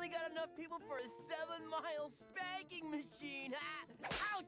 barely got enough people for a 7-mile spanking machine. Ah, ouch!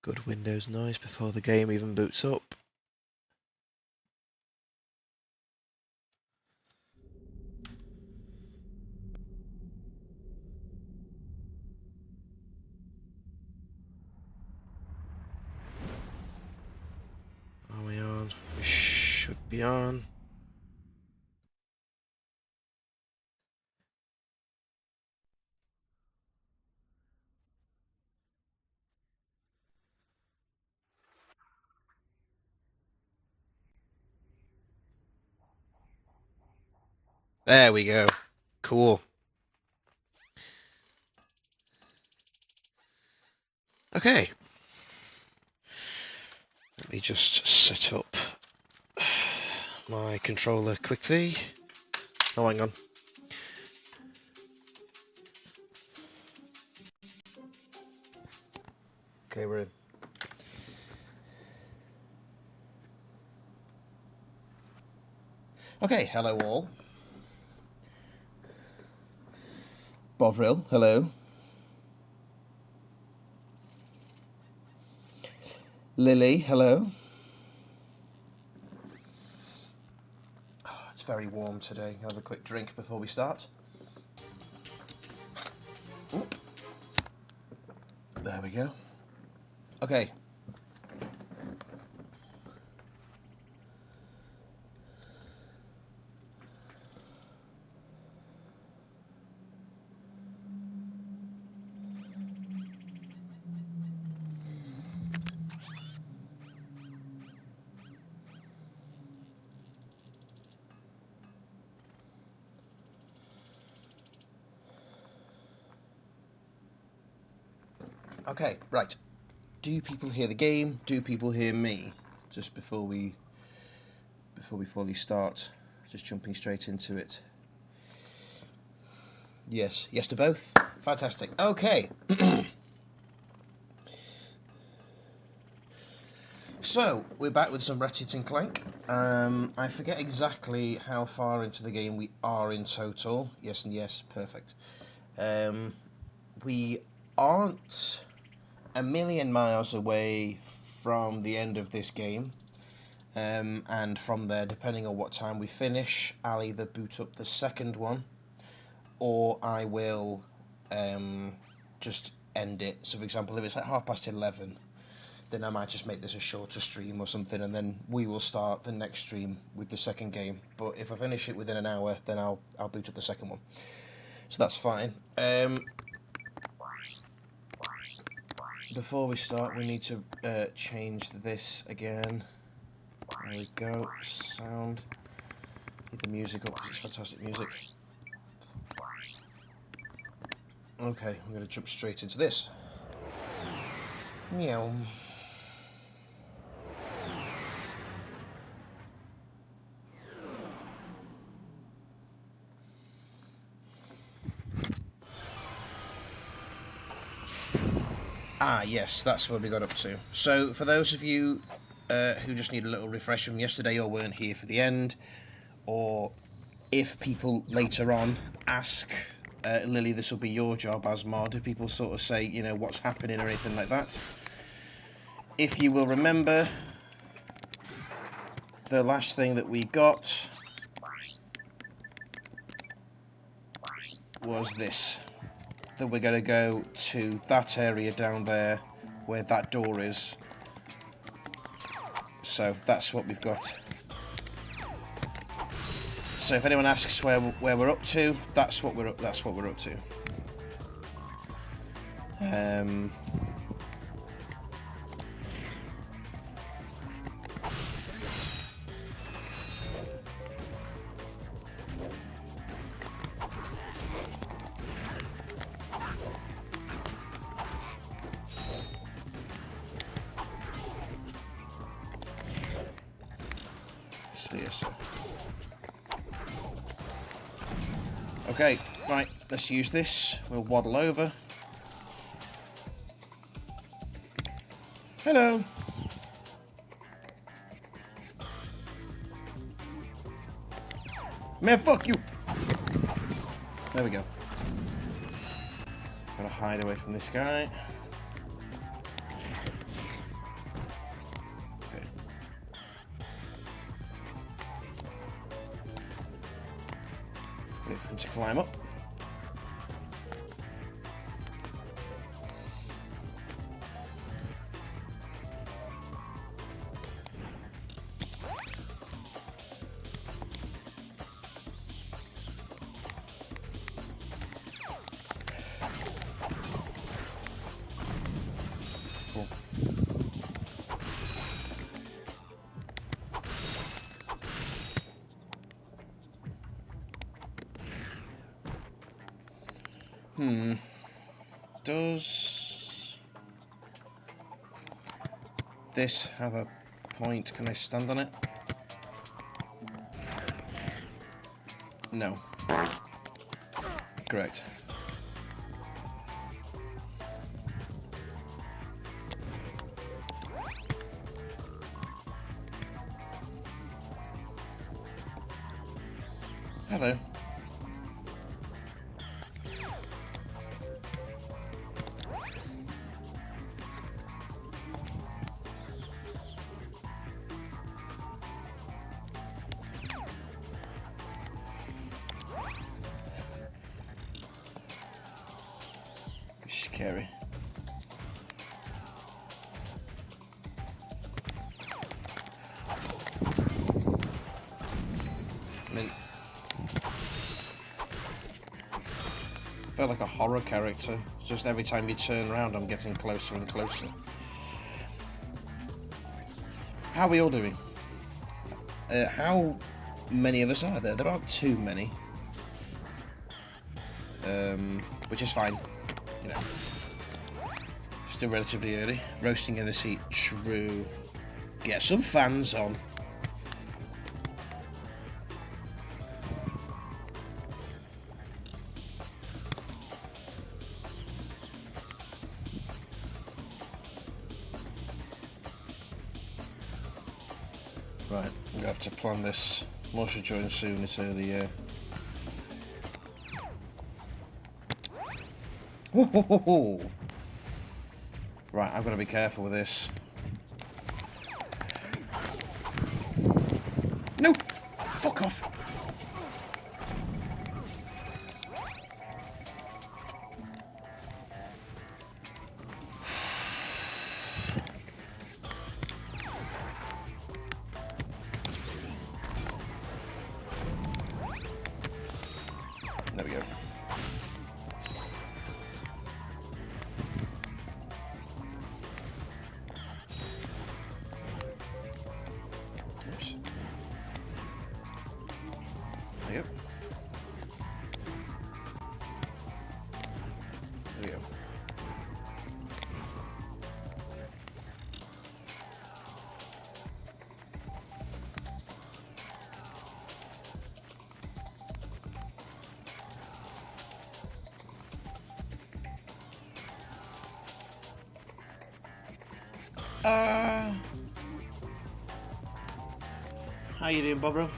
Good Windows noise before the game even boots up. Are we on? We should be on. There we go. Cool. Okay. Let me just set up my controller quickly. Oh, hang on. Okay, we're in. Okay, hello all. Bovril, hello. Lily, hello. Oh, it's very warm today. I'll have a quick drink before we start. Ooh. There we go. Okay. Okay, right. Do people hear the game? Do people hear me? Just before we fully start, just jumping straight into it. Yes, yes to both. Fantastic. Okay. So, we're back with some Ratchet and Clank. I forget exactly how far into the game we are in total. Yes and yes, perfect. We aren't a million miles away from the end of this game. And from there, depending on what time we finish, I'll either boot up the second one, or I will just end it. So, for example, if it's like 11:30, then I might just make this a shorter stream or something, and then we will start the next stream with the second game. But if I finish it within an hour, then I'll boot up the second one. So that's fine. Before we start, we need to change this again. There we go. Sound. Need the music up because it's fantastic music. Okay, I'm going to jump straight into this. Meow. Ah, yes, that's where we got up to. So, for those of you who just need a little refresh from yesterday or weren't here for the end, or if people later on ask, Lily, this will be your job as mod, if people sort of say, you know, what's happening or anything like that. If you will remember, the last thing that we got was this. That we're going to go to that area down there where that door is. So that's what we've got. So if anyone asks where we're up to, that's what we're up to. So yes, sir. Okay, right, let's use this. We'll waddle over. Hello. Man, fuck you. There we go. Gotta hide away from this guy. Okay. Wait for him to climb up. Does this have a point? Can I stand on it? No. Correct. Hello. Scary. I mean, I feel like a horror character. Just every time you turn around, I'm getting closer and closer. How are we all doing? How many of us are there? There aren't too many. Which is fine. You know. Still relatively early. Roasting in this heat. True. Get some fans on. Right, I'm going to have to plan this. More should join soon, it's early. Right, I've got to be careful with this. No! Fuck off! There we go. Oops. There we go. There we go. How you doing, Bobro?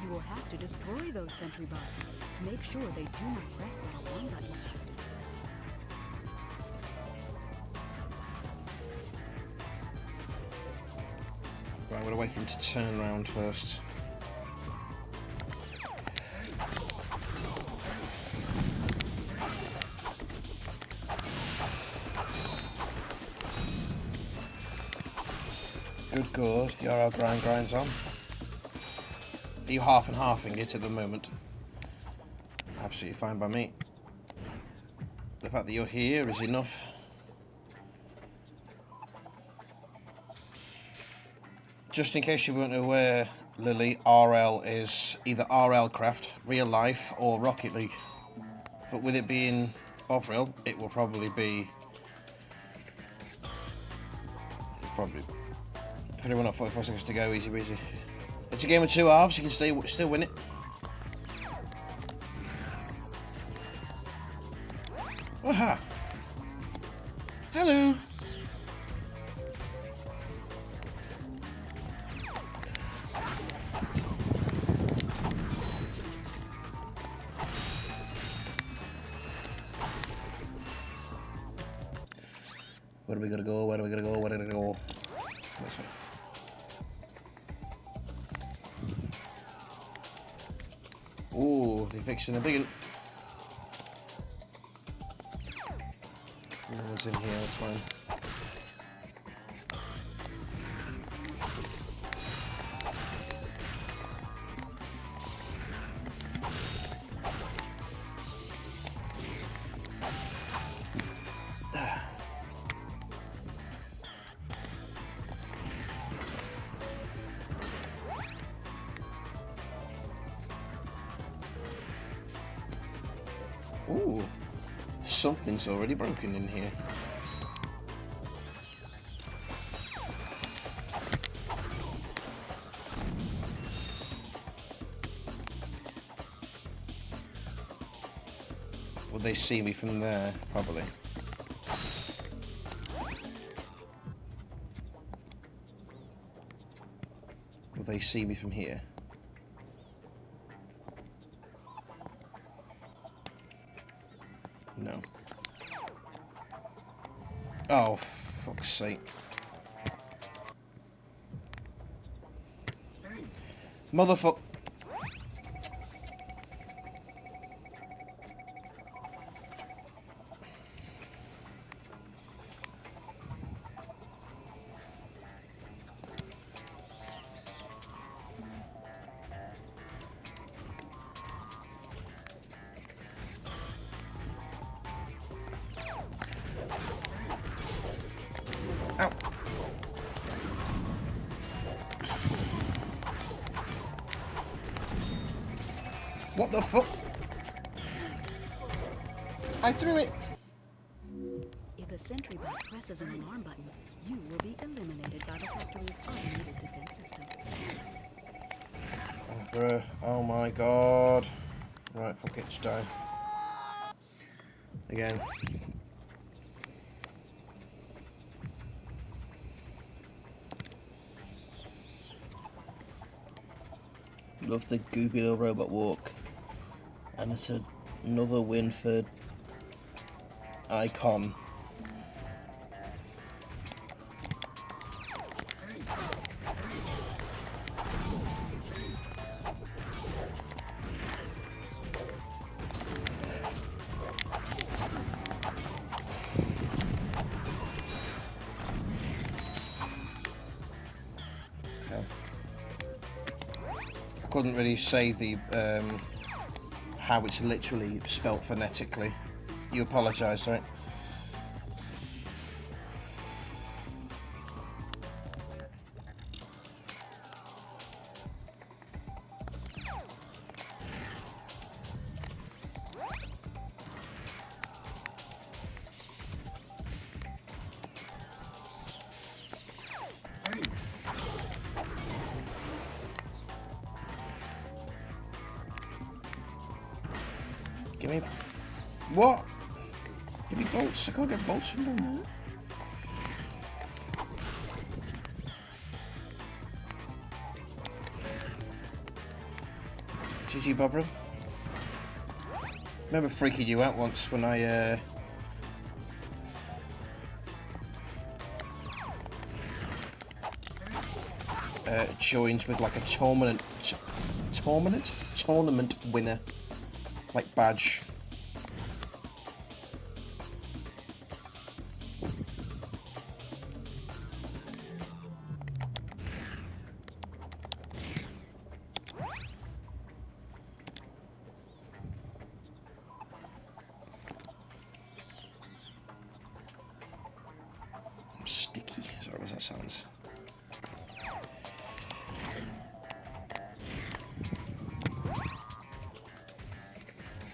You will have to destroy those sentry bots. Make sure they do not press that one button. Right, I'm going to wait for him to turn around first. Good God, the RL grinds on. Are you half and halving it at the moment? Absolutely fine by me. The fact that you're here is enough. Just in case you weren't aware, Lily, RL is either RL Craft, Real Life, or Rocket League. But with it being off-rail, it will probably be... If anyone not 44 seconds to go, easy breezy. It's a game of two halves, you can still win it. Aha! Hello! Where do we gotta go? Where do we gotta go? Where do we gotta go? This way. Ooh, they're fixing a big one. No one's in here, that's fine. Ooh, something's already broken in here. Will they see me from there? Probably. Will they see me from here? No. Oh, fuck's sake. Motherfuck. Ow. What the fuck? I threw it. If a sentry bot presses an alarm button, you will be eliminated by the factory's automated defense system. Oh, bruh. Oh my god. Right, fuck it, just die. Again. Love the goopy little robot walk. And it's another win for Icon. I couldn't really say the how it's literally spelt phonetically. You apologise, right? Give me... What? Give me bolts. I can't get bolts from down there. GG, Bobram. Remember freaking you out once when I joined with like a tournament winner, like badge. Sticky. Sorry, what that sounds.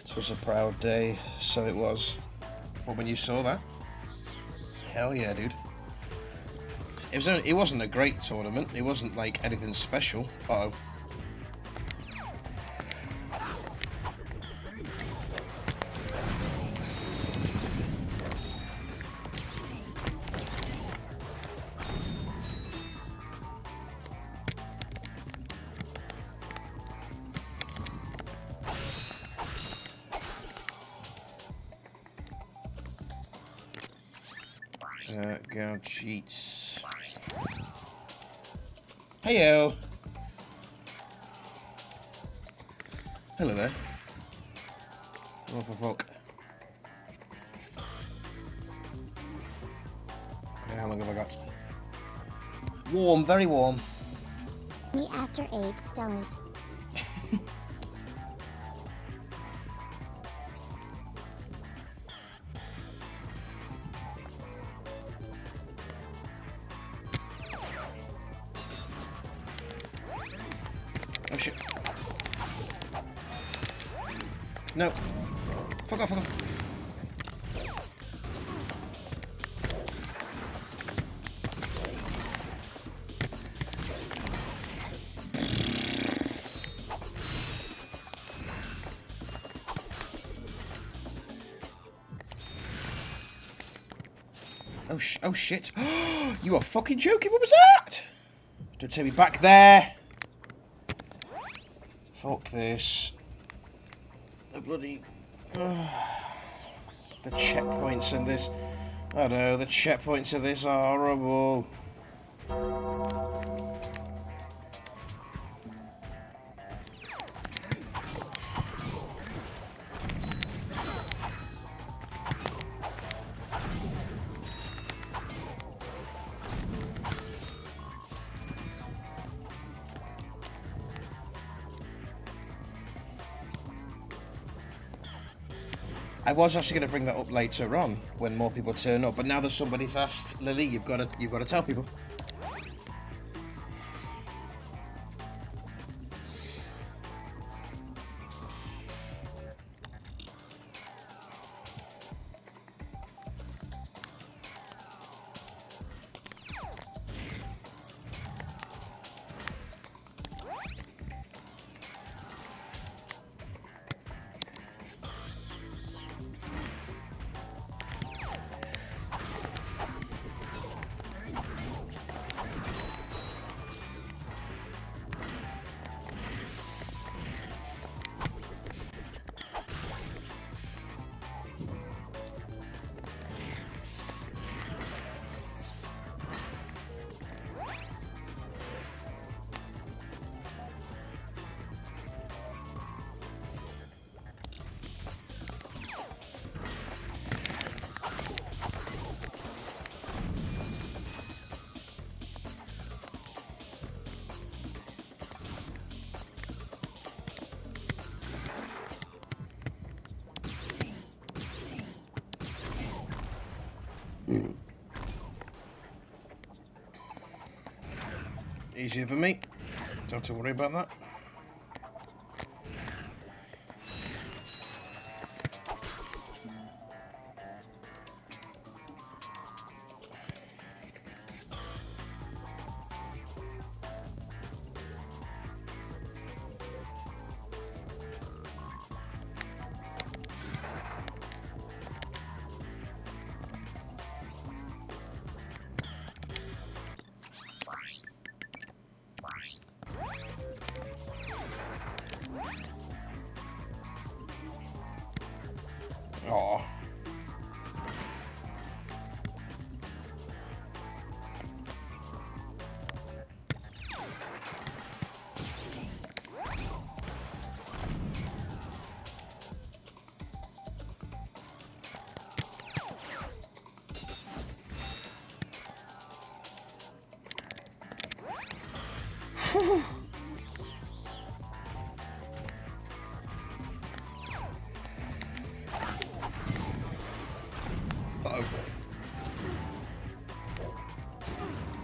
This was a proud day, so it was. But when you saw that, hell yeah, dude. It wasn't a great tournament. It wasn't like anything special. Uh oh. Go cheats. Heyo. Hello there. What the fuck? Okay, how long have I got? Warm, very warm. Me after 8 Stellas. Oh shit. No. Fuck off, fuck off. Oh shit. You are fucking joking. What was that? Don't take me back there. Fuck this. The bloody... the checkpoints in this... I know, the checkpoints in this are horrible. I was actually going to bring that up later on when more people turn up, but now that somebody's asked, Lily, you've got to tell people. Easier for me. Don't have to worry about that. Uh-oh.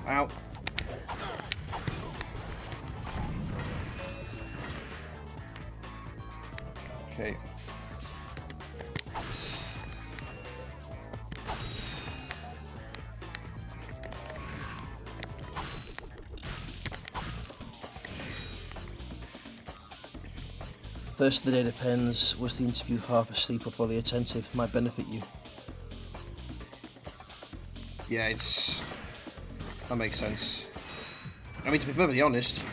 Ow. Okay. First of the day depends. Was the interview half asleep or fully attentive? Might benefit you. Yeah, that makes sense. I mean, to be perfectly honest,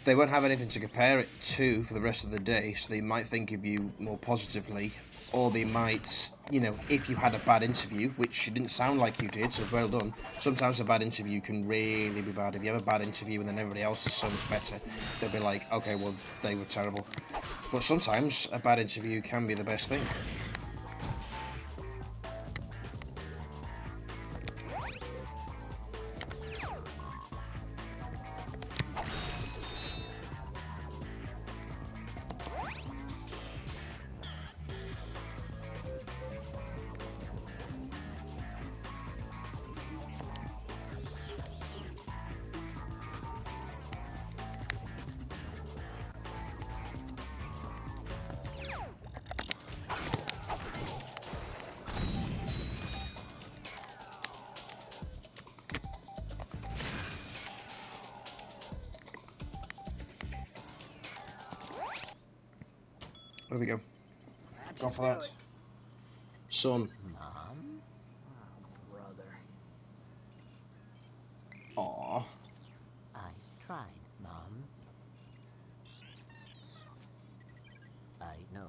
they won't have anything to compare it to for the rest of the day, so they might think of you more positively, or they might, you know, if you had a bad interview, which it didn't sound like you did, so well done. Sometimes a bad interview can really be bad. If you have a bad interview and then everybody else is so much better, they'll be like, okay, well, they were terrible. But sometimes a bad interview can be the best thing. There we go. Go for that. Son. Mom? Oh, brother. Aww. I tried, Mom. I know.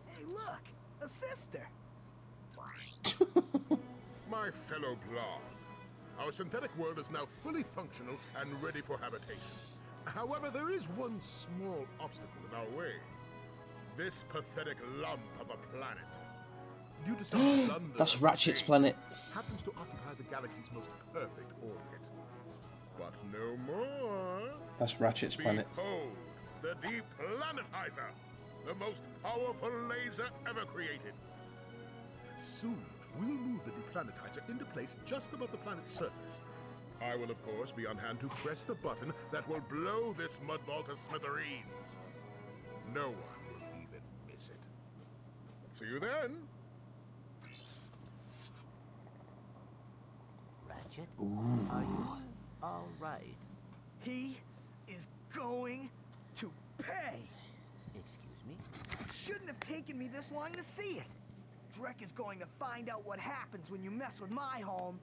Hey, look! A sister! My fellow Blah, our synthetic world is now fully functional and ready for habitation. However, there is one small obstacle in our way. This pathetic lump of a planet. Due to some blunder, That's Ratchet's planet. happens to occupy the galaxy's most perfect orbit. But no more. That's Ratchet's planet. Behold, the Deplanetizer, the most powerful laser ever created. Soon, we will move the Deplanetizer into place just above the planet's surface. I will, of course, be on hand to press the button that will blow this mudball to smithereens. No one will even miss it. See you then. Ratchet? Are you all right? He is going to pay! Excuse me? Shouldn't have taken me this long to see it. Drek is going to find out what happens when you mess with my home.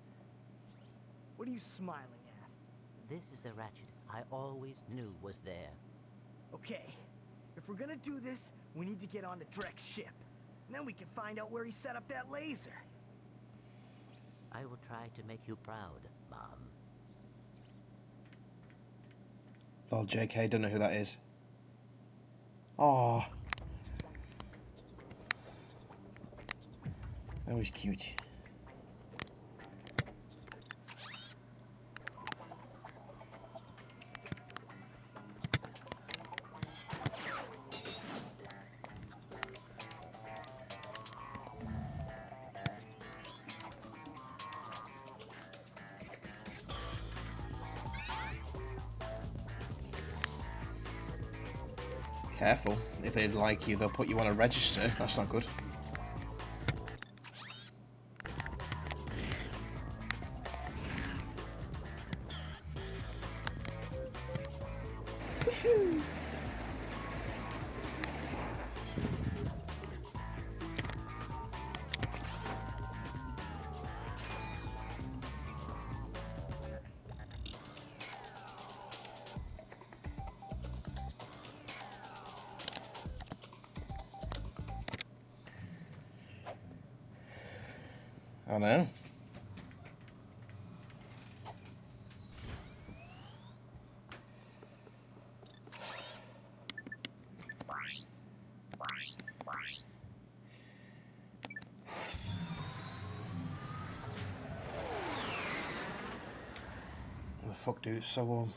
What are you smiling at? This is the Ratchet I always knew was there. Okay, if we're gonna do this, we need to get onto Drek's ship. And then we can find out where he set up that laser. I will try to make you proud, Mom. Lol, JK, don't know who that is. Aww. That was cute. Careful. If they like you, they'll put you on a register. That's not good. I know. fuck, dude, it's so warm.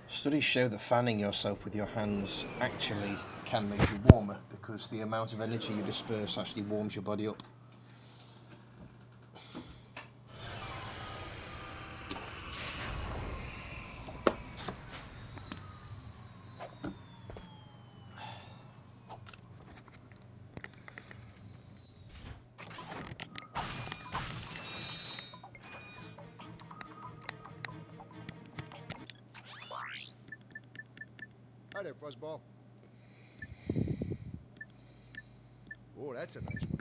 Studies show that fanning yourself with your hands actually can make you warmer because the amount of energy you disperse actually warms your body up. Hi there, Fuzzball. Oh, that's a nice one.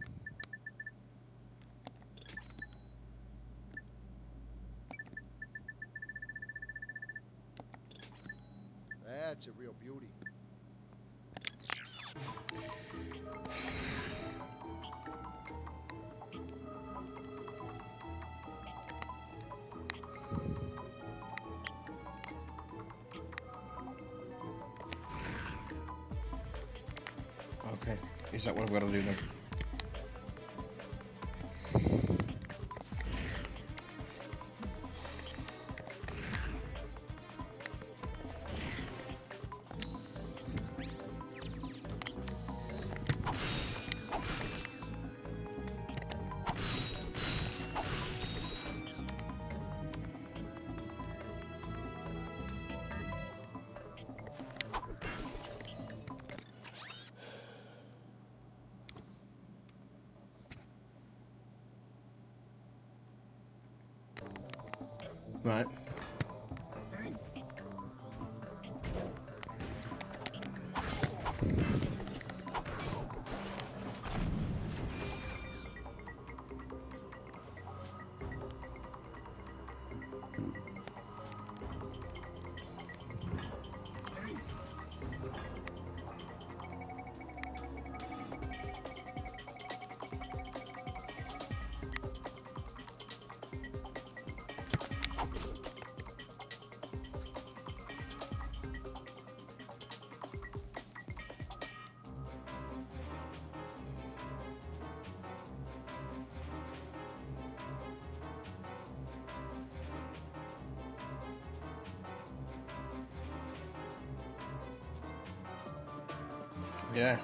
That's a real beauty. Okay, is that what I've got to do then? Right. Yeah.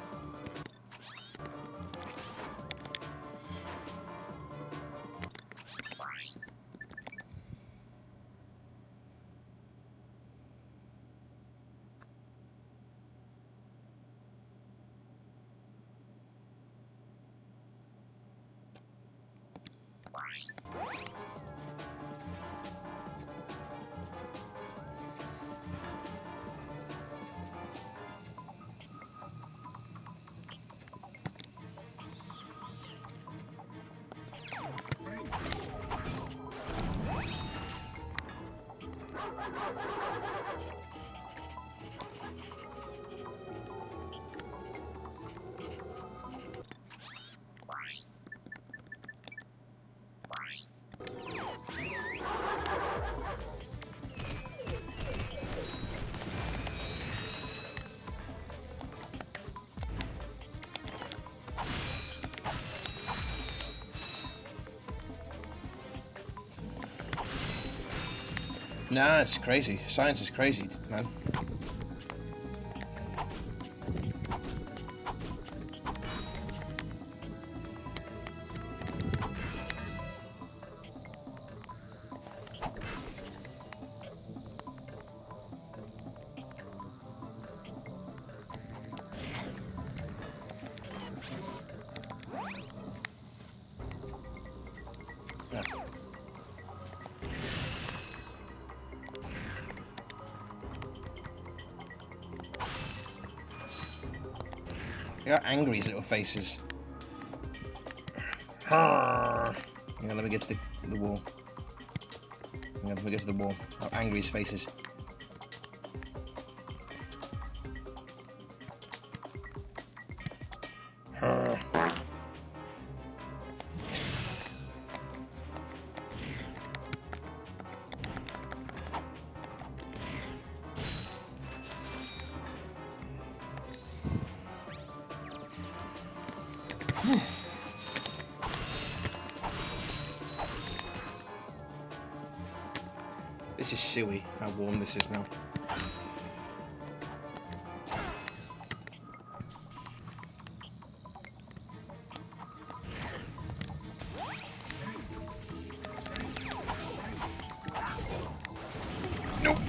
Nah, it's crazy. Science is crazy, man. Yeah. They got angry little faces. Hang on, let me get to the wall. Hang on, let me get to the wall. How angry his face is. This is suey, how warm this is now. Nope.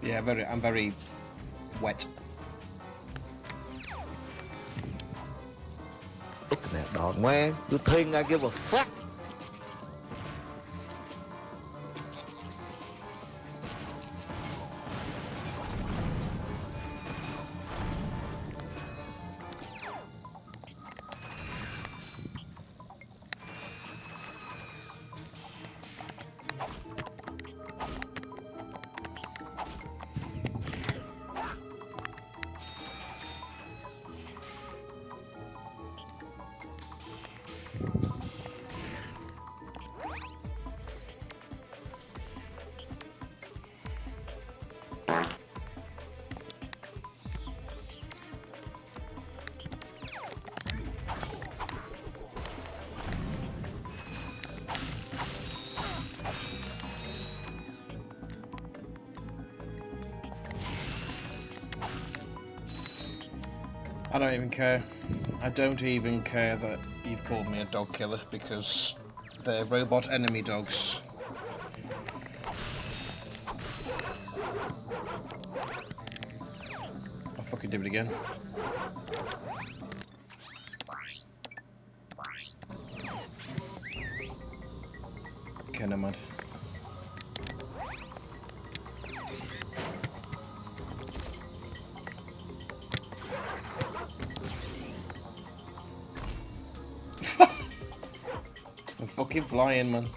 Yeah, I'm very wet. Look at that dog, man. You think I give a fuck? I don't even care. I don't even care that you've called me a dog killer because they're robot enemy dogs. I'll fucking do it again. Okay, never mind. I'm fucking flying, man.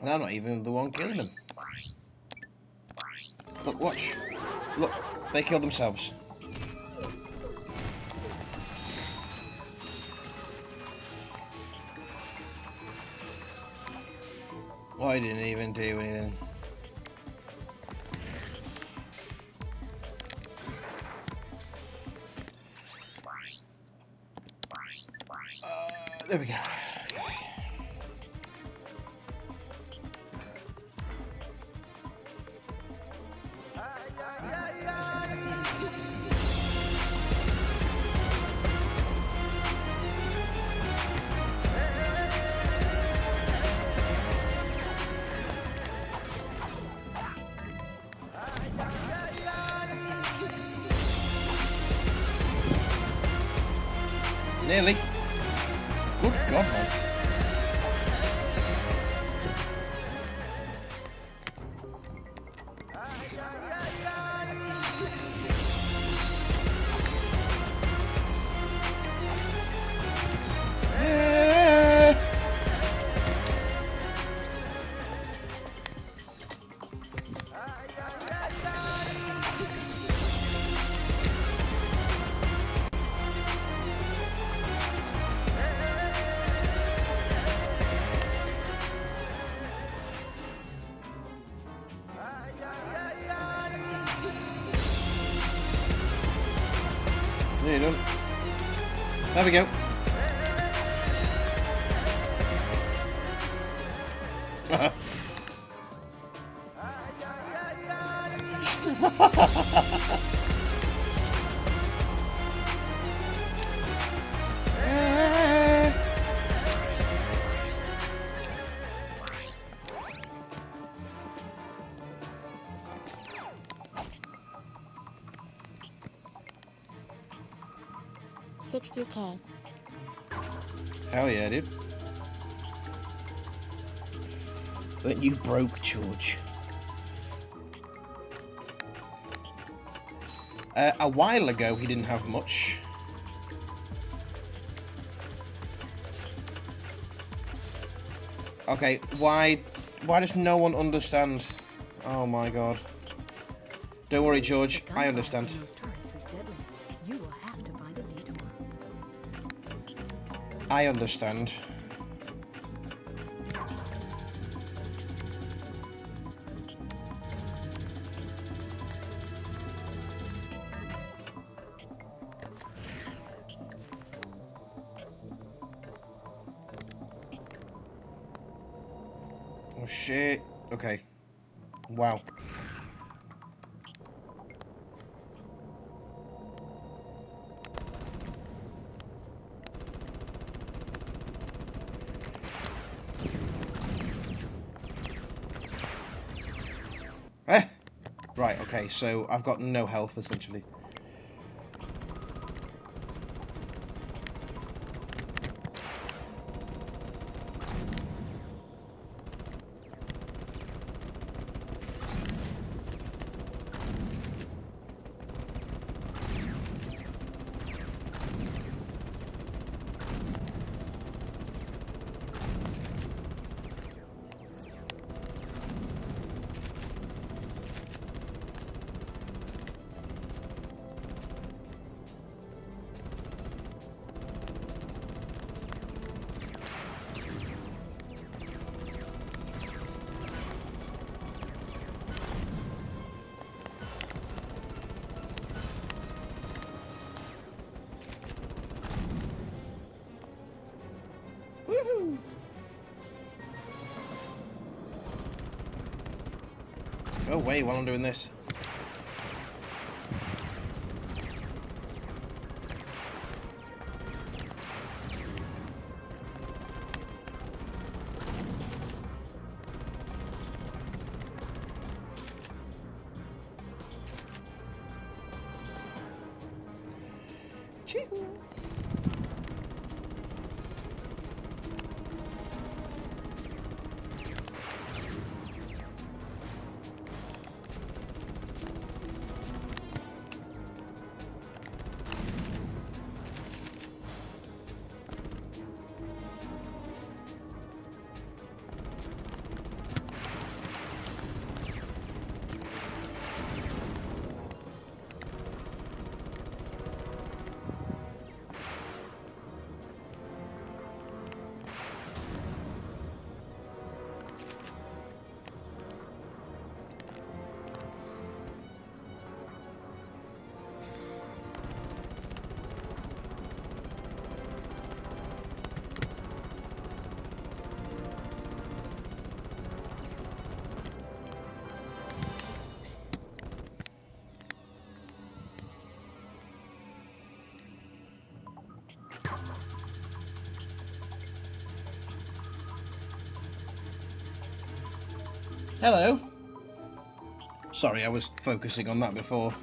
And I'm not even the one killing them. Look, watch. Look, they killed themselves. Oh, I didn't even do anything. There we go. Nearly. Good God, man. There you go. There we go. $60K. Hell yeah, dude. But you broke, George. A while ago, he didn't have much. Okay, why does no one understand? Oh my God. Don't worry, George. The I gunfire understand. from those turrets is deadly. You will have to find a detour. I understand. Oh shit. Okay. Wow. Right, okay, so I've got no health, essentially. Go away while I'm doing this. Chee-hoo. Hello. Sorry, I was focusing on that before.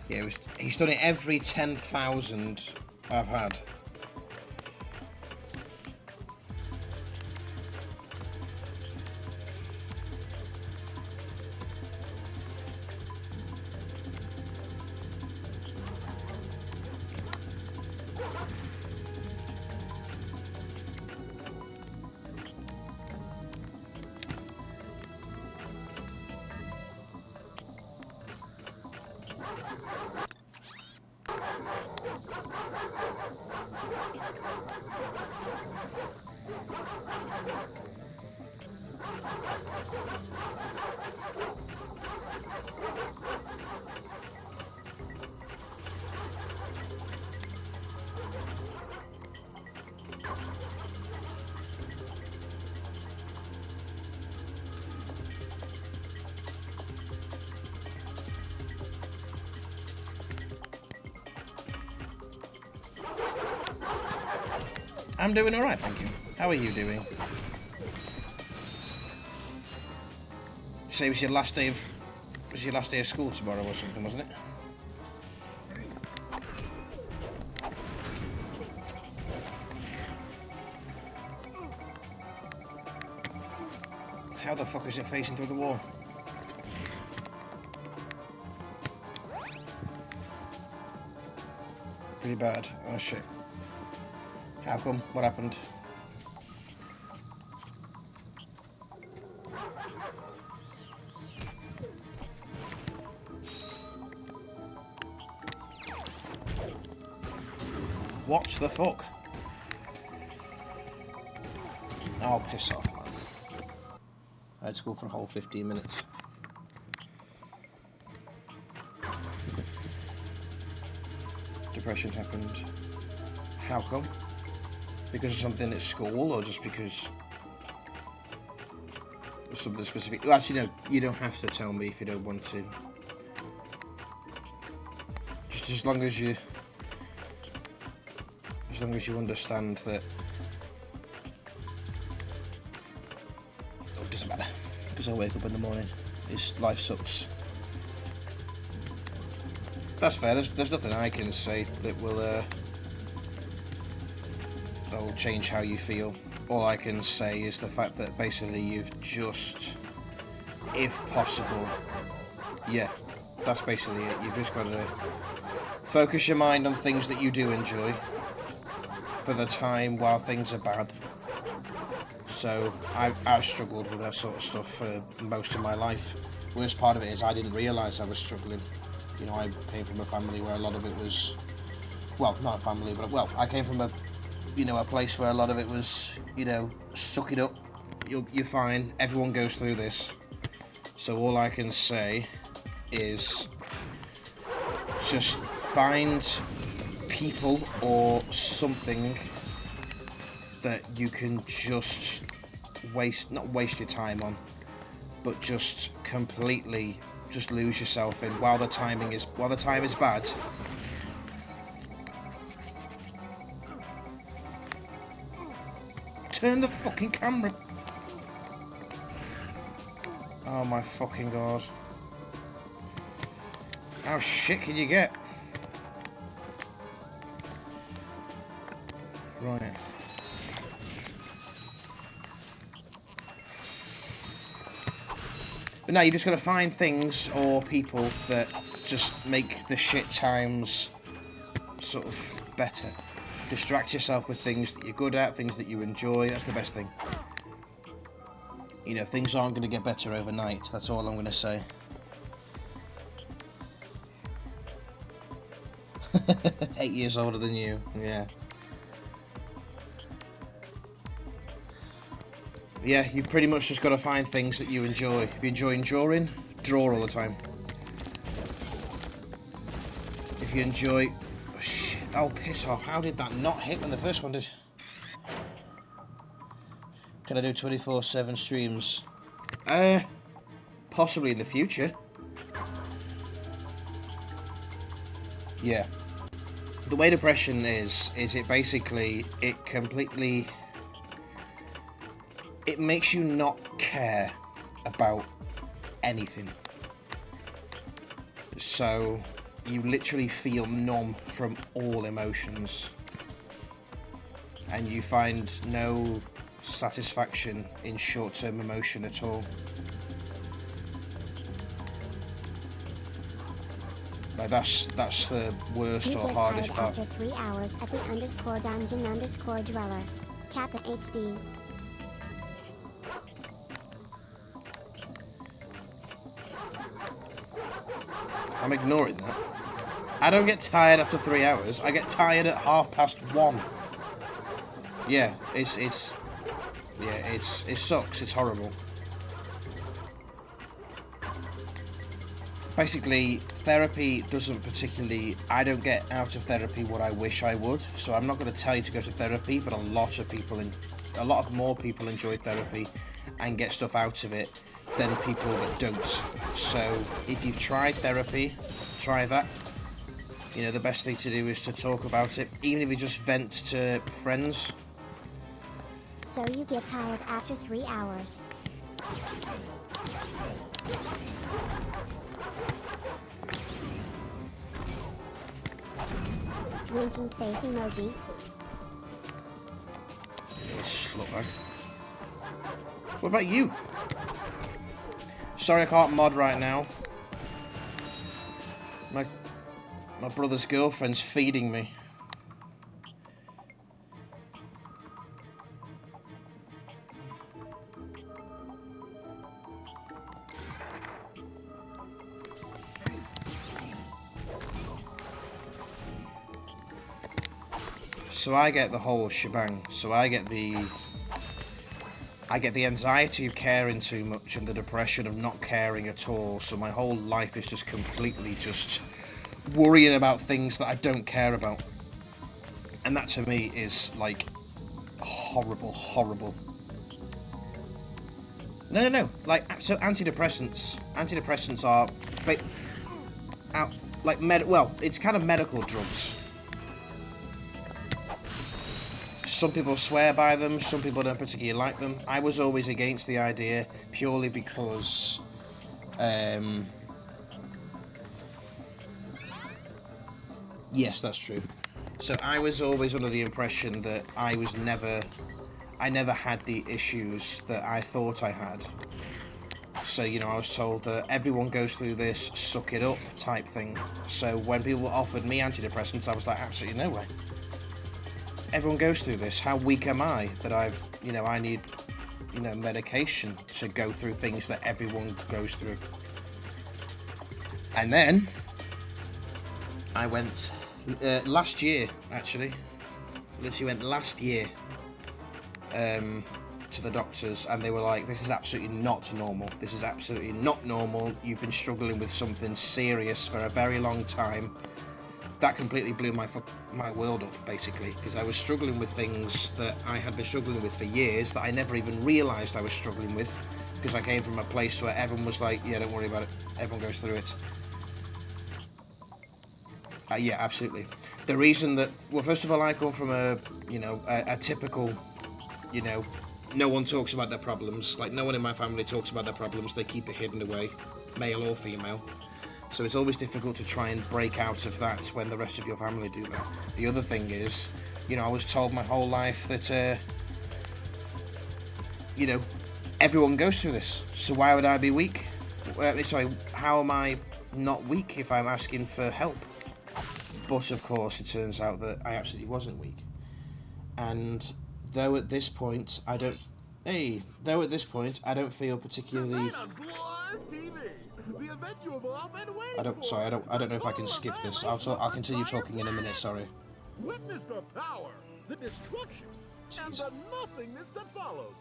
Yeah, he's done it every 10,000 I've had. I'm doing alright, thank you. How are you doing? You say it was your last day of school tomorrow or something, wasn't it? How the fuck is it facing through the wall? Pretty bad. Oh shit. How come? What happened? What the fuck? Oh, piss off, man. I had school for a whole 15 minutes. Depression happened. How come? Because of something at school, or just because of something specific? Well, actually, no, you don't have to tell me if you don't want to. Just as long as you understand that it doesn't matter. Because I wake up in the morning, life sucks. That's fair. There's nothing I can say that will change how you feel. All I can say is the fact that basically you've just, if possible, yeah, that's basically it. You've just got to focus your mind on things that you do enjoy for the time while things are bad. So I've struggled with that sort of stuff for most of my life. Worst part of it is I didn't realise I was struggling. You know, I came from a family where a lot of it was, well, not a family, but well, I came from a place where a lot of it was, suck it up, you're fine, everyone goes through this. So all I can say is just find people or something that you can just not waste your time on, but just completely just lose yourself in while the time is bad. Turn the fucking camera. Oh my fucking god. How shit can you get? Right. But now you just got to find things or people that just make the shit times sort of better. Distract yourself with things that you're good at, things that you enjoy. That's the best thing. Things aren't going to get better overnight. That's all I'm going to say. 8 years older than you, yeah. Yeah, you pretty much just got to find things that you enjoy. If you enjoy drawing, draw all the time. If you enjoy... Oh, shit. Oh, piss off. How did that not hit when the first one did? Can I do 24/7 streams? Possibly in the future. Yeah. The way depression is it basically, it makes you not care about anything. So, you literally feel numb from all emotions. And you find no satisfaction in short-term emotion at all. Like that's the worst You or get hardest tired part. after 3 hours at the _dungeon_dweller. Kappa HD. I'm ignoring that. I don't get tired after 3 hours. I get tired at 1:30. Yeah, it sucks. It's horrible. Basically, therapy doesn't particularly... I don't get out of therapy what I wish I would, so I'm not going to tell you to go to therapy, but a lot of more people enjoy therapy and get stuff out of it than people that don't. So, if you've tried therapy, try that. You know, the best thing to do is to talk about it, even if you just vent to friends. So you get tired after 3 hours. Winking face emoji. Slutbag. What about you? Sorry I can't mod right now. My brother's girlfriend's feeding me. So I get the whole shebang. So I get the anxiety of caring too much and the depression of not caring at all. So my whole life is just completely just worrying about things that I don't care about. And that to me is like horrible, horrible. No. Like, so antidepressants are like well, it's kind of medical drugs. Some people swear by them, some people don't particularly like them. I was always against the idea purely because yes, that's true. So I was always under the impression that I never had the issues that I thought I had. So, you know, I was told that everyone goes through this, suck it up type thing. So when people offered me antidepressants, I was like, absolutely no way. Everyone goes through this. How weak am I that I need, medication to go through things that everyone goes through. And then I went last year, actually. Literally went last year to the doctors, and they were like, this is absolutely not normal. This is absolutely not normal. You've been struggling with something serious for a very long time. That completely blew my world up, basically, because I was struggling with things that I had been struggling with for years that I never even realised I was struggling with, because I came from a place where everyone was like, yeah, don't worry about it, everyone goes through it. Yeah, absolutely. The reason that, well, first of all, I come from a typical, no one talks about their problems. Like, no one in my family talks about their problems. They keep it hidden away, male or female. So it's always difficult to try and break out of that when the rest of your family do that. The other thing is, I was told my whole life that, everyone goes through this. So why would I be weak? How am I not weak if I'm asking for help? But of course, it turns out that I absolutely wasn't weak. And though at this point I don't feel particularly. I don't know if I can skip this. I'll continue talking in a minute. Sorry. Witness the power, the destruction, and the nothingness that follows.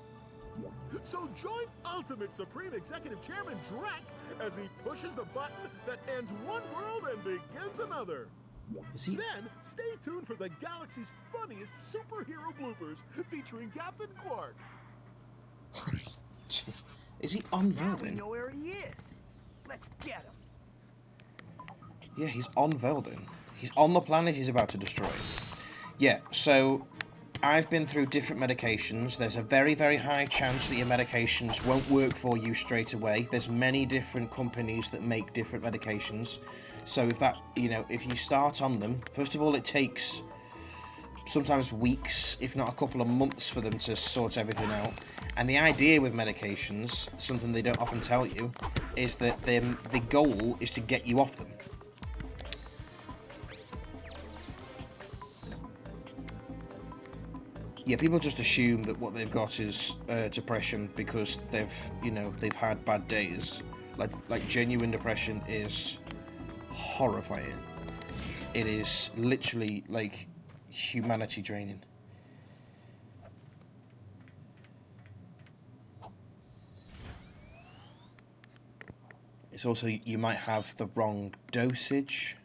So join Ultimate Supreme Executive Chairman Drek as he pushes the button that ends one world and begins another. Then, stay tuned for the galaxy's funniest superhero bloopers featuring Captain Quark. Is he on Now we Veldin? know where he is. Let's get him. Yeah, he's on Veldin. He's on the planet he's about to destroy. Yeah, so I've been through different medications. There's a very, very high chance that your medications won't work for you straight away. There's many different companies that make different medications. So if that, if you start on them, first of all, it takes sometimes weeks, if not a couple of months for them to sort everything out. And the idea with medications, something they don't often tell you, is that the goal is to get you off them. Yeah, people just assume that what they've got is depression because they've had bad days. Like genuine depression is horrifying. It is literally like humanity draining. It's also, you might have the wrong dosage.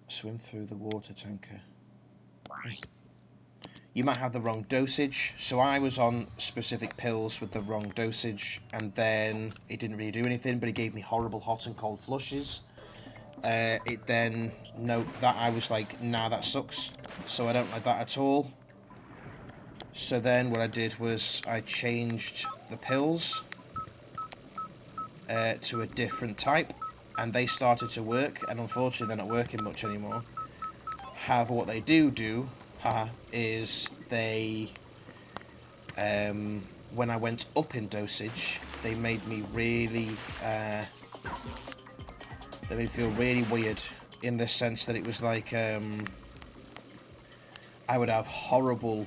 Swim through the water tanker. You might have the wrong dosage. So I was on specific pills with the wrong dosage, and then it didn't really do anything, but it gave me horrible hot and cold flushes. It then, I was like, nah, that sucks. So I don't like that at all. So then what I did was I changed the pills to a different type, and they started to work, and unfortunately they're not working much anymore. However, what they do is they, when I went up in dosage, they made me really, they made me feel really weird, in the sense that it was like, I would have horrible,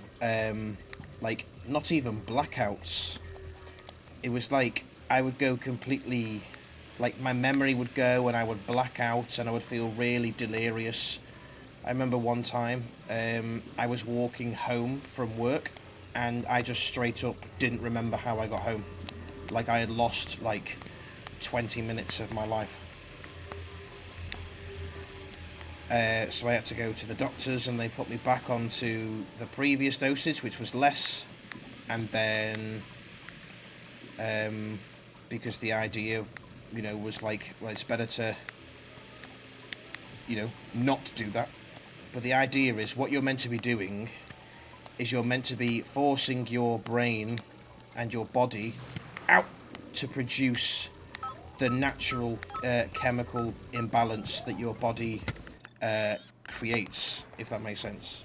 like, not even blackouts. It was like, I would go completely, like, my memory would go, and I would black out, and I would feel really delirious. I remember one time, I was walking home from work, and I just straight up didn't remember how I got home. Like, I had lost, like, 20 minutes of my life. So I had to go to the doctors, and they put me back onto the previous dosage, which was less, and then, because the idea, was like, well, it's better to, not do that. But the idea is, what you're meant to be doing is you're meant to be forcing your brain and your body out to produce the natural chemical imbalance that your body creates, if that makes sense.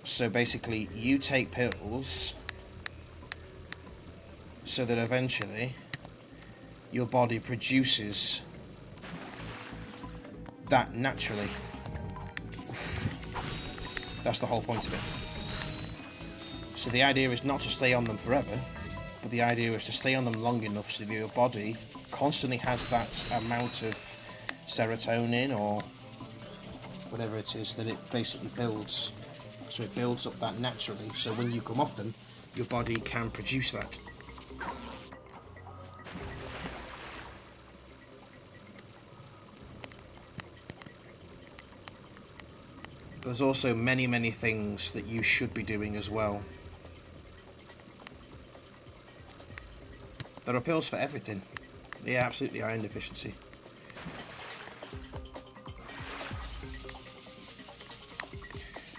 So basically, you take pills so that eventually your body produces that naturally. That's the whole point of it. So the idea is not to stay on them forever, but the idea is to stay on them long enough so that your body constantly has that amount of serotonin or whatever it is that it basically builds. So it builds up that naturally, so when you come off them, your body can produce that. There's also many, many things that you should be doing as well. There are pills for everything. Yeah, absolutely, iron deficiency.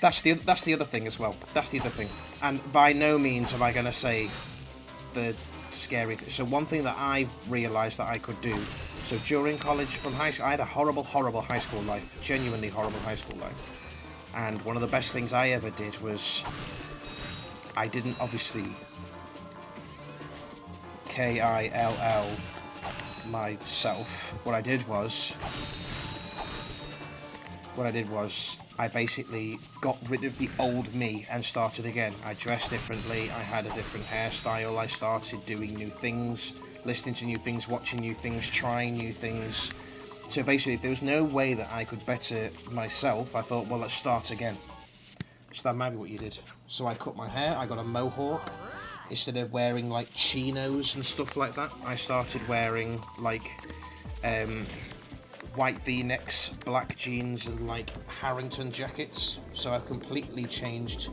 That's the other thing as well. That's the other thing. And by no means am I going to say the scary thing. So one thing that I realised that I could do. So during college, from high school, I had a horrible, horrible high school life. Genuinely horrible high school life. And one of the best things I ever did was, I didn't obviously KILL myself. What I did was I basically got rid of the old me and started again. I dressed differently, I had a different hairstyle, I started doing new things, listening to new things, watching new things, trying new things. So basically, if there was no way that I could better myself, I thought, well, let's start again. So that might be what you did. So I cut my hair, I got a mohawk. Instead of wearing, like, chinos and stuff like that, I started wearing, like, white V-necks, black jeans, and, like, Harrington jackets. So I completely changed.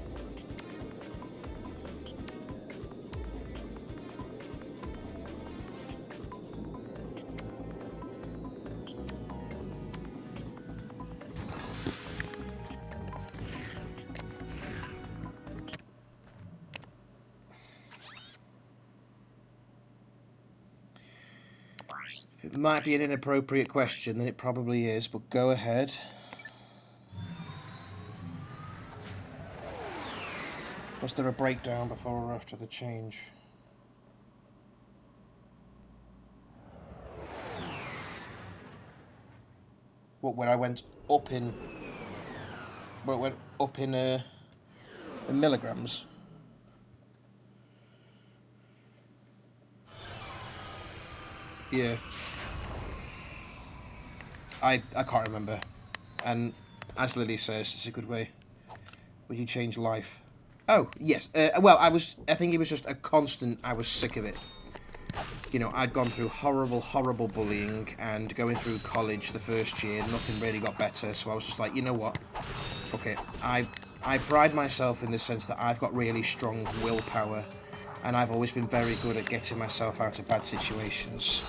If it might be an inappropriate question, then it probably is, but go ahead. Was there a breakdown before or after the change? What, where I went up in... Where it went up in milligrams? Yeah. I can't remember. And as Lily says, it's a good way. Would you change life? Oh, yes. Well, I think it was just a constant, I was sick of it. You know, I'd gone through horrible, horrible bullying, and going through college the first year, nothing really got better, so I was just like, you know what? Fuck it. I pride myself in the sense that I've got really strong willpower, and I've always been very good at getting myself out of bad situations.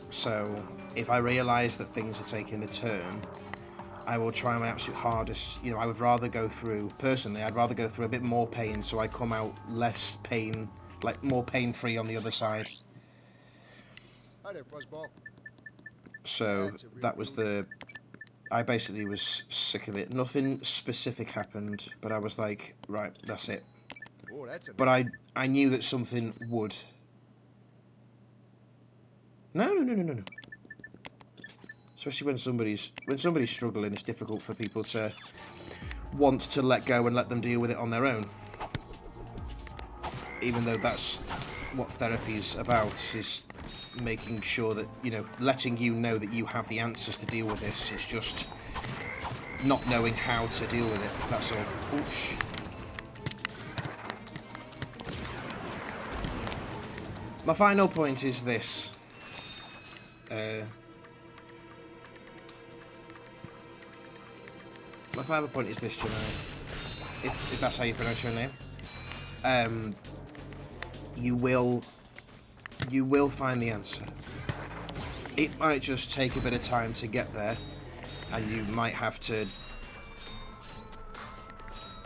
So, if I realise that things are taking a turn, I will try my absolute hardest. You know, I would rather go through, personally, I'd rather go through a bit more pain so I come out less pain, like more pain-free on the other side. Hi there, Fuzzball. So, that was I basically was sick of it. Nothing specific happened, but I was like, right, that's it. Oh, that's But I knew that something would. No. Especially when somebody's struggling, it's difficult for people to want to let go and let them deal with it on their own. Even though that's what therapy's about, is making sure that, you know, letting you know that you have the answers to deal with this. It's just not knowing how to deal with it, that's all. Oops. My final point is this. My final point is this, Janai, if that's how you pronounce your name. You will find the answer. It might just take a bit of time to get there, and you might have to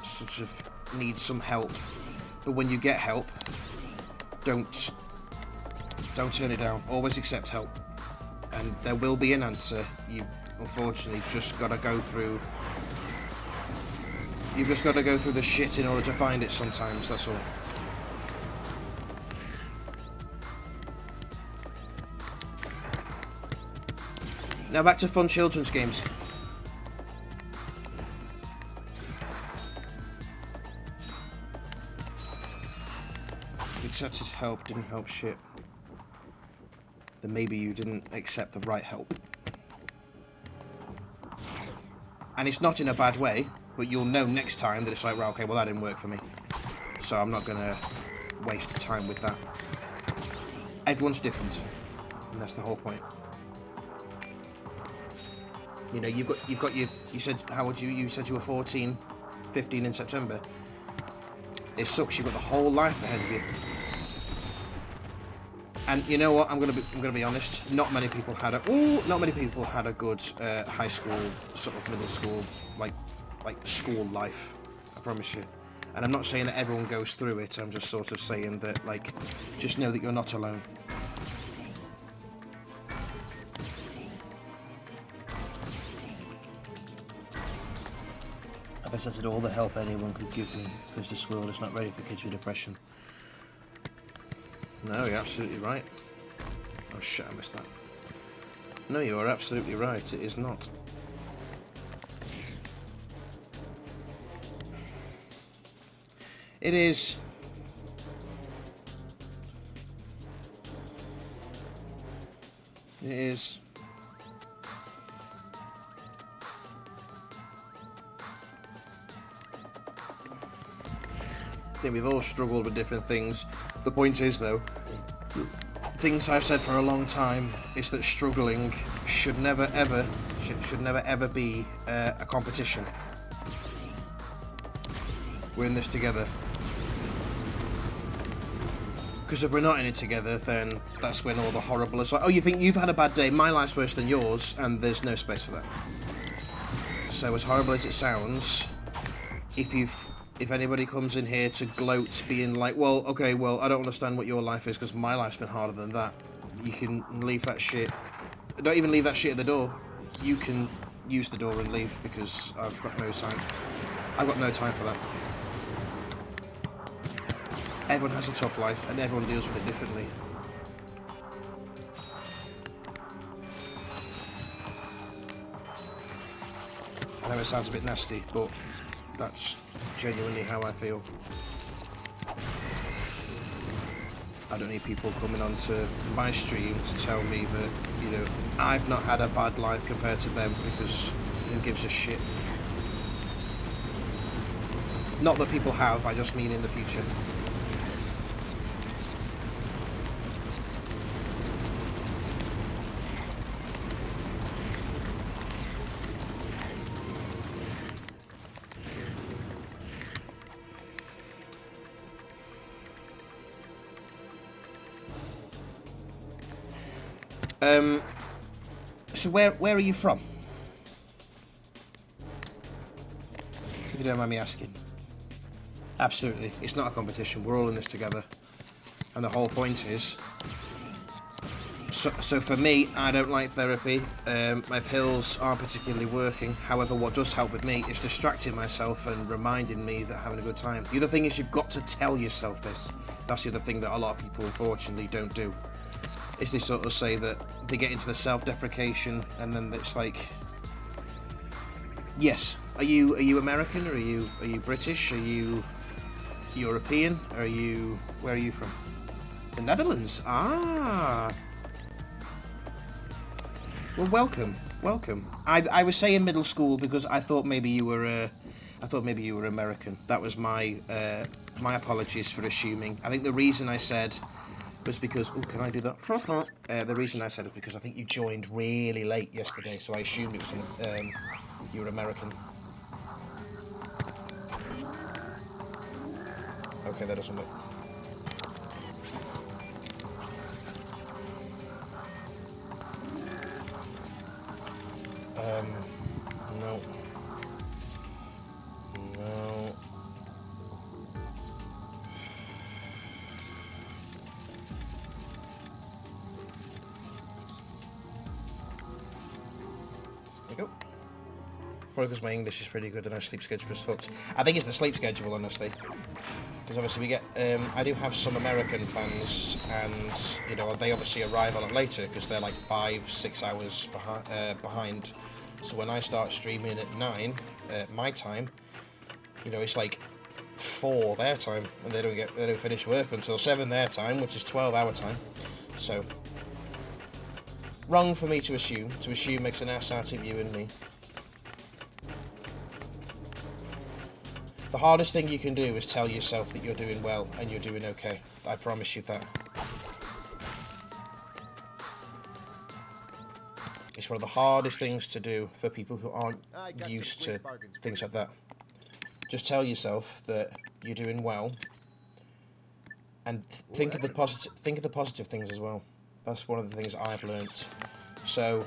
sort of need some help. But when you get help, don't turn it down. Always accept help, and there will be an answer. You've unfortunately just got to go through. You've just got to go through the shit in order to find it sometimes, that's all. Now back to fun children's games. You accepted help, didn't help shit. Then maybe you didn't accept the right help. And it's not in a bad way, but you'll know next time that it's like, right, okay, well that didn't work for me. So I'm not gonna waste time with that. Everyone's different, and that's the whole point. You know, you've got you said, how old you said you were 14, 15 in September. It sucks, you've got the whole life ahead of you. And you know what? I'm gonna be honest. Not many people had a good high school, sort of middle school, like school life. I promise you. And I'm not saying that everyone goes through it. I'm just sort of saying that, like, just know that you're not alone. I've accepted all the help anyone could give me because this world is not ready for kids with depression. No, you're absolutely right. Oh shit, I missed that. No, you are absolutely right. It is not. It is. It is. I think we've all struggled with different things. The point is, though, things I've said for a long time is that struggling should never ever be a competition. We're in this together. Because if we're not in it together, then that's when all the horrible is like, oh, you think you've had a bad day, my life's worse than yours, and there's no space for that. So as horrible as it sounds, if if anybody comes in here to gloat, being like, well, okay, well, I don't understand what your life is because my life's been harder than that. You can leave that shit. Don't even leave that shit at the door. You can use the door and leave because I've got no time. I've got no time for that. Everyone has a tough life and everyone deals with it differently. I know it sounds a bit nasty, but that's genuinely how I feel. I don't need people coming onto my stream to tell me that, you know, I've not had a bad life compared to them, because who gives a shit? Not that people have, I just mean in the future. So where are you from? If you don't mind me asking. Absolutely, it's not a competition, we're all in this together. And the whole point is... So for me, I don't like therapy. My pills aren't particularly working. However, what does help with me is distracting myself and reminding me that I'm having a good time. The other thing is you've got to tell yourself this. That's the other thing that a lot of people unfortunately don't do. Is they sort of say that they get into the self-deprecation and then it's like, yes, are you American, or are you British, are you European, where are you from? The Netherlands. Ah, well, welcome. I was saying middle school because I thought maybe you were American. That was my my apologies for assuming. I think the reason I said was because... Oh, can I do that? The reason I said it because I think you joined really late yesterday, so I assumed it was you were American. Okay, that doesn't work. No. No. There we go. Probably because my English is pretty good and our sleep schedule is fucked. I think it's the sleep schedule, honestly. Because obviously we get... I do have some American fans, and, you know, they obviously arrive a lot later because they're like 5-6 hours behind. So when I start streaming at 9, my time, you know, it's like 4 their time, and they don't finish work until 7 their time, which is 12 our time. So wrong for me to assume. To assume makes an ass out of you and me. The hardest thing you can do is tell yourself that you're doing well and you're doing okay. I promise you that. It's one of the hardest things to do for people who aren't used to things like that. Just tell yourself that you're doing well, and think of the positive things as well. That's one of the things I've learnt. So,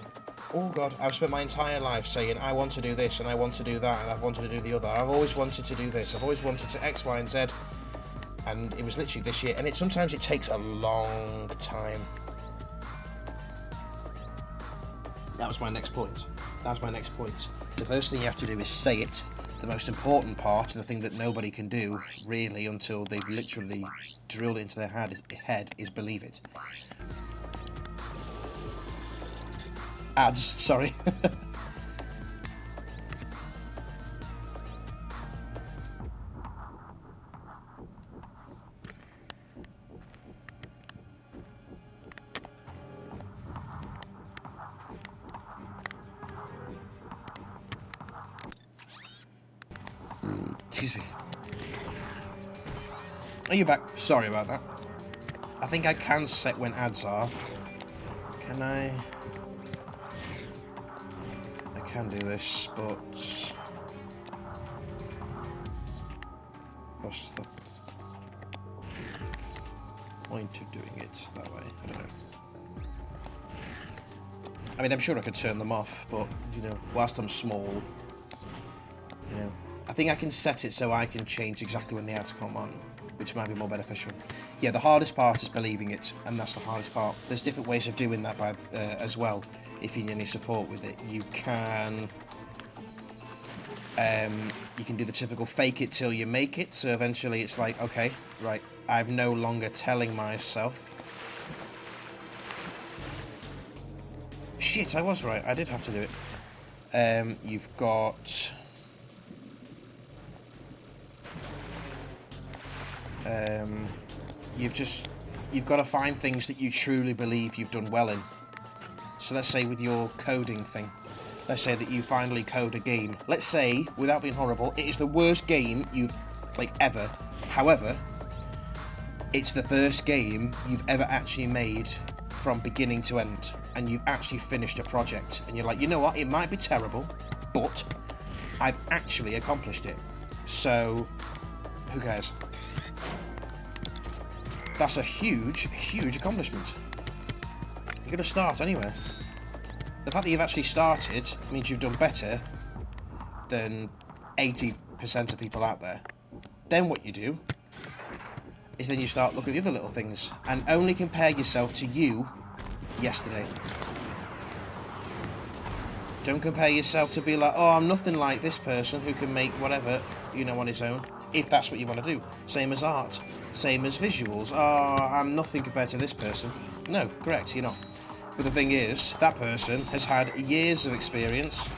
oh God, I've spent my entire life saying I want to do this and I want to do that and I've wanted to do the other. I've always wanted to do this. I've always wanted to X, Y, and Z. And it was literally this year. And sometimes it takes a long time. That was my next point. The first thing you have to do is say it. The most important part, and the thing that nobody can do, really, until they've literally drilled it into their head, is believe it. Ads, sorry. Excuse me. Are you back? Sorry about that. I think I can set when ads are. Can I? I can do this, but what's the point of doing it that way? I don't know. I mean, I'm sure I could turn them off, but, you know, whilst I'm small, you know, I think I can set it so I can change exactly when the ads come on, which might be more beneficial. Yeah, the hardest part is believing it, and that's the hardest part. There's different ways of doing that as well. If you need any support with it, you can do the typical fake it till you make it. So eventually it's like, okay, right, I'm no longer telling myself. Shit, I was right. I did have to do it. You've got... you've got to find things that you truly believe you've done well in. So let's say with your coding thing, let's say that you finally code a game. Let's say, without being horrible, it is the worst game you've ever. However, it's the first game you've ever actually made from beginning to end, and you've actually finished a project, and you're like, you know what, it might be terrible, but I've actually accomplished it. So who cares? That's a huge, huge accomplishment. You're going to start anywhere. The fact that you've actually started means you've done better than 80% of people out there. Then what you do is then you start looking at the other little things and only compare yourself to you yesterday. Don't compare yourself to be like, oh, I'm nothing like this person who can make whatever, on his own, if that's what you want to do. Same as art. Same as visuals. Oh, I'm nothing compared to this person. No, correct, you're not. But the thing is, that person has had years of experience,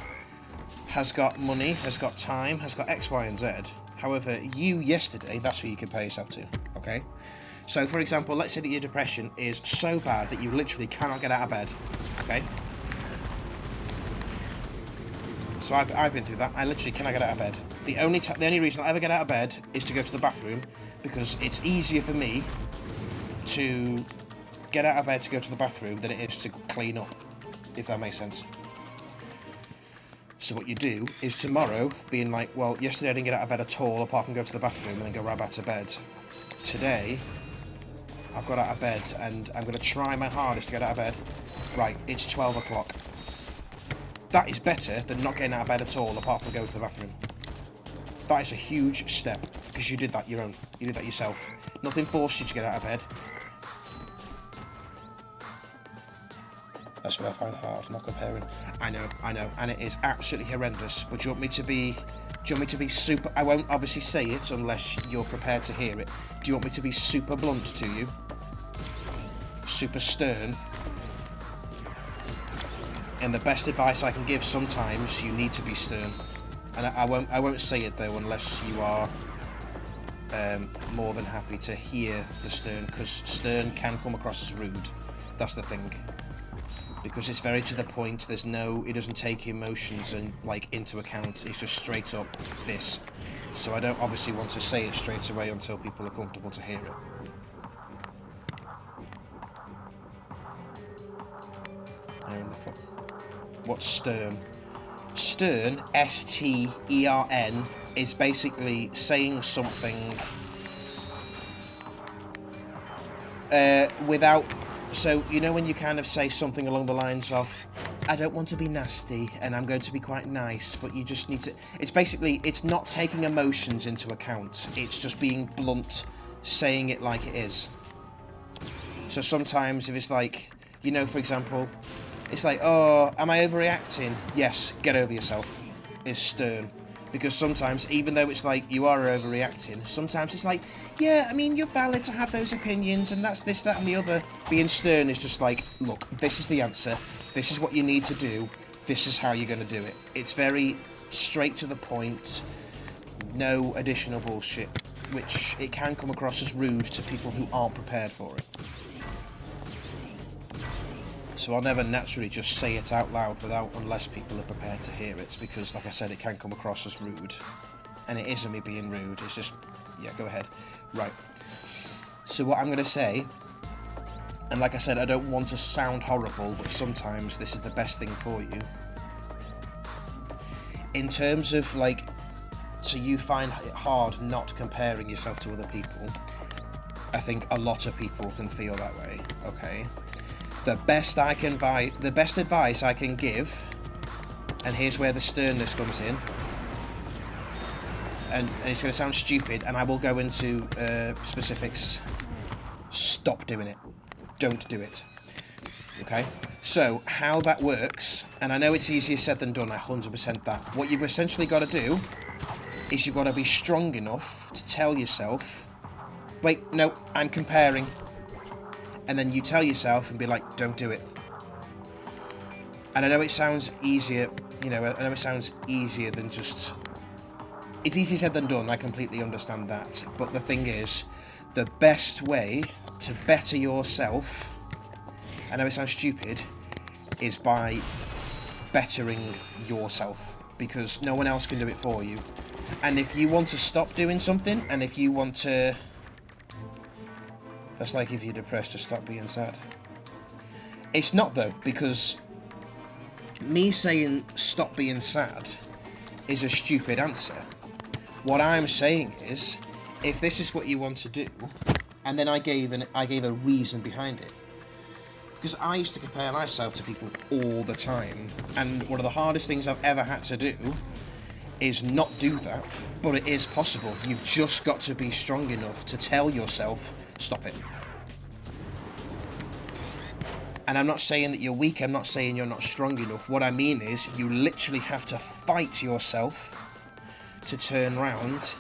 has got money, has got time, has got X, Y, and Z. However, you yesterday, that's who you compare yourself to, okay? So, for example, let's say that your depression is so bad that you literally cannot get out of bed, okay? So I've been through that. I literally cannot get out of bed. The only reason I'll ever get out of bed is to go to the bathroom, because it's easier for me to get out of bed to go to the bathroom than it is to clean up, if that makes sense. So what you do is tomorrow being like, well, yesterday I didn't get out of bed at all apart from go to the bathroom and then go right back to bed. Today I've got out of bed and I'm going to try my hardest to get out of bed. Right, it's 12 o'clock. That is better than not getting out of bed at all apart from going to the bathroom. That is a huge step, because you did that your own. You did that yourself. Nothing forced you to get out of bed. That's what I find hard, not comparing. I know, and it is absolutely horrendous. But do you want me to be super? I won't obviously say it unless you're prepared to hear it. Do you want me to be super blunt to you? Super stern? And the best advice I can give, sometimes you need to be stern. And I won't say it though unless you are more than happy to hear the stern, because stern can come across as rude. That's the thing. Because it's very to the point. It doesn't take emotions into account. It's just straight up this. So I don't obviously want to say it straight away until people are comfortable to hear it. What's stern? Stern, S-T-E-R-N, is basically saying something without... So, when you kind of say something along the lines of, I don't want to be nasty and I'm going to be quite nice, but you just need to... It's not taking emotions into account. It's just being blunt, saying it like it is. So sometimes if it's like, for example... It's like, oh, am I overreacting? Yes, get over yourself. It's stern. Because sometimes, even though it's like you are overreacting, sometimes it's like, yeah, I mean, you're valid to have those opinions, and that's this, that, and the other. Being stern is just like, look, this is the answer. This is what you need to do. This is how you're going to do it. It's very straight to the point. No additional bullshit. Which it can come across as rude to people who aren't prepared for it. So I'll never naturally just say it out loud unless people are prepared to hear it, because, like I said, it can come across as rude. And it isn't me being rude, it's just... Yeah, go ahead. Right. So what I'm going to say, and like I said, I don't want to sound horrible, but sometimes this is the best thing for you. In terms of, so you find it hard not comparing yourself to other people. I think a lot of people can feel that way, okay? The best advice I can give, and here's where the sternness comes in, and it's going to sound stupid, and I will go into specifics. Stop doing it. Don't do it. Okay? So, how that works, and I know it's easier said than done, I 100% that. What you've essentially got to do is you've got to be strong enough to tell yourself, wait, no, I'm comparing. And then you tell yourself and be like, don't do it. And I know it sounds easier, you know, I know it sounds easier than just... It's easier said than done, I completely understand that. But the thing is, the best way to better yourself, I know it sounds stupid, is by bettering yourself. Because no one else can do it for you. And if you want to stop doing something, and if you want to... That's like if you're depressed, to stop being sad. It's not though, because me saying stop being sad is a stupid answer. What I'm saying is, if this is what you want to do, and then I gave a reason behind it. Because I used to compare myself to people all the time, and one of the hardest things I've ever had to do is not do that, but it is possible. You've just got to be strong enough to tell yourself, stop it. And I'm not saying that you're weak, I'm not saying you're not strong enough. What I mean is, you literally have to fight yourself to turn round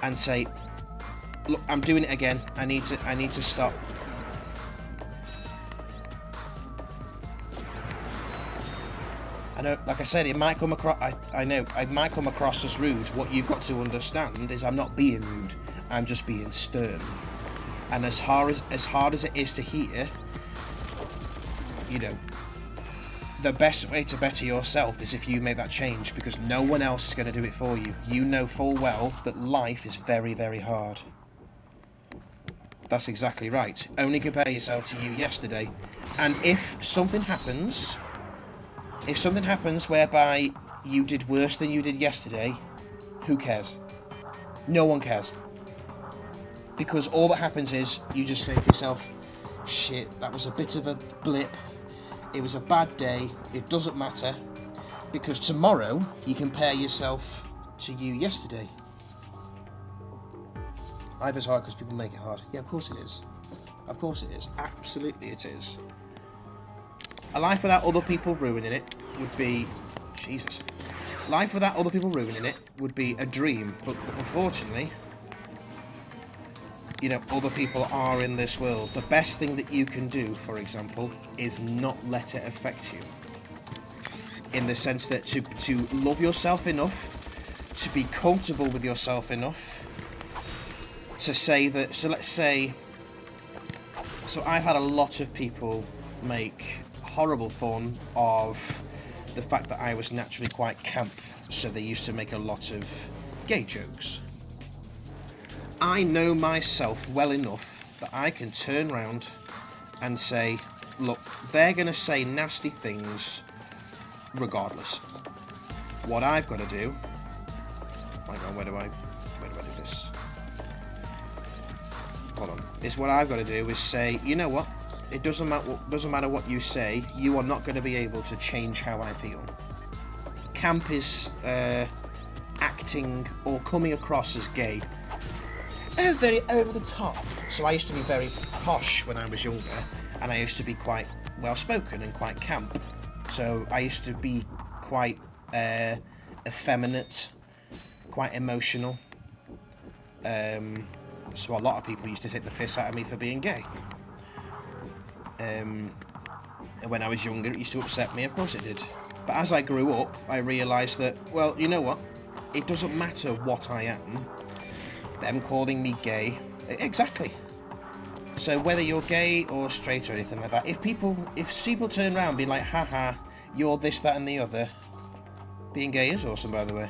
and say, look, I'm doing it again, I need to stop. I know, like I said, it might come across. I know it might come across as rude. What you've got to understand is, I'm not being rude. I'm just being stern. And as hard as it is to hear, you know, the best way to better yourself is if you make that change, because no one else is going to do it for you. You know full well that life is very, very hard. That's exactly right. Only compare yourself to you yesterday, and if something happens whereby you did worse than you did yesterday, who cares? No one cares. Because all that happens is, you just say to yourself, shit, that was a bit of a blip. It was a bad day. It doesn't matter. Because tomorrow, you compare yourself to you yesterday. Life is hard because people make it hard. Yeah, of course it is. Of course it is. Absolutely it is. A life without other people ruining it would be... Jesus. Life without other people ruining it would be a dream, but unfortunately, you know, other people are in this world. The best thing that you can do, for example, is not let it affect you. In the sense that to love yourself enough, to be comfortable with yourself enough, to say that... So let's say... So I've had a lot of people make horrible fun of the fact that I was naturally quite camp, so they used to make a lot of gay jokes. I know myself well enough that I can turn around and say, look, they're going to say nasty things regardless. What I've got to do... Hang on, where do I do this? Hold on. What I've got to do is say, you know what? It doesn't matter what you say, you are not going to be able to change how I feel. Camp is acting or coming across as gay. Oh, very over the top. So I used to be very posh when I was younger, and I used to be quite well-spoken and quite camp. So I used to be quite effeminate, quite emotional. So a lot of people used to take the piss out of me for being gay. And when I was younger, it used to upset me. Of course it did. But as I grew up, I realised that, well, you know what? It doesn't matter what I am. Them calling me gay, exactly. So whether you're gay or straight or anything like that, if people turn around and be like, haha, you're this, that and the other, being gay is awesome, by the way.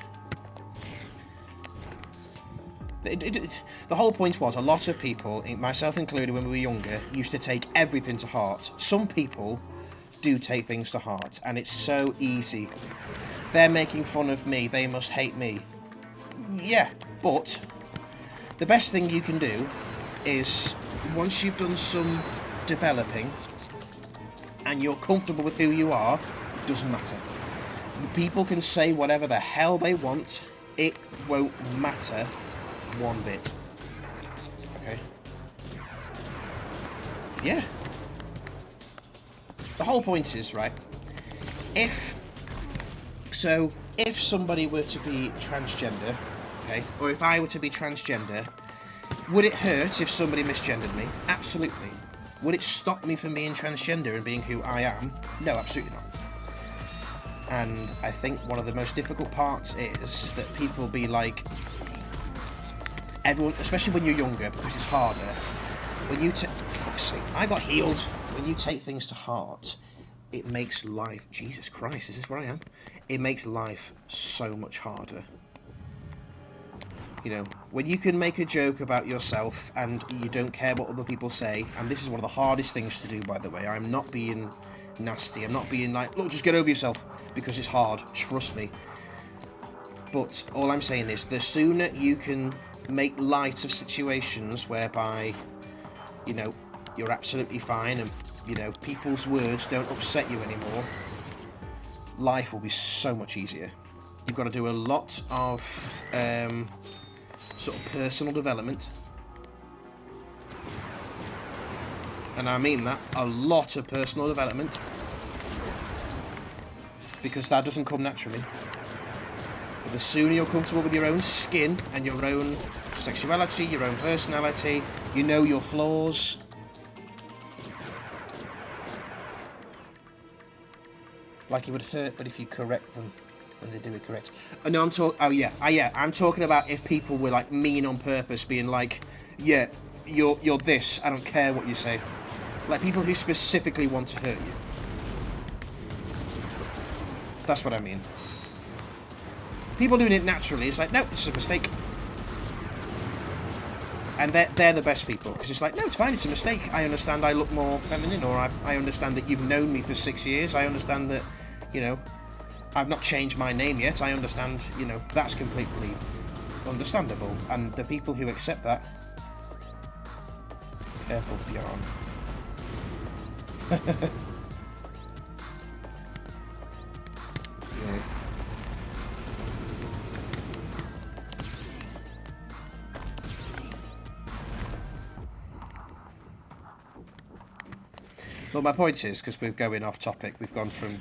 The whole point was, a lot of people, myself included when we were younger, used to take everything to heart. Some people do take things to heart, and it's so easy. They're making fun of me, they must hate me. Yeah, but the best thing you can do is, once you've done some developing and you're comfortable with who you are, it doesn't matter. People can say whatever the hell they want, it won't matter one bit. Okay? Yeah. The whole point is, right, if somebody were to be transgender, okay, or if I were to be transgender, would it hurt if somebody misgendered me? Absolutely. Would it stop me from being transgender and being who I am? No, absolutely not. And I think one of the most difficult parts is that people be like, everyone, especially when you're younger, because it's harder, when you take, for fuck's sake, I got healed. When you take things to heart, it makes life, Jesus Christ, is this where I am? It makes life so much harder. You know, when you can make a joke about yourself and you don't care what other people say, and this is one of the hardest things to do, by the way. I'm not being nasty. I'm not being like, look, just get over yourself, because it's hard. Trust me. But all I'm saying is, the sooner you can make light of situations whereby, you know, you're absolutely fine and, you know, people's words don't upset you anymore, life will be so much easier. You've got to do a lot of sort of personal development. And I mean that, a lot of personal development. Because that doesn't come naturally. But the sooner you're comfortable with your own skin and your own sexuality, your own personality, you know your flaws. Like it would hurt, but if you correct them, when they do it correct. No, I'm talking. Oh yeah, I'm talking about if people were like mean on purpose, being like, yeah, you're this. I don't care what you say. Like people who specifically want to hurt you. That's what I mean. People doing it naturally, it's like, no, it's a mistake. And they're the best people, because it's like, no, it's fine, it's a mistake. I understand I look more feminine, or I understand that you've known me for 6 years. I understand that, you know, I've not changed my name yet. I understand, you know, that's completely understandable. And the people who accept that... Careful, Bjorn. Yeah. Well, my point is, because we're going off topic, we've gone from...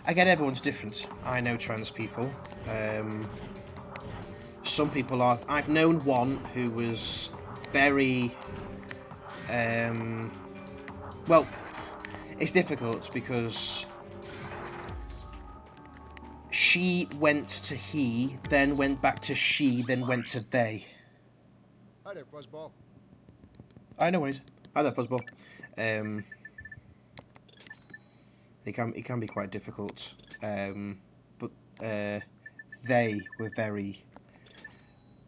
Again, everyone's different. I know trans people. Some people are... I've known one who was very... well, it's difficult because... She went to he, then went back to she, then went to they. Hi there, Fuzzball. I know what it is. Hi there, Fuzzball. It can be quite difficult. But they were very...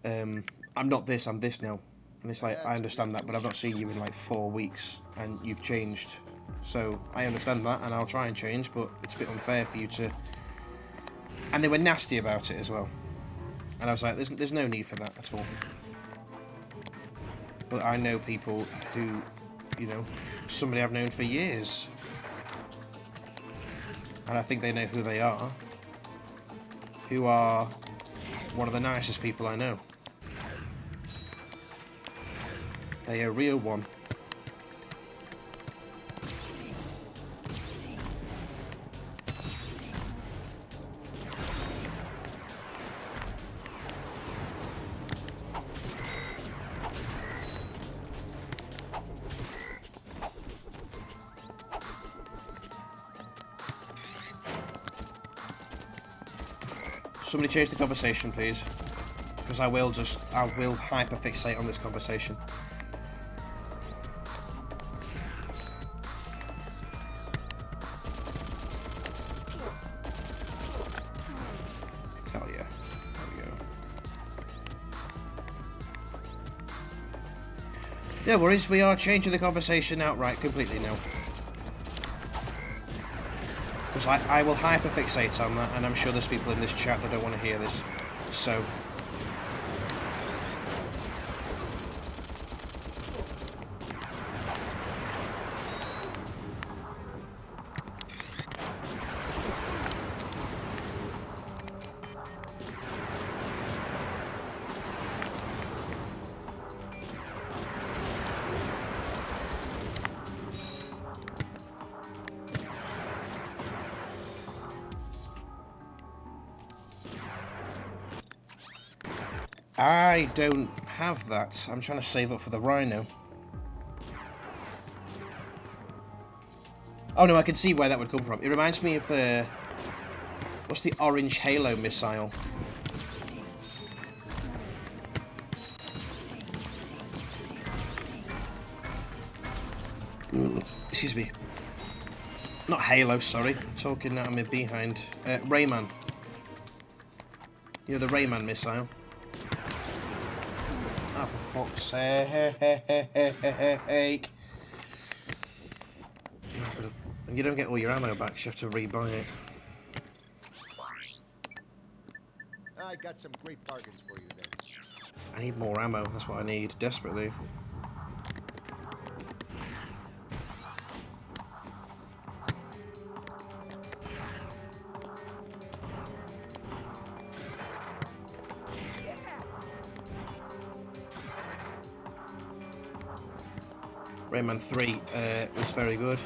I'm not this, I'm this now. And it's like, I understand that, but I've not seen you in like 4 weeks, and you've changed. So, I understand that, and I'll try and change, but it's a bit unfair for you to... And they were nasty about it as well. And I was like, there's no need for that at all. But I know people who, you know, somebody I've known for years. And I think they know who they are. Who are one of the nicest people I know. They are a real one. Somebody change the conversation, please. Because I will hyperfixate on this conversation. Hell yeah. There we go. No worries, we are changing the conversation outright completely now. Because I will hyperfixate on that, and I'm sure there's people in this chat that don't want to hear this. So... I don't have that. I'm trying to save up for the Rhino. Oh no, I can see where that would come from. It reminds me of the... What's the orange Halo missile? Excuse me. Not Halo, sorry. I'm talking out of my behind. Rayman. You know, the Rayman missile. Oh, for fuck's sake. And you don't get all your ammo back, you have to rebuy it. I got some great bargains for you then. I need more ammo, that's what I need, desperately. Rayman 3 was very good.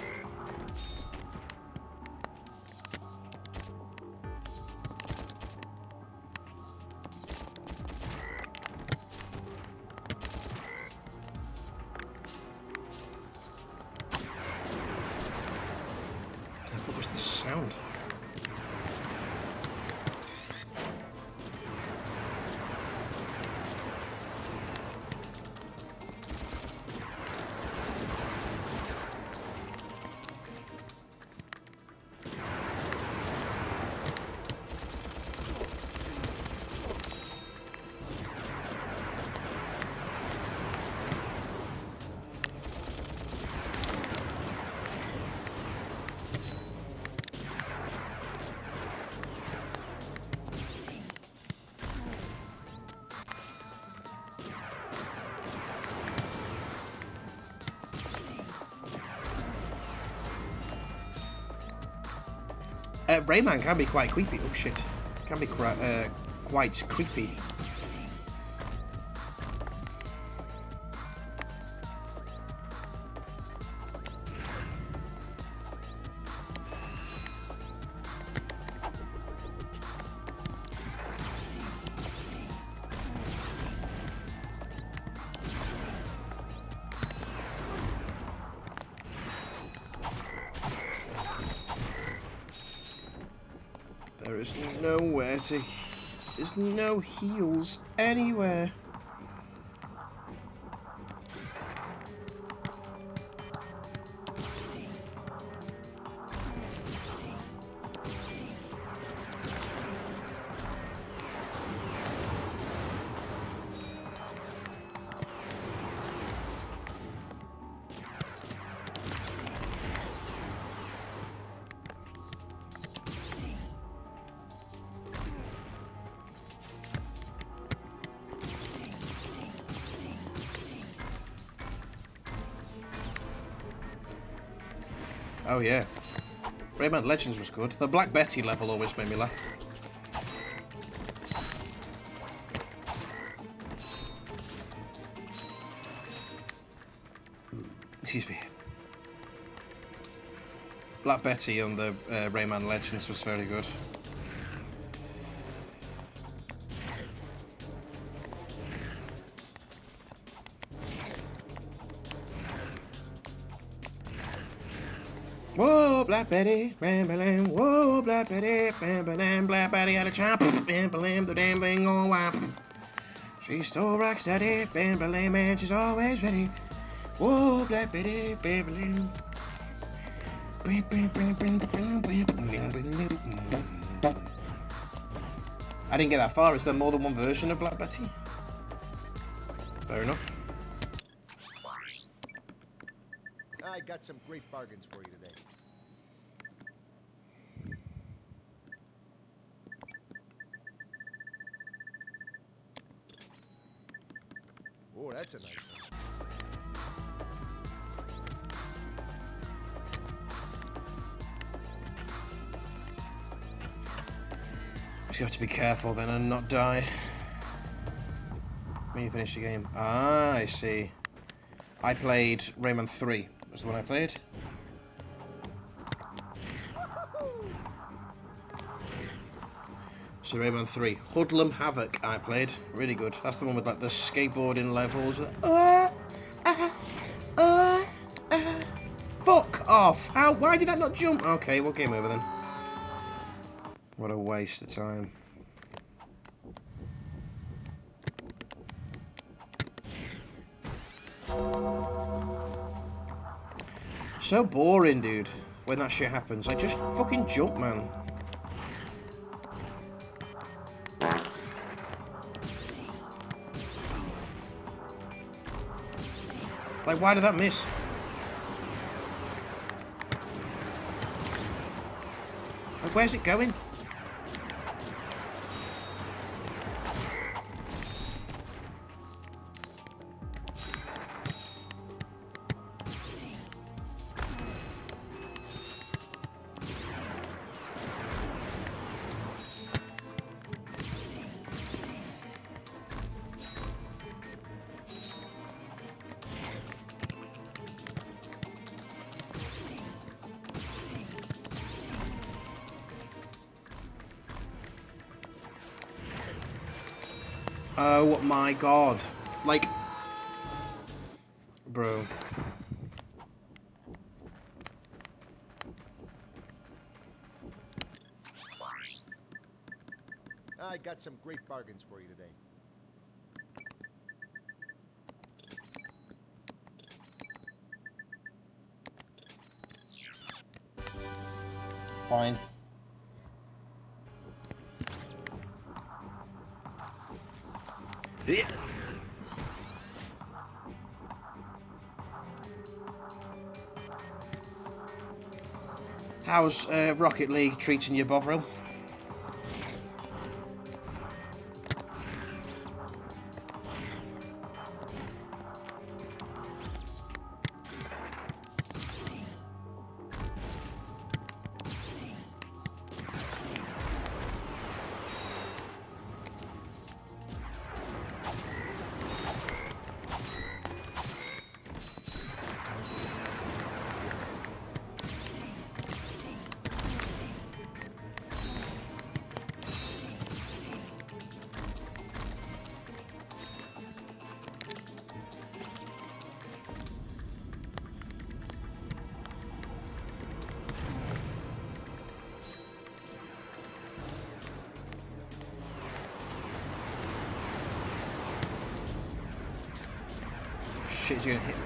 What was the sound? Rayman can be quite creepy. Oh shit. Can be quite creepy. There is nowhere to... There's no heals anywhere. Oh yeah. Rayman Legends was good. The Black Betty level always made me laugh. Excuse me. Black Betty on the Rayman Legends was very good. Whoa, Black Betty, bam, bam, whoa, Black Betty, bam, bam, Black Betty had a chop, bam, bam, the damn thing gon' whop. She's still rock steady, bam, bam, man, she's always ready. Whoa, Black Betty, bam, bam. I didn't get that far. Is there more than one version of Black Betty? Fair enough. I got some great bargains for you today. Oh, that's a nice one. Just have to be careful then and not die when you finish the game. Ah, I see. I played Rayman 3. Was the one I played? So Rayman 3. Hoodlum Havoc I played. Really good. That's the one with like the skateboarding levels. Fuck off! How? Why did that not jump? Okay, what game over then? What a waste of time. So boring, dude, when that shit happens. Like, just fucking jump, man. Like, why did that miss? Like, where's it going? Oh my god. Like... Bro. I got some great bargains for you today. Fine. Yeah. How's Rocket League treating you, Bovril? Shit, he's gonna hit me.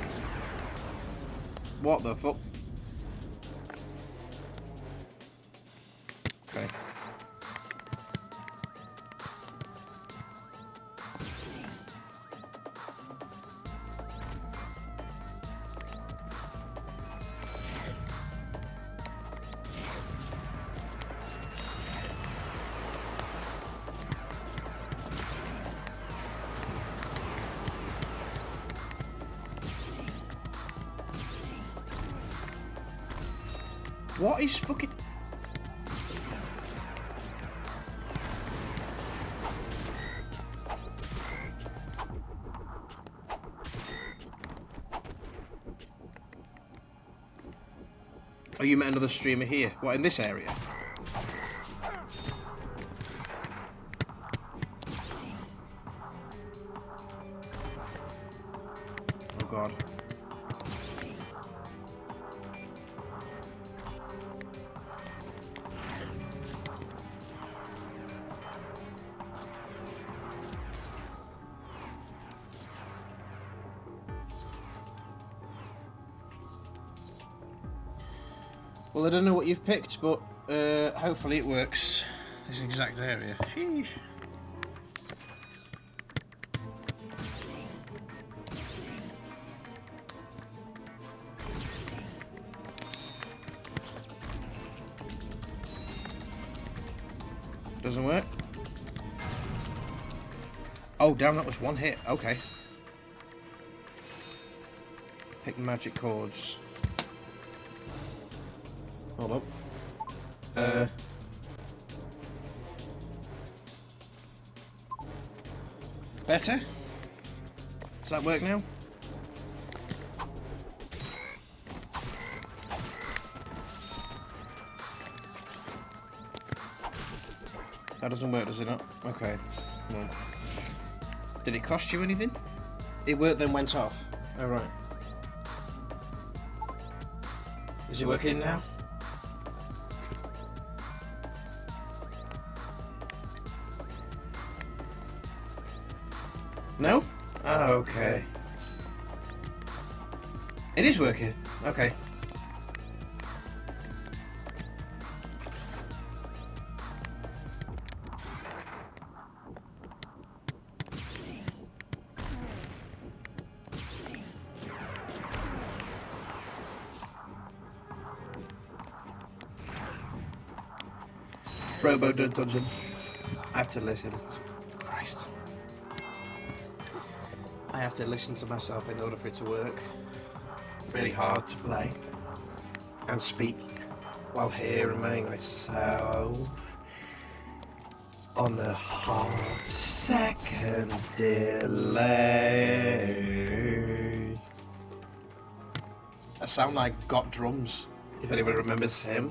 What the fuck? Okay. What is fucking... Oh, you met another streamer here? What, in this area? Oh god. Well, I don't know what you've picked, but hopefully it works. This exact area. Sheesh. Doesn't work? Oh, damn, that was one hit. Okay. Pick magic chords. Hold up. Better? Does that work now? That doesn't work, does it not? Okay. Well, did it cost you anything? It worked, then went off. Oh, right. Is it working now? No? Oh, okay. It is working. Okay. Robo Dungeon. I have to listen. Christ. I have to listen to myself in order for it to work. Really hard to play and speak while hearing myself on a half-second delay. I sound like Got Drums, if anyone remembers him.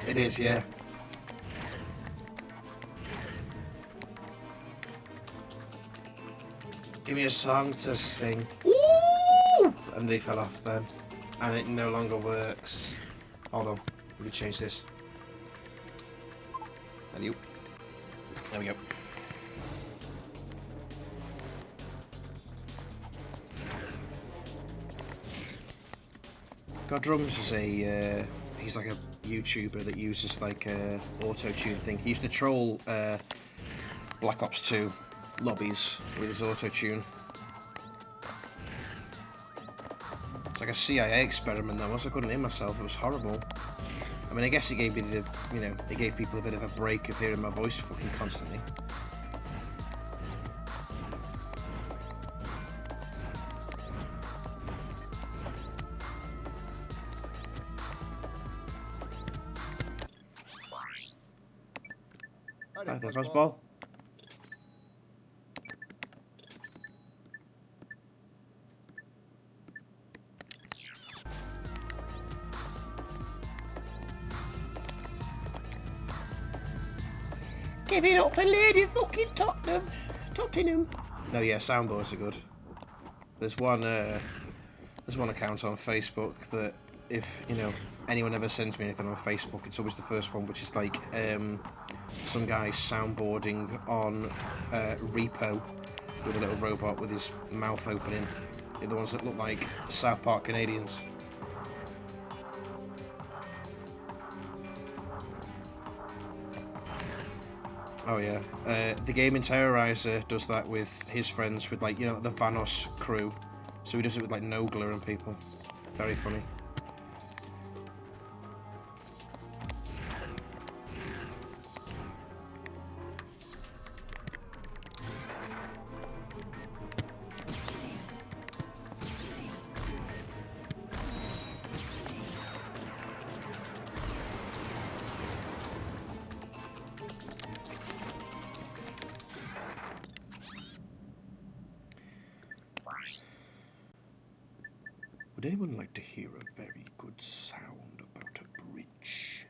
It is, yeah. Give me a song to sing. Ooh! And he fell off then. And it no longer works. Hold on. Let me change this. And you. There we go. God Drums is a he's like a YouTuber that uses like a auto-tune thing. He used to troll Black Ops 2 lobbies with his auto-tune. It's like a CIA experiment though. Once I couldn't hear myself, it was horrible. I mean, I guess it gave me the, it gave people a bit of a break of hearing my voice fucking constantly. Hi there, Fuzzball. Give it up for Lady fucking Tottenham. No, yeah, soundboards are good. There's one account on Facebook that if, anyone ever sends me anything on Facebook, it's always the first one, which is like, some guy soundboarding on Repo with a little robot with his mouth opening. They're the ones that look like South Park Canadians. Oh yeah, the Gaming Terrorizer does that with his friends, with like, the Vanos crew. So he does it with like Nogler and people. Very funny. Would anyone like to hear a very good sound about a bridge?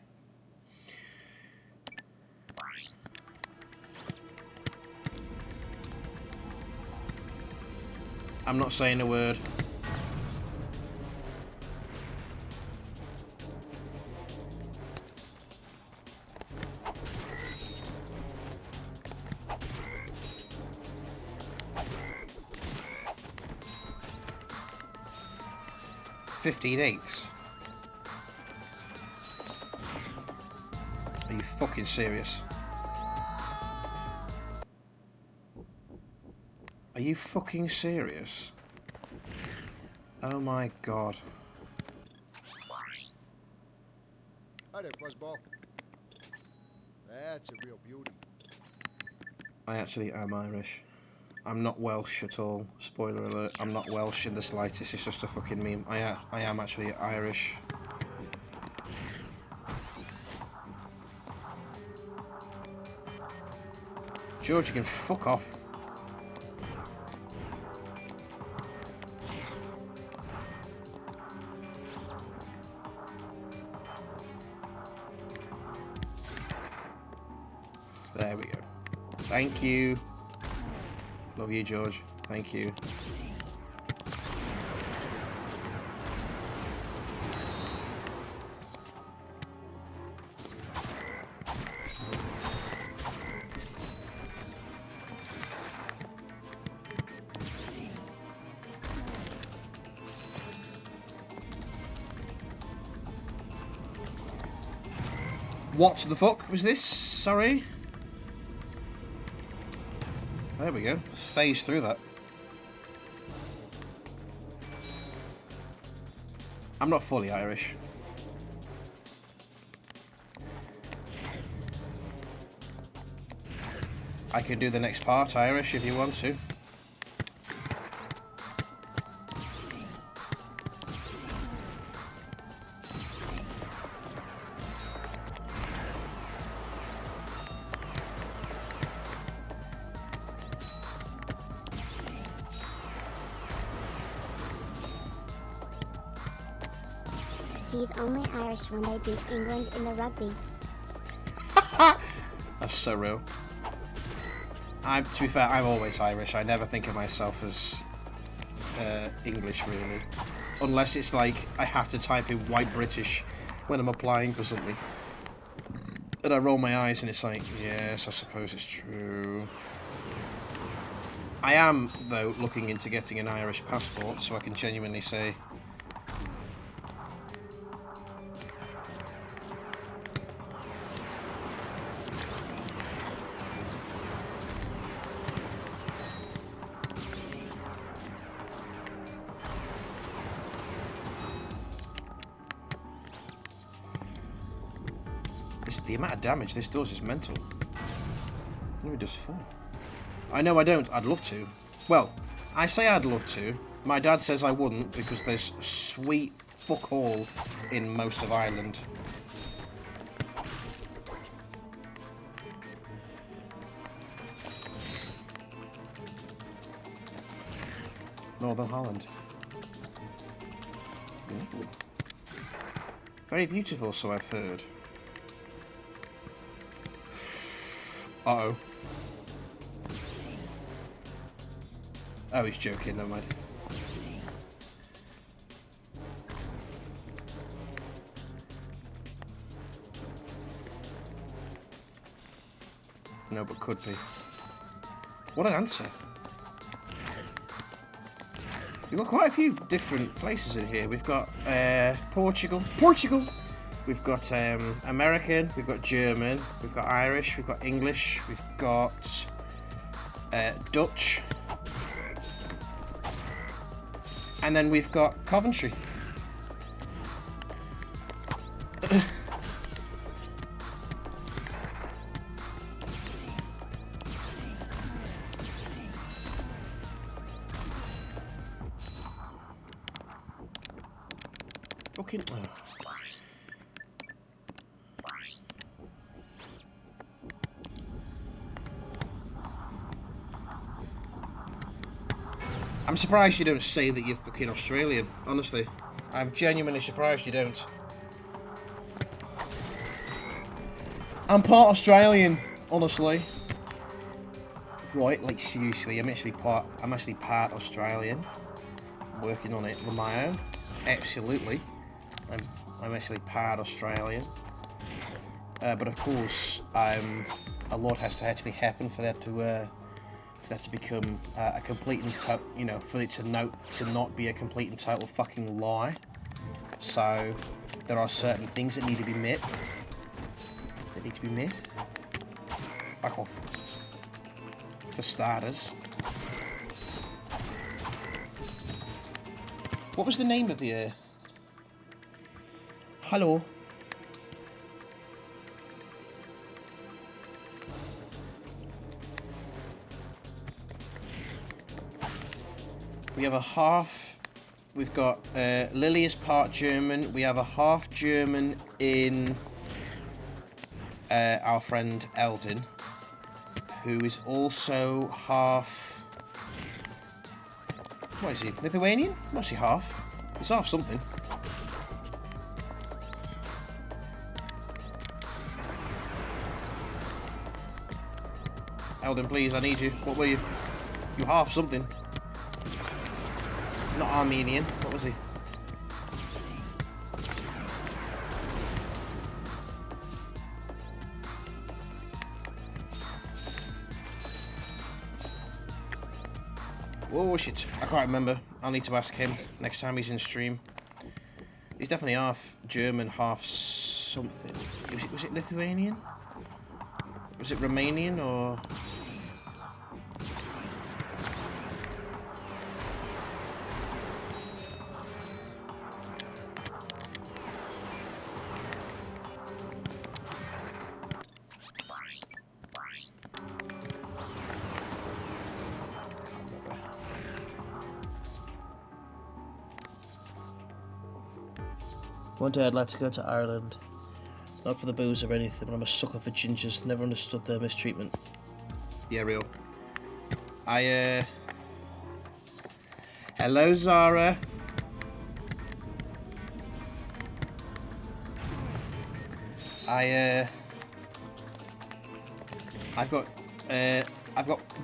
I'm not saying a word. .15/8. Are you fucking serious? Are you fucking serious? Oh my god. Hi there, Fuzzball. That's a real beauty. I actually am Irish. I'm not Welsh at all. Spoiler alert, I'm not Welsh in the slightest. It's just a fucking meme. I am actually Irish. George, you can fuck off. There we go. Thank you. Love you, George. Thank you. What the fuck was this? Sorry. There we go. Phase through that. I'm not fully Irish. I can do the next part Irish if you want to. He's only Irish when they beat England in the rugby. That's so real. To be fair, I'm always Irish. I never think of myself as English, really. Unless it's like I have to type in white British when I'm applying for something. And I roll my eyes and it's like, yes, I suppose it's true. I am, though, looking into getting an Irish passport so I can genuinely say... The amount of damage this does is mental. What do it does for? I know I don't. I'd love to. Well, I say I'd love to. My dad says I wouldn't because there's sweet fuck all in most of Ireland. Northern Holland. Ooh. Very beautiful, so I've heard. Uh-oh. Oh, he's joking, never mind. No, but could be. What an answer. We've got quite a few different places in here. We've got Portugal. We've got American, we've got German, we've got Irish, we've got English, we've got Dutch, and then we've got Coventry. Fucking... Oh. I'm surprised you don't say that you're fucking Australian, honestly. I'm genuinely surprised you don't. I'm part Australian, honestly. Right, like seriously, I'm actually part Australian. Working on it on my own. Absolutely. I'm actually part Australian. But of course, a lot has to actually happen for that to become a complete and total, you know, for it to not be a complete and total fucking lie. So there are certain things that need to be met. Fuck off. For starters. What was the name of the Hello. We have a half. We've got Lily is part German. We have a half German in our friend Eldin, who is also half. What is he? Lithuanian? What's he half? He's half something. Eldon, please, I need you. What were you? You half something. Not Armenian. What was he? Oh shit, I can't remember. I'll need to ask him next time he's in stream. He's definitely half German, half something. Was it Lithuanian? Was it Romanian or... One day I'd like to go to Ireland. Not for the booze or anything, but I'm a sucker for gingers. Never understood their mistreatment. Yeah, real. Hello, Zara. I've got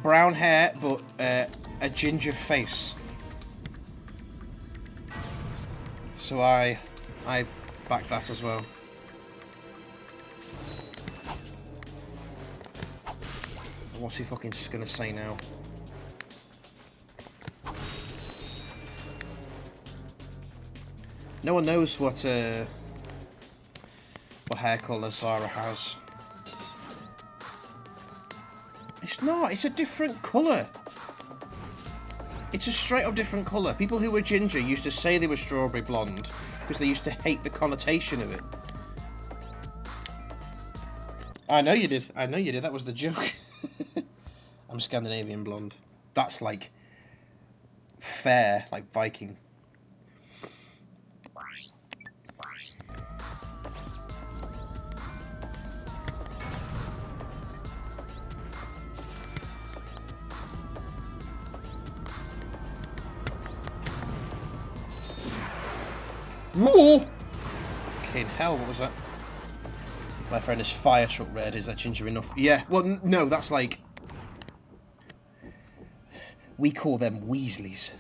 brown hair, but a ginger face. So I back that as well. What's he fucking gonna say now? No one knows what hair colour Zara has. It's not, it's a different colour. It's a straight up different colour. People who were ginger used to say they were strawberry blonde because they used to hate the connotation of it. I know you did. I know you did. That was the joke. I'm Scandinavian blonde. That's like fair, like Viking. Whoa! Fucking hell, what was that? My friend is fire truck red. Is that ginger enough? Yeah, well, no, that's like... We call them Weasleys.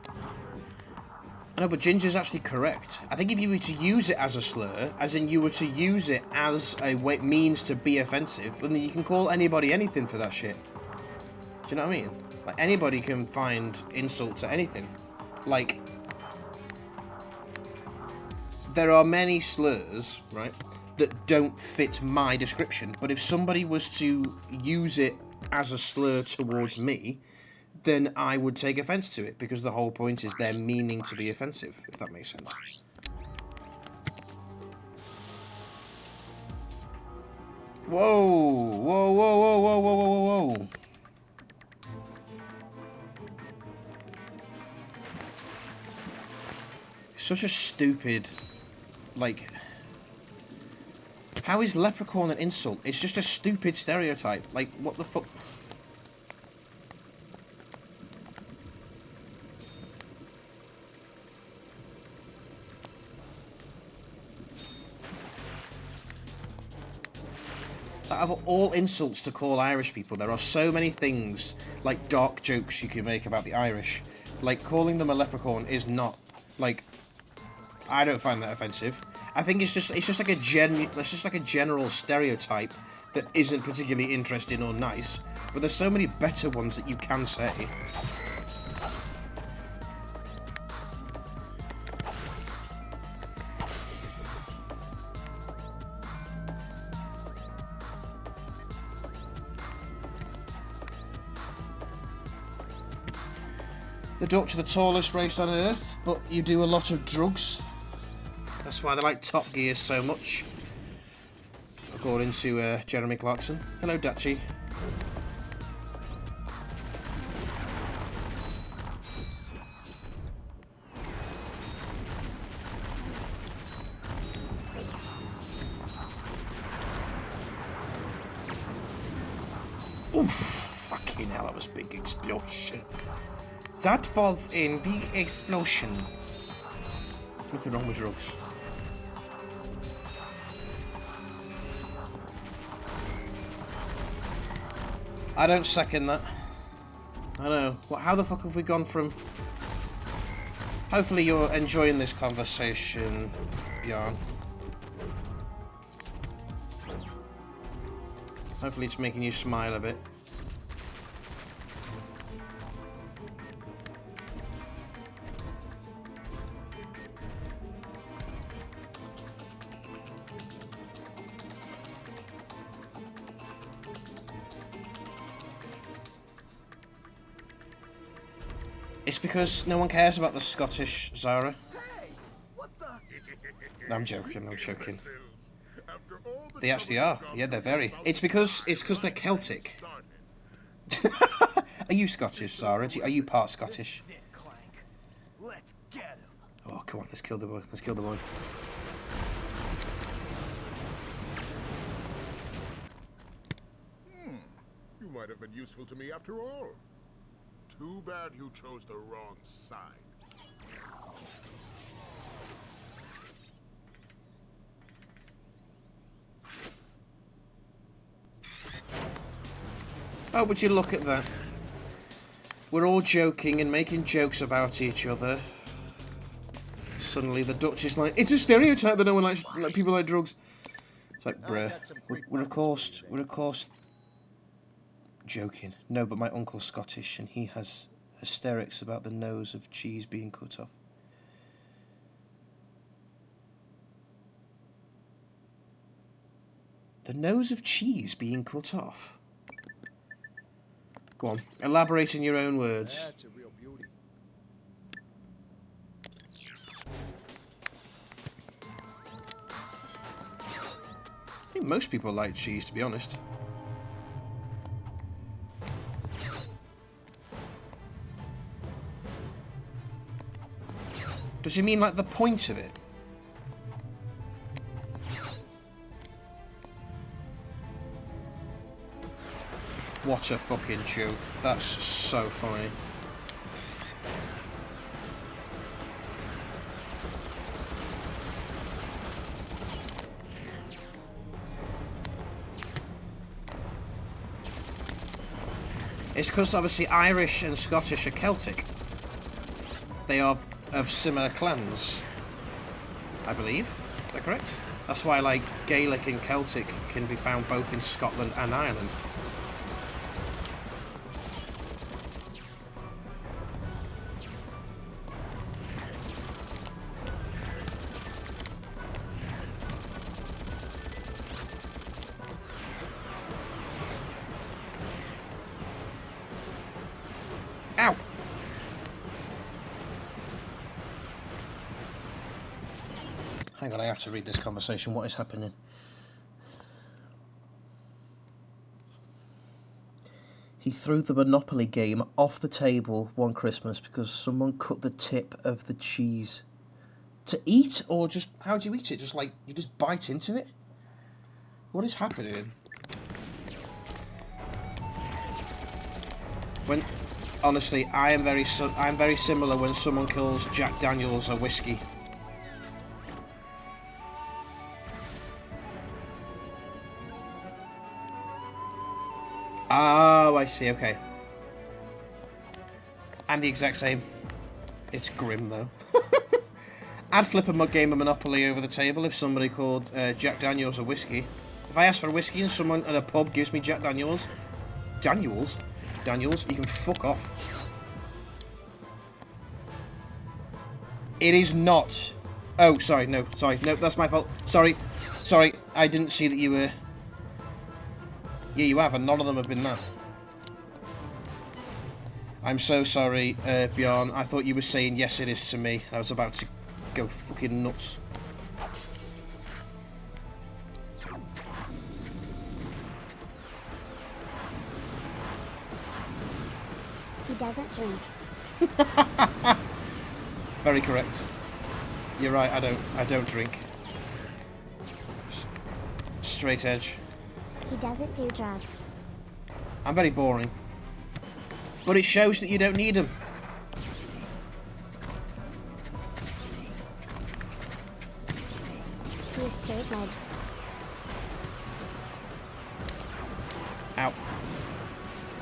I know, but ginger's actually correct. I think if you were to use it as a slur, as in you were to use it as a way, means to be offensive, then you can call anybody anything for that shit. Do you know what I mean? Like, anybody can find insults at anything. Like, there are many slurs, right, that don't fit my description, but if somebody was to use it as a slur towards me, then I would take offence to it, because the whole point is they're meaning to be offensive, if that makes sense. Whoa! Whoa, whoa, whoa, whoa, whoa, whoa, whoa. Such a stupid, like... How is leprechaun an insult? It's just a stupid stereotype. Like, what the fuck? Out of all insults to call Irish people, there are so many things, like dark jokes you can make about the Irish. Like, calling them a leprechaun is not, like... I don't find that offensive. I think it's just like a general stereotype that isn't particularly interesting or nice. But there's so many better ones that you can say. The Dutch are the tallest race on Earth, but you do a lot of drugs. That's why they like Top Gear so much, according to Jeremy Clarkson. Hello, Dutchy. Oof! Fucking hell, that was a big explosion. That was a big explosion. Nothing wrong with drugs. I don't second that. I know. What? How the fuck have we gone from... Hopefully you're enjoying this conversation, Bjorn. Hopefully it's making you smile a bit. It's because no one cares about the Scottish, Zara. Hey, what the? I'm joking, I'm joking. After all the They actually are. Yeah, they're very. It's because they're Celtic. Are you Scottish, Zara? Are you part Scottish? This is it, Clank. Let's get him. Oh, come on, let's kill the boy. Let's kill the boy. You might have been useful to me after all. Too bad you chose the wrong side. Oh, would you look at that? We're all joking and making jokes about each other. Suddenly the Dutch is like, it's a stereotype that no one likes, like people like drugs. It's like, bruh, we're of course joking. No, but my uncle's Scottish and he has hysterics about the nose of cheese being cut off. The nose of cheese being cut off? Go on, elaborate in your own words. That's a real beauty. I think most people like cheese, to be honest. Does you mean like the point of it? What a fucking joke. That's so funny. It's because obviously Irish and Scottish are Celtic. They are of similar clans, I believe. Is that correct? That's why, like, Gaelic and Celtic can be found both in Scotland and Ireland. Ow! Hang on, I have to read this conversation. What is happening? He threw the Monopoly game off the table one Christmas because someone cut the tip of the cheese. To eat? Or just, how do you eat it? Just like, you just bite into it? What is happening? When, honestly, I am very similar when someone kills Jack Daniels or whiskey. Oh, I see, okay. I'm the exact same. It's grim, though. I'd flip a game of Monopoly over the table if somebody called Jack Daniels a whiskey. If I ask for a whiskey and someone at a pub gives me Jack Daniels... Daniels, you can fuck off. It is not. Oh, sorry, no, that's my fault. Sorry, I didn't see that you were... Yeah, you have, and none of them have been that. I'm so sorry, Bjorn. I thought you were saying yes it is to me. I was about to go fucking nuts. He doesn't drink. Very correct. You're right, I don't drink. Straight edge. He doesn't do drugs. I'm very boring. But it shows that you don't need them. He is straight edge. Ow.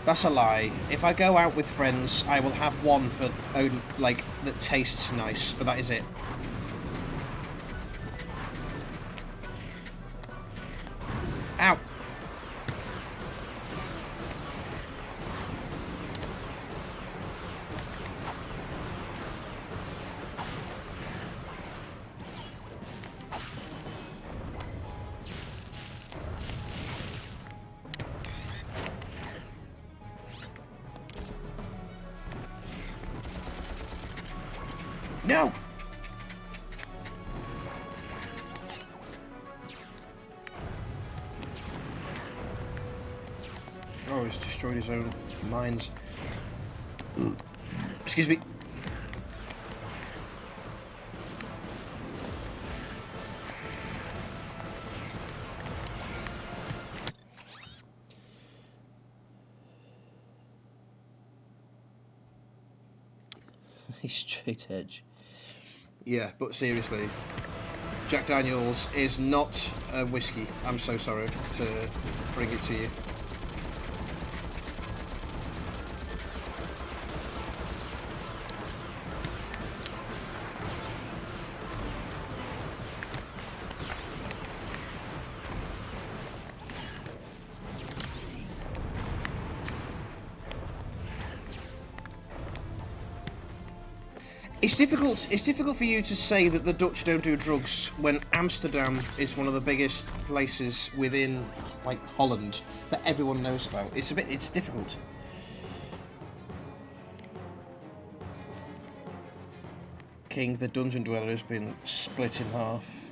That's a lie. If I go out with friends, I will have one for, like, that tastes nice, but that is it. Ow! No! Oh, he's destroyed his own mines. Excuse me. He's straight edge. Yeah, but seriously, Jack Daniels is not a whiskey. I'm so sorry to bring it to you. It's difficult for you to say that the Dutch don't do drugs when Amsterdam is one of the biggest places within, like, Holland that everyone knows about. It's difficult. King, the dungeon dweller, has been split in half.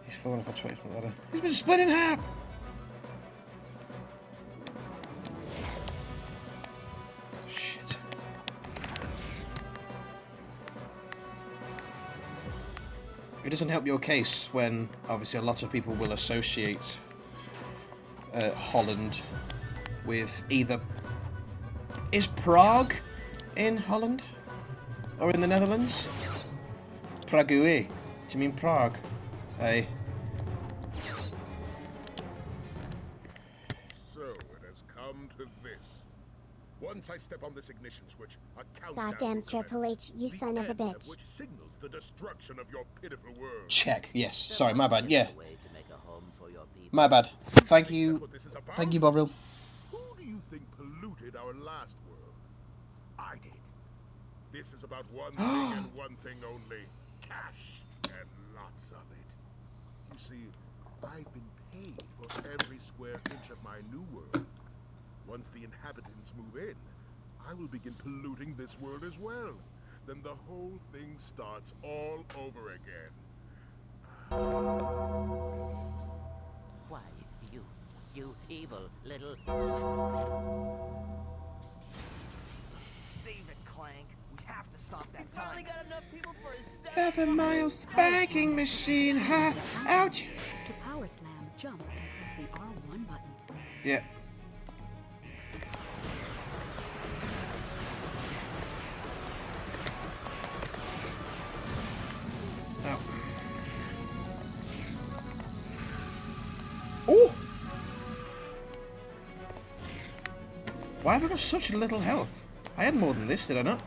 He's fallen off a 20-foot ladder. He's been split in half! Shit. It doesn't help your case when, obviously, a lot of people will associate Holland with either... Is Prague in Holland? Or in the Netherlands? Prague. Do you mean Prague? Hey. So it has come to this. Once I step on this ignition switch, a countdown Goddamn will Triple commence, H, you the son of a end bitch. which signals the destruction of your pitiful world. Check. Yes. Sorry, my bad. Yeah. Way to make a home for your people. My bad. Thank you. That's what this is about? Thank you, Bovril. Who do you think polluted our last world? I did. This is about one thing and one thing only. Cash. And lots of it. You see, I've been paid for every square inch of my new world. Once the inhabitants move in, I will begin polluting this world as well. Then the whole thing starts all over again. Why, you evil little... Save it, Clank. We have to stop that time. Finally got enough people for a 7-mile spanking machine. Ha! Ouch! To power slam, jump and press the R1 button. Yeah. Ow. Ooh! Why have I got such little health? I had more than this, did I not?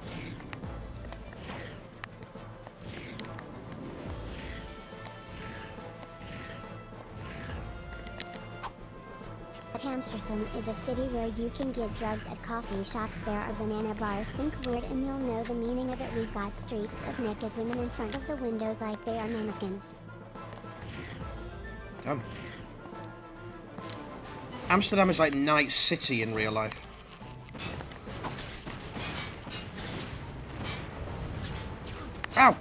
Amsterdam is a city where you can get drugs at coffee shops. There are banana bars. Think weird and you'll know the meaning of it. We've got streets of naked women in front of the windows like they are mannequins. Damn. Amsterdam is like Night City in real life. Ow!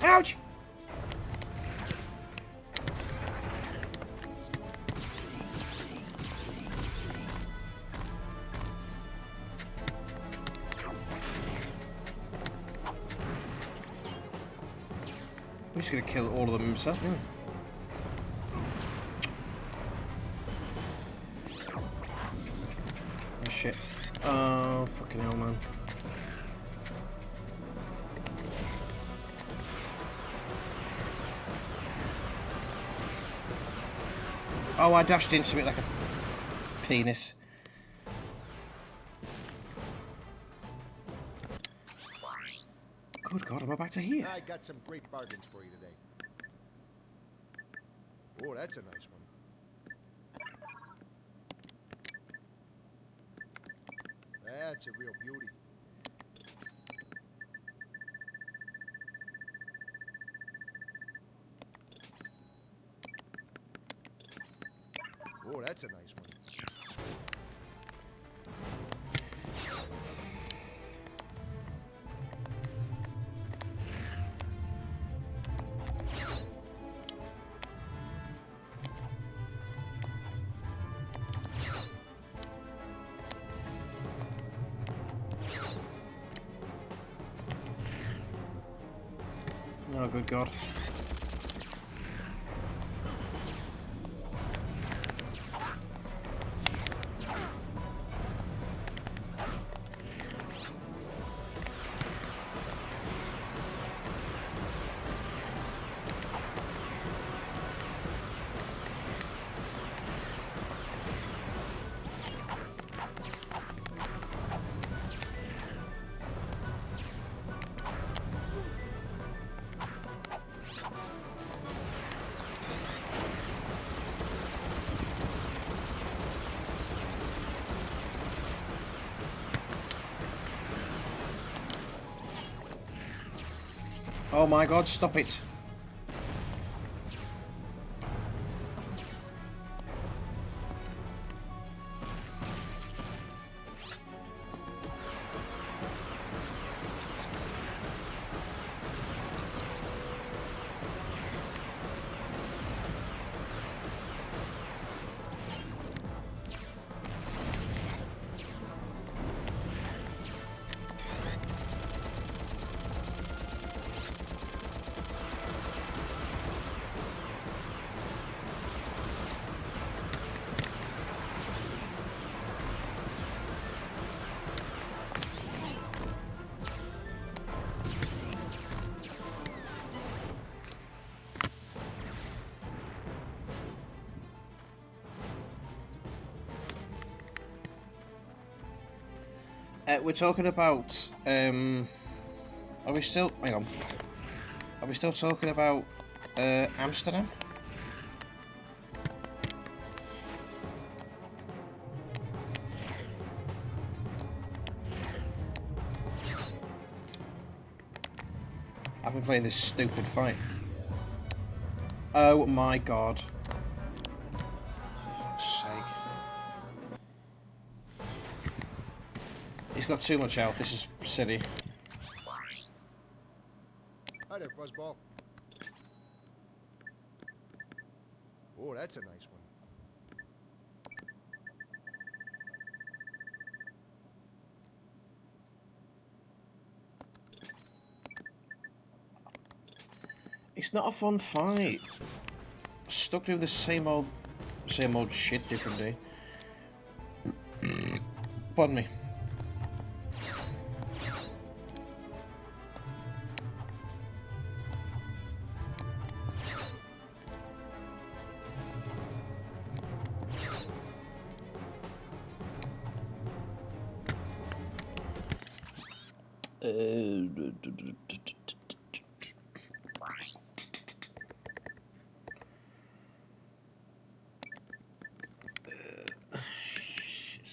Ouch! I'm just gonna kill all of them himself, isn't he? Oh shit. Oh, fucking hell, man. Oh, I dashed into it like a penis. good God, am I back to here? I got some great bargains for you today. Oh, that's a nice one. That's a real beauty. Oh, that's a nice one. Oh, good God. Oh my God, stop it. We're talking about, are we still, hang on, are we still talking about, Amsterdam? I've been playing this stupid fight. Oh my God. For fuck's sake. He's got too much health, this is silly. Hi there, Fuzzball. Oh, that's a nice one. It's not a fun fight. Stuck doing the same old shit different day. Pardon me.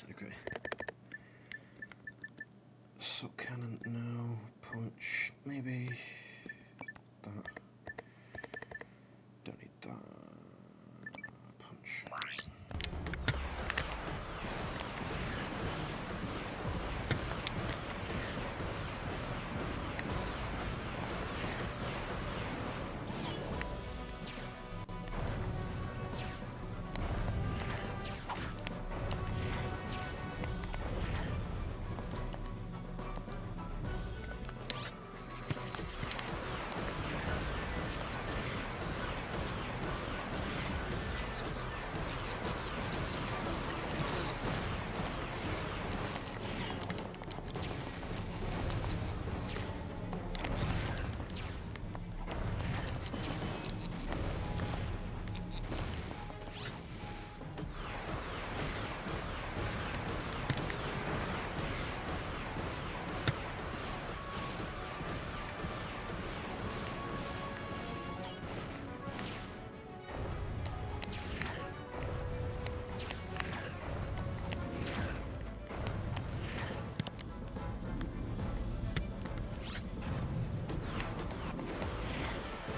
Okay. So cannon, no. Punch, maybe. That. Don't need that. Punch.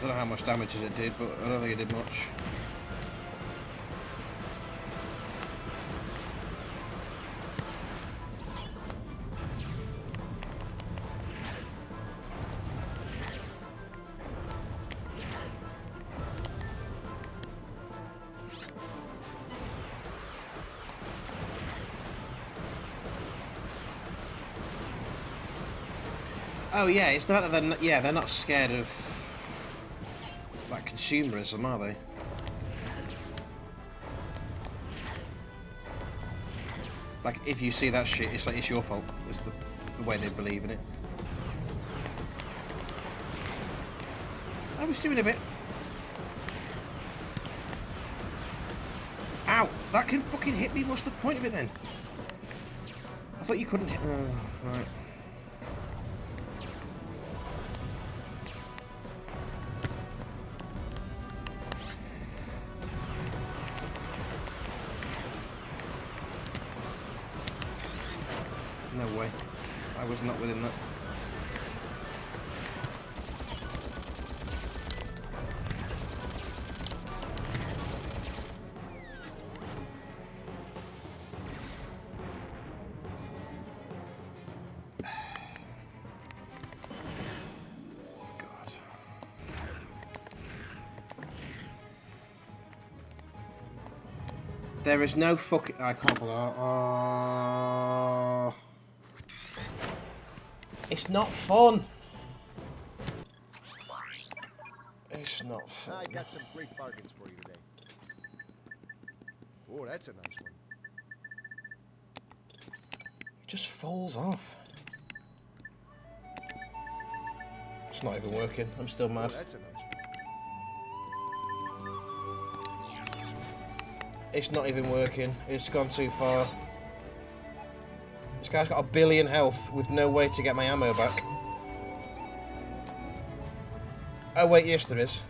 don't know how much damage it did, but I don't think it did much. Oh yeah, it's not that they're not scared of like consumerism, are they? Like if you see that shit, it's like it's your fault. It's the way they believe in it. I was doing a bit. Ow! That can fucking hit me. What's the point of it then? I thought you couldn't hit. Oh, right. No way. I was not within that. God. There is no fucking... I can't believe... Oh. It's not fun. It's not fun. I got some great bargains for you today. Oh, that's a nice one. It just falls off. It's not even working. I'm still mad. Oh, that's a nice one. It's not even working. It's gone too far. This guy's got 1 billion health with no way to get my ammo back. Oh wait, yes there is.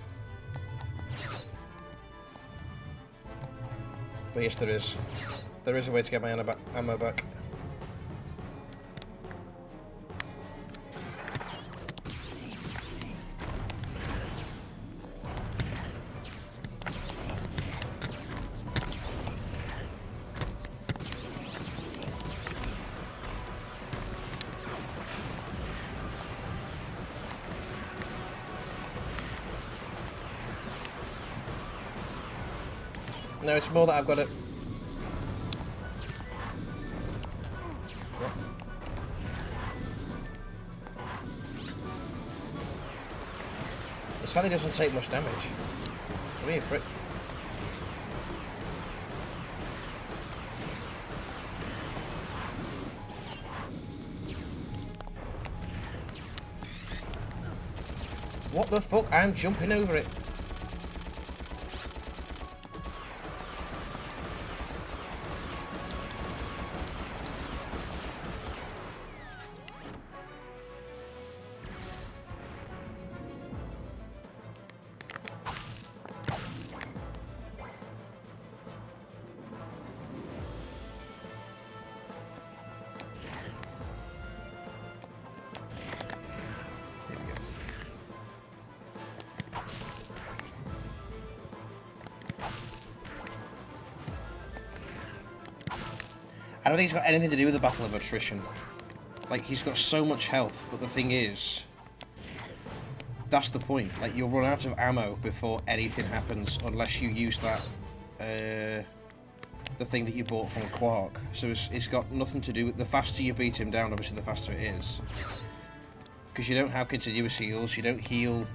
But yes there is. There is a way to get my ammo back. No, it's more that I've got it. It's funny it doesn't take much damage. Come here, prick. What the fuck? I'm jumping over it. I don't think it's got anything to do with the battle of attrition. Like, he's got so much health, but the thing is... That's the point. Like, you'll run out of ammo before anything happens, unless you use that... the thing that you bought from Quark. So it's got nothing to do with... The faster you beat him down, obviously, the faster it is. Because you don't have continuous heals, you don't heal...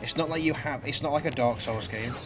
It's not like you have... It's not like a Dark Souls game.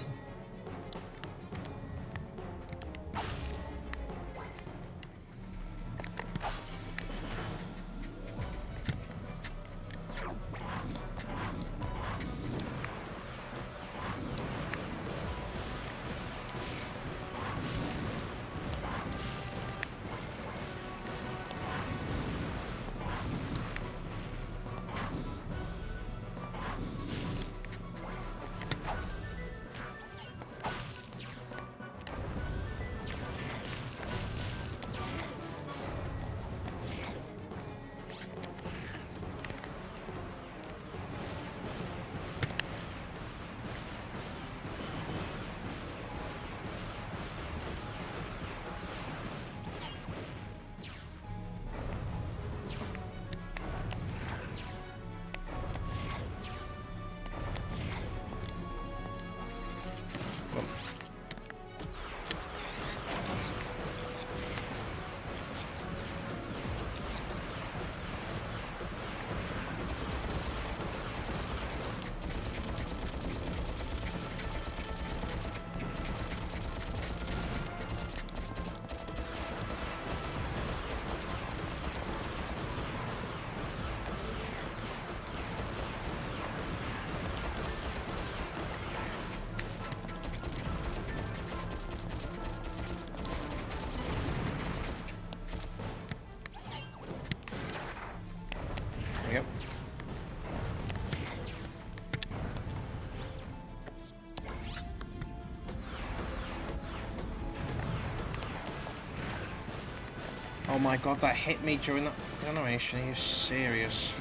we go. Oh my god, that hit me during that fucking animation. Are you serious?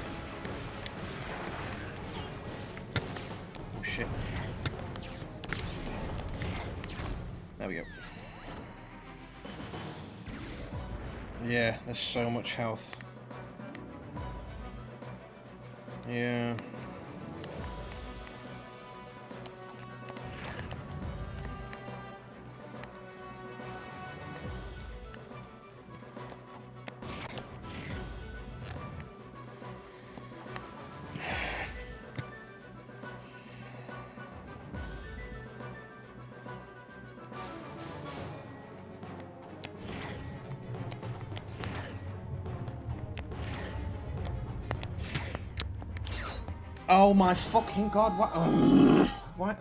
Oh shit. There we go. Yeah, there's so much health. Yeah. Oh my fucking god, what?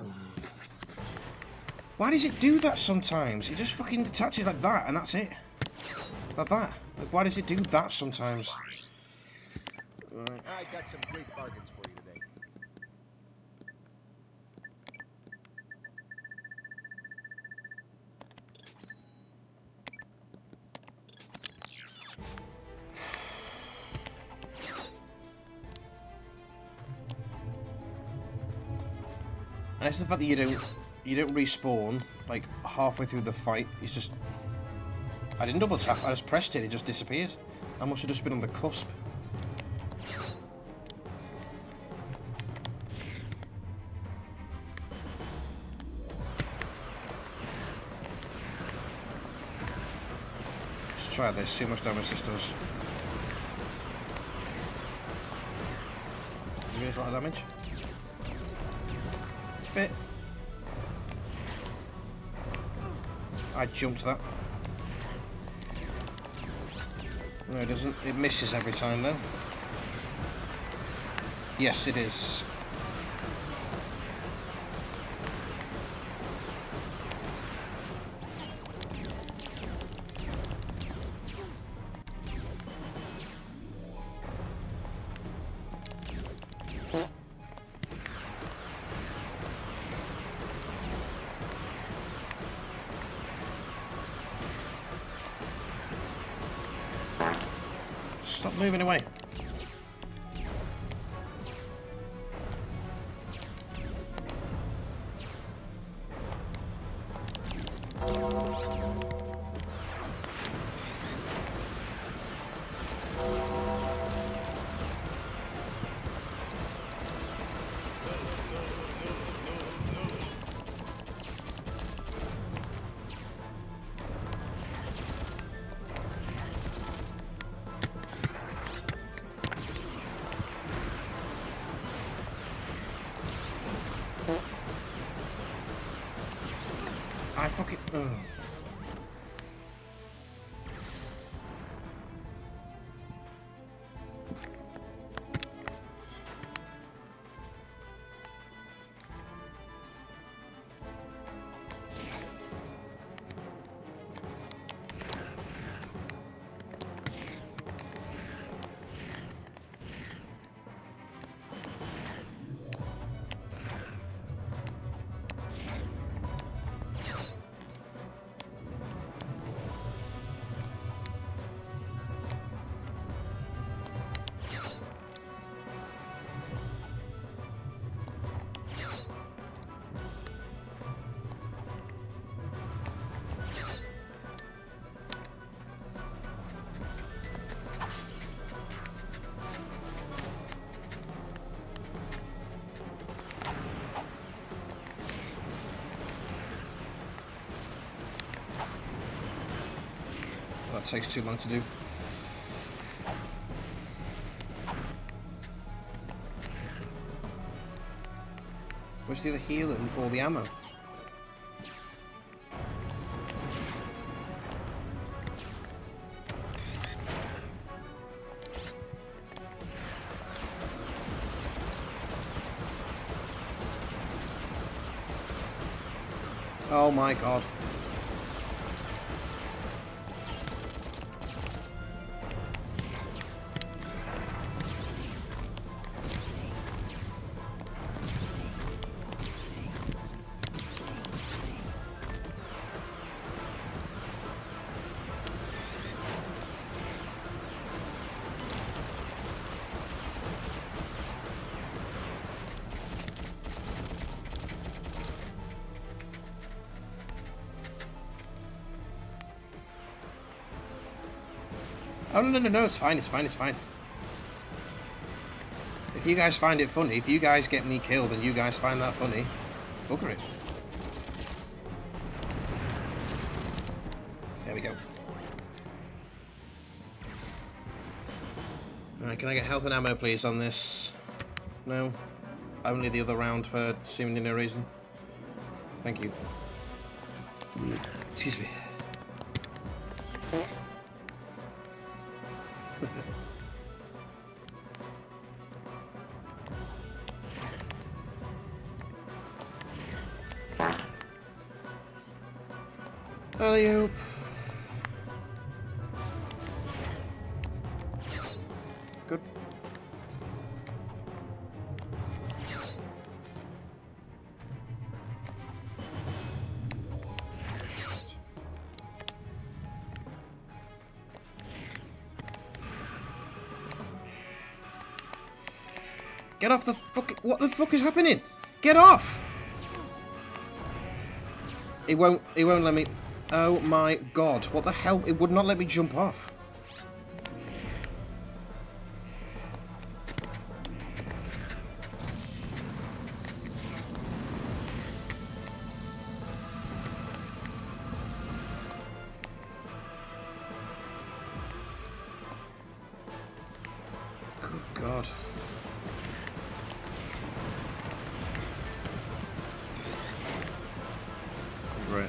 Why does it do that sometimes? It just fucking attaches like that and that's it. Like that. Like, why does it do that sometimes? I got some great bargains for you today. And it's the fact that you don't respawn like halfway through the fight. It's just, I didn't double tap. I just pressed it. It just disappeared. I must have just been on the cusp. Let's try this. See how much damage this does. You guys a lot of damage? Bit. I jumped that. No, it doesn't. It misses every time, though. Yes, it is. Stop moving away. I fucking... Ugh. That takes too long to do. Where's the other heal and all the ammo? Oh my god. Oh, no, it's fine, it's fine, it's fine. If you guys find it funny, if you guys get me killed and you guys find that funny, bugger it. There we go. Alright, can I get health and ammo, please, on this? No? Only the other round for seemingly no reason. Thank you. Excuse me. Alley-oop. Good. Get off the fuck! What the fuck is happening? Get off! It won't let me. Oh my god! What the hell? It would not let me jump off. Good god. Right.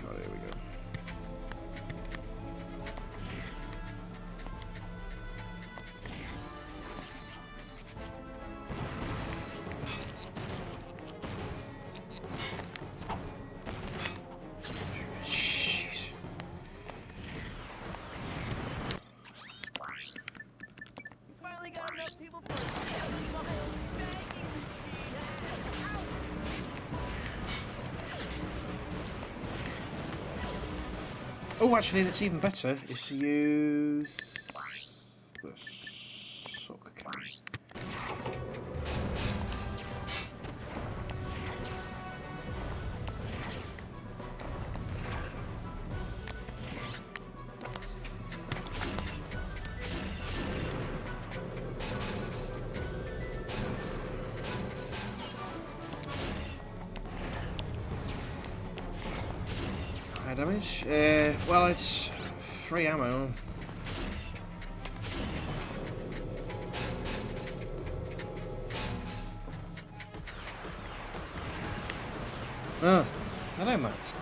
God, here we go. Jeez. Finally got enough people for a 7-mile bagging machine. Oh, actually, that's even better, is to use the suck can. High damage? Well, it's free ammo. Oh, hello, Matt.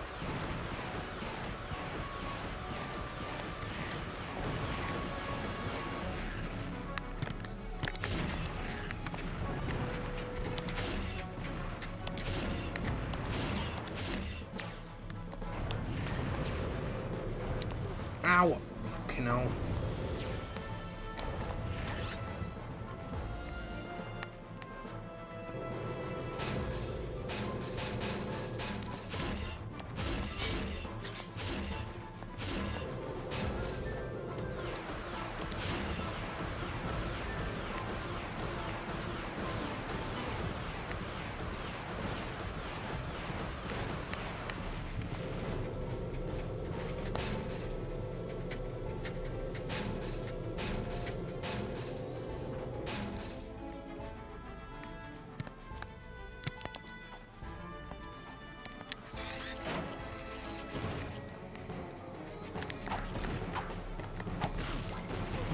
Ow! Fucking hell.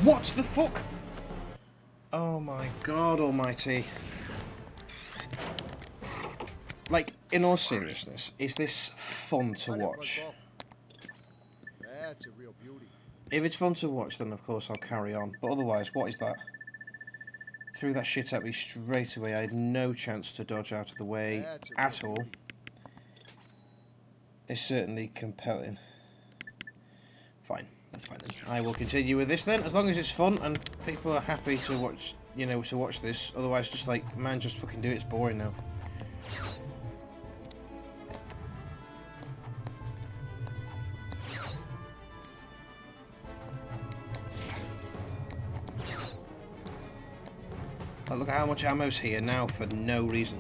What the fuck? Oh my god almighty. Like, in all seriousness, is this fun to watch? That's a real beauty. If it's fun to watch, then of course I'll carry on. But otherwise, what is that? Threw that shit at me straight away. I had no chance to dodge out of the way at all. It's certainly compelling. Fine, that's fine then. I will continue with this then, as long as it's fun and people are happy to watch, you know, to watch this. Otherwise, just like, man, just fucking do it. It's boring now. Like, look at how much ammo's here now for no reason.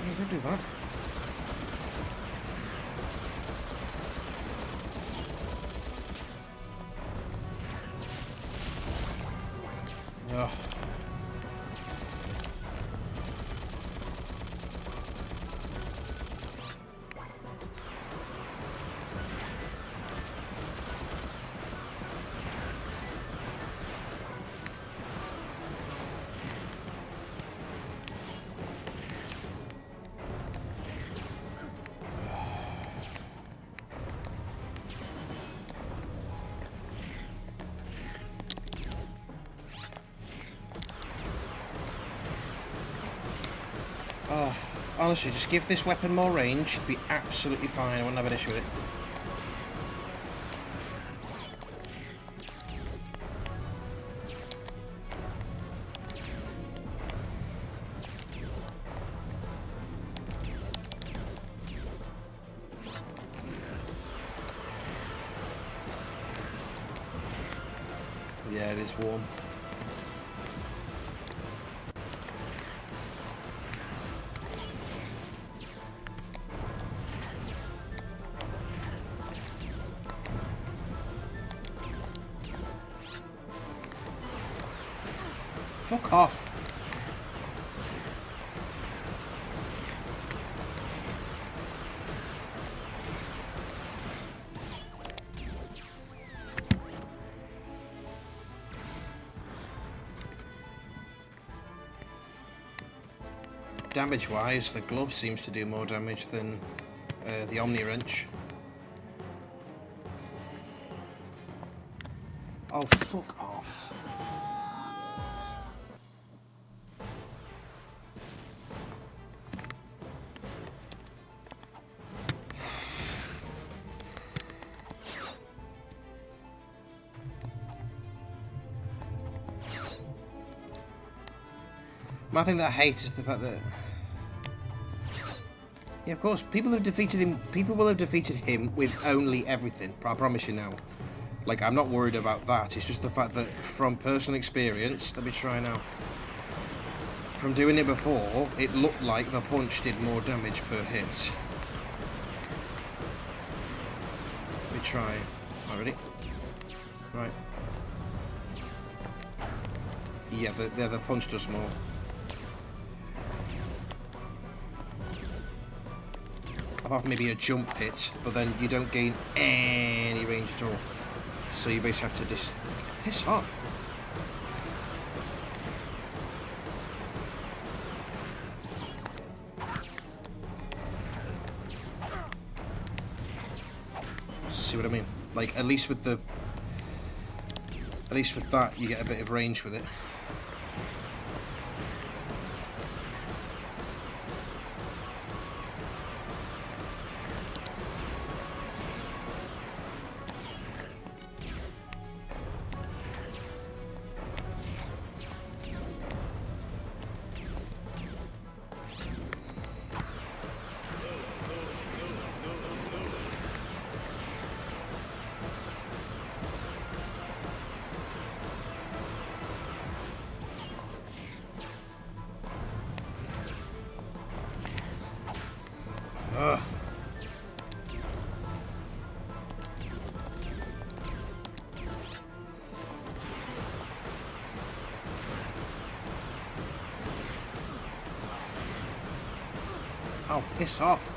No, don't do that. Ugh. Oh, honestly, just give this weapon more range. It'd be absolutely fine. I wouldn't have an issue with it. Yeah, it is warm. Fuck off. Damage-wise, the glove seems to do more damage than the Omni Wrench. Oh, fuck off. My thing that I hate is the fact that... Yeah, of course, people have defeated him. People will have defeated him with only everything. I promise you now. Like, I'm not worried about that. It's just the fact that from personal experience... Let me try now. From doing it before, it looked like the punch did more damage per hit. Let me try. Right, ready? Right. Yeah, the punch does more. Apart from maybe a jump hit, but then you don't gain any range at all. So you basically have to just piss off. See what I mean? Like, at least with that, you get a bit of range with it. Ugh. Oh, piss off.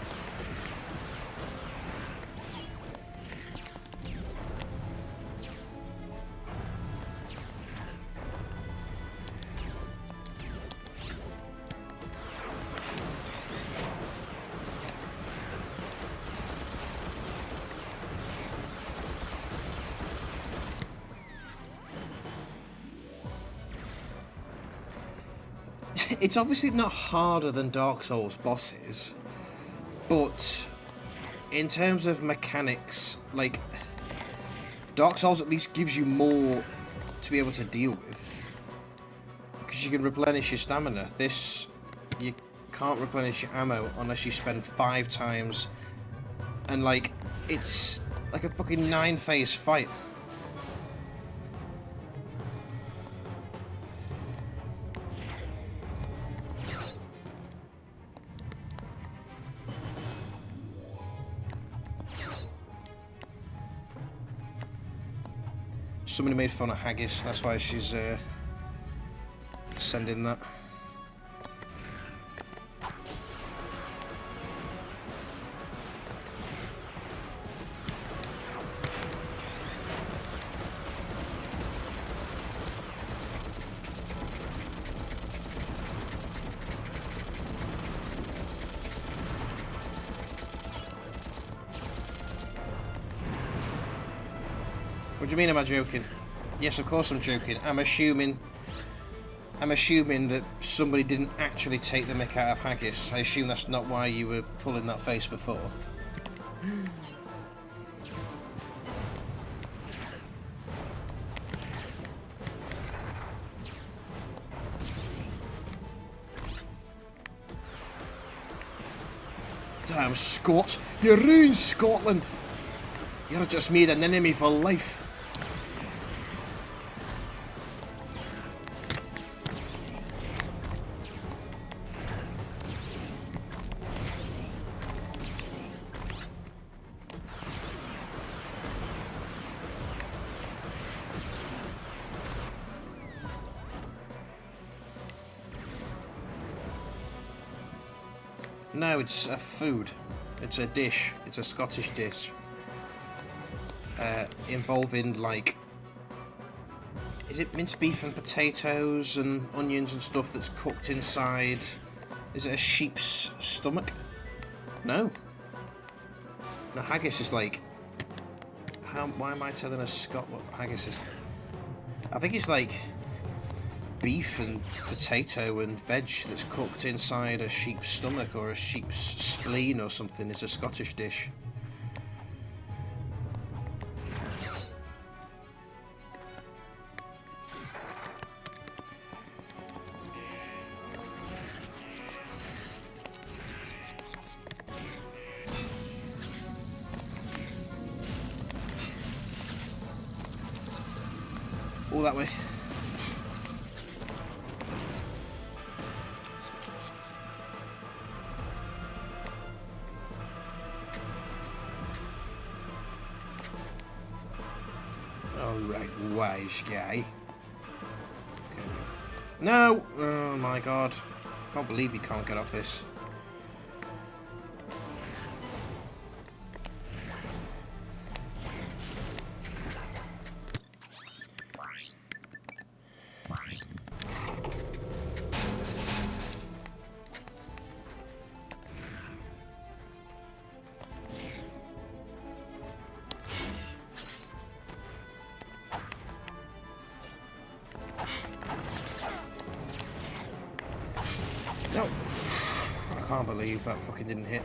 It's obviously not harder than Dark Souls bosses, but in terms of mechanics, like, Dark Souls at least gives you more to be able to deal with, because you can replenish your stamina. This, you can't replenish your ammo unless you spend 5 times, and like, it's like a fucking 9-phase fight. Somebody made fun of haggis, that's why she's sending that. What do you mean, am I joking? Yes, of course I'm joking. I'm assuming that somebody didn't actually take the mick out of haggis. I assume that's not why you were pulling that face before. Damn Scots! You ruined Scotland! You're just made an enemy for life. No, it's a food. It's a dish. It's a Scottish dish. Involving, like... Is it minced beef and potatoes and onions and stuff that's cooked inside? Is it a sheep's stomach? No. No, haggis is like... Why am I telling a Scot what haggis is? I think it's like... beef and potato and veg that's cooked inside a sheep's stomach or a sheep's spleen or something. Is a Scottish dish. All that way. Alright, wise guy. Okay. No! Oh my god. I can't believe you can't get off this. No! I can't believe that fucking didn't hit.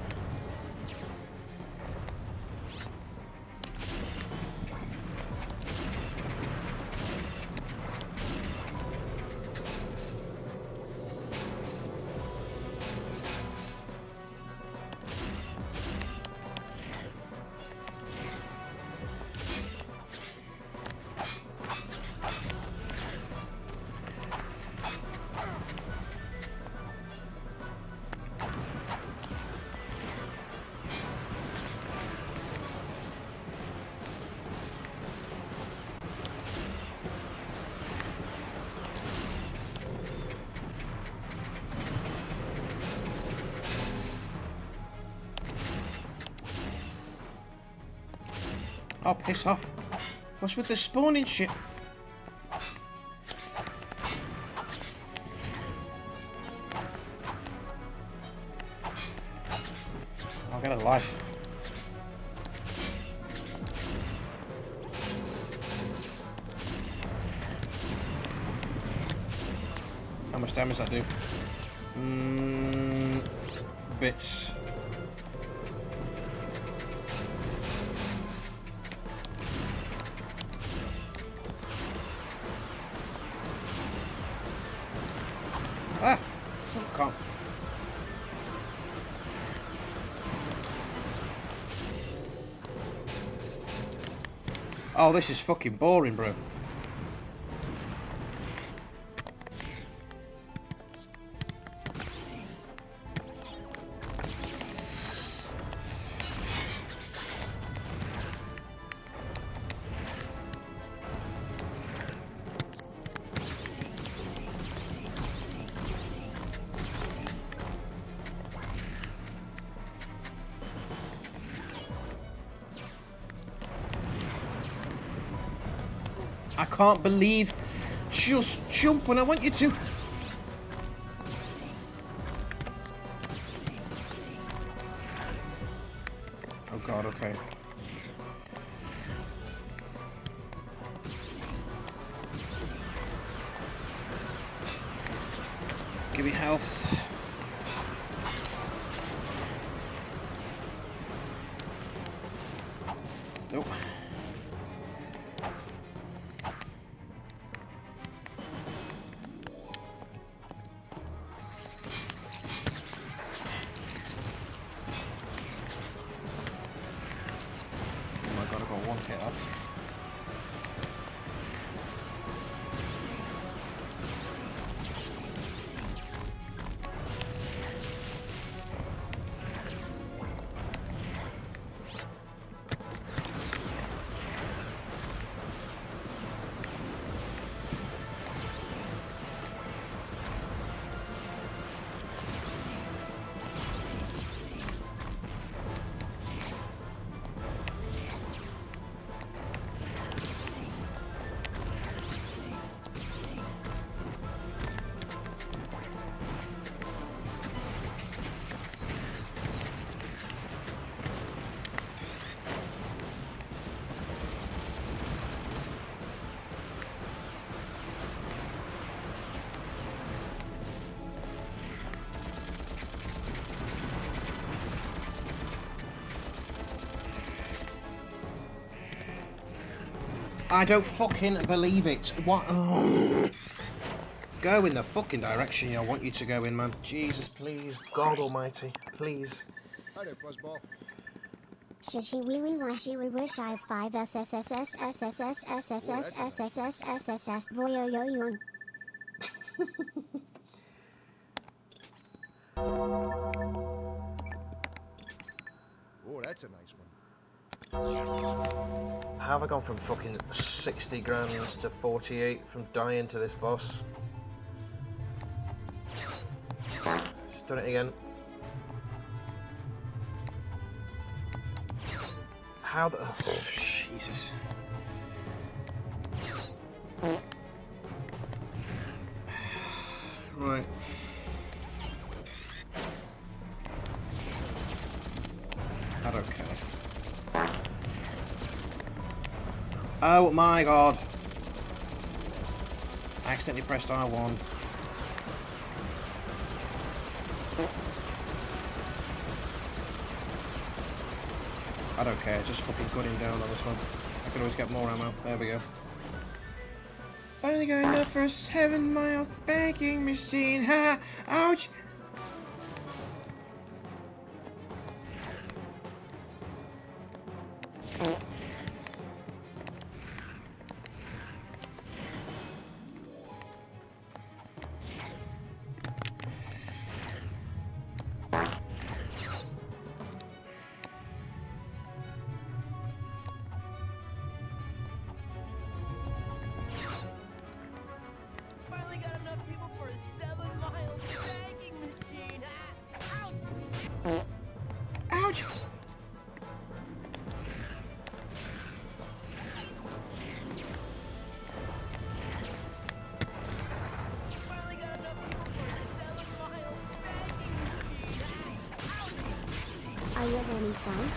Oh, piss off. What's with the spawning shit? I'll get a life. How much damage does that do? Bits. Ah! Can't. Oh, this is fucking boring, bro. I can't believe. Just jump when I want you to. Oh god, okay. Give me health. Nope. Oh my god, I got one hit off. I don't fucking believe it. What? Oh. Go in the fucking direction I want you to go in, man. Jesus, please. God almighty. Please. Hi there, Fuzzball. Shishi wee wee washi wee wish I have 5 SSSSSSSSSSSSSSSS boy yo yo young. Oh, that's a nice one. How have I gone from fucking 60 grand to 48 from dying to this boss? Just done it again. How the... Oh, Jesus. Right. I don't care. Oh my god. I accidentally pressed R1. I don't care, just fucking gut him down on this one. I can always get more ammo. There we go. Finally going up for a 7-mile spanking machine. Ha! Ouch! Finally got enough people for a 7-mile spanking machine. Ouch! Ouch! Finally got enough people for a 7-mile spanking machine. Ouch! Are you learning son?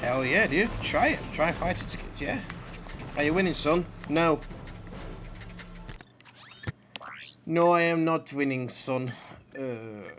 Hell yeah, dude. Try it. Try fighting. Yeah. Are you winning, son? No. No, I am not winning, son. That.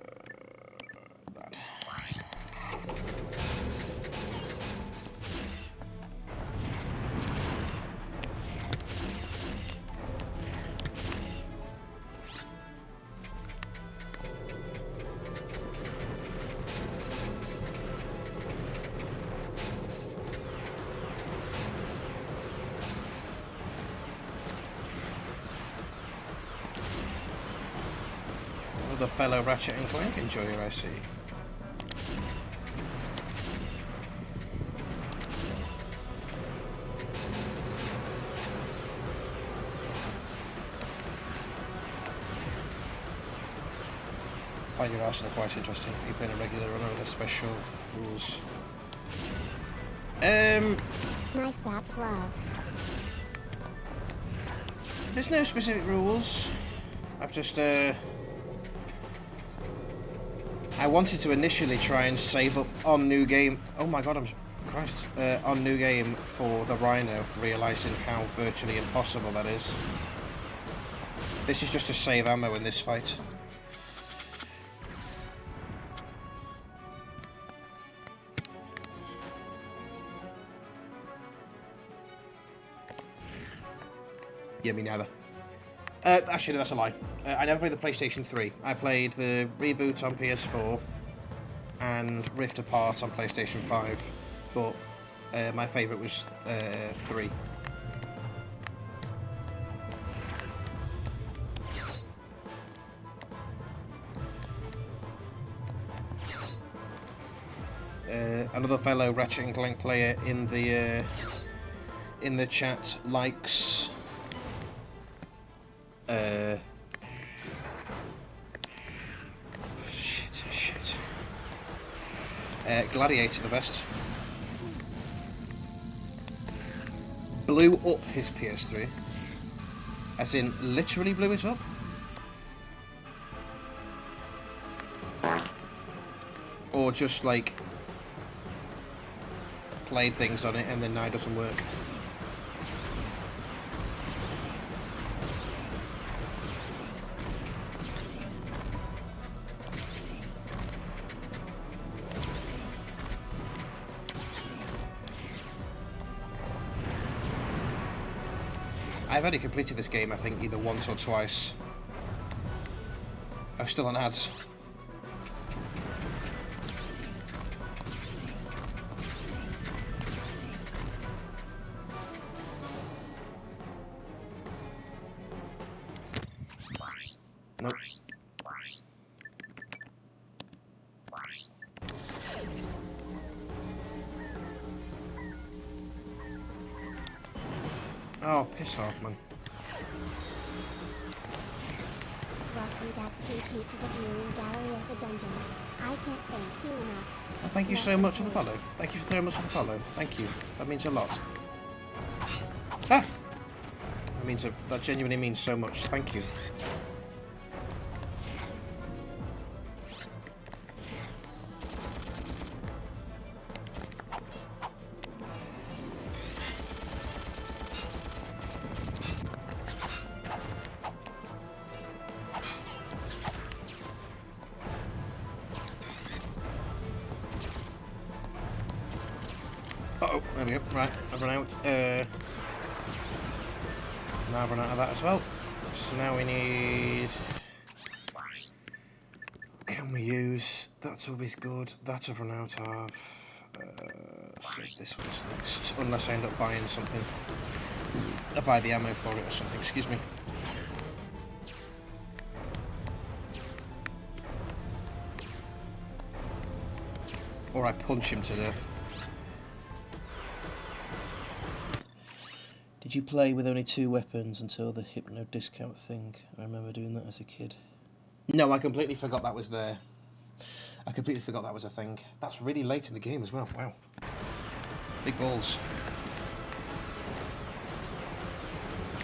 The fellow Ratchet and Clank enjoyer, I see. find your arsenal quite interesting. Are you playing a regular run or are there special rules? Nice Baps love. There's no specific rules. I've just, I wanted to initially try and save up on New Game. Oh my god, Christ. On New Game for the Rhino, realising how virtually impossible that is. This is just to save ammo in this fight. Yeah, me neither. Actually, that's a lie. I never played the PlayStation 3. I played the reboot on PS4 and Rift Apart on PlayStation 5, but my favourite was 3. Another fellow Ratchet and Clank player in the chat likes shit. Gladiator the best. Blew up his PS3. As in, literally blew it up. Or just, like, played things on it and then now it doesn't work. I've only completed this game, I think, either once or twice. I'm still on ads. Nope. Oh, piss off, man. Welcome Gatsby to the viewing gallery of the dungeon. I can't thank you enough. Oh, thank you so much for the follow. Thank you so much for the follow. Thank you. That means a lot. Ah! That genuinely means so much. Thank you. Uh-oh, there we go. Right, I've run out. Now I've run out of that as well. So now we need... Can we use... That's always good. That I've run out of. So this one's next. Unless I end up buying something. I buy the ammo for it or something, excuse me. Or I punch him to death. Did you play with only 2 weapons until the hypno discount thing? I remember doing that as a kid. No, I completely forgot that was there. I completely forgot that was a thing. That's really late in the game as well. Wow. Big balls.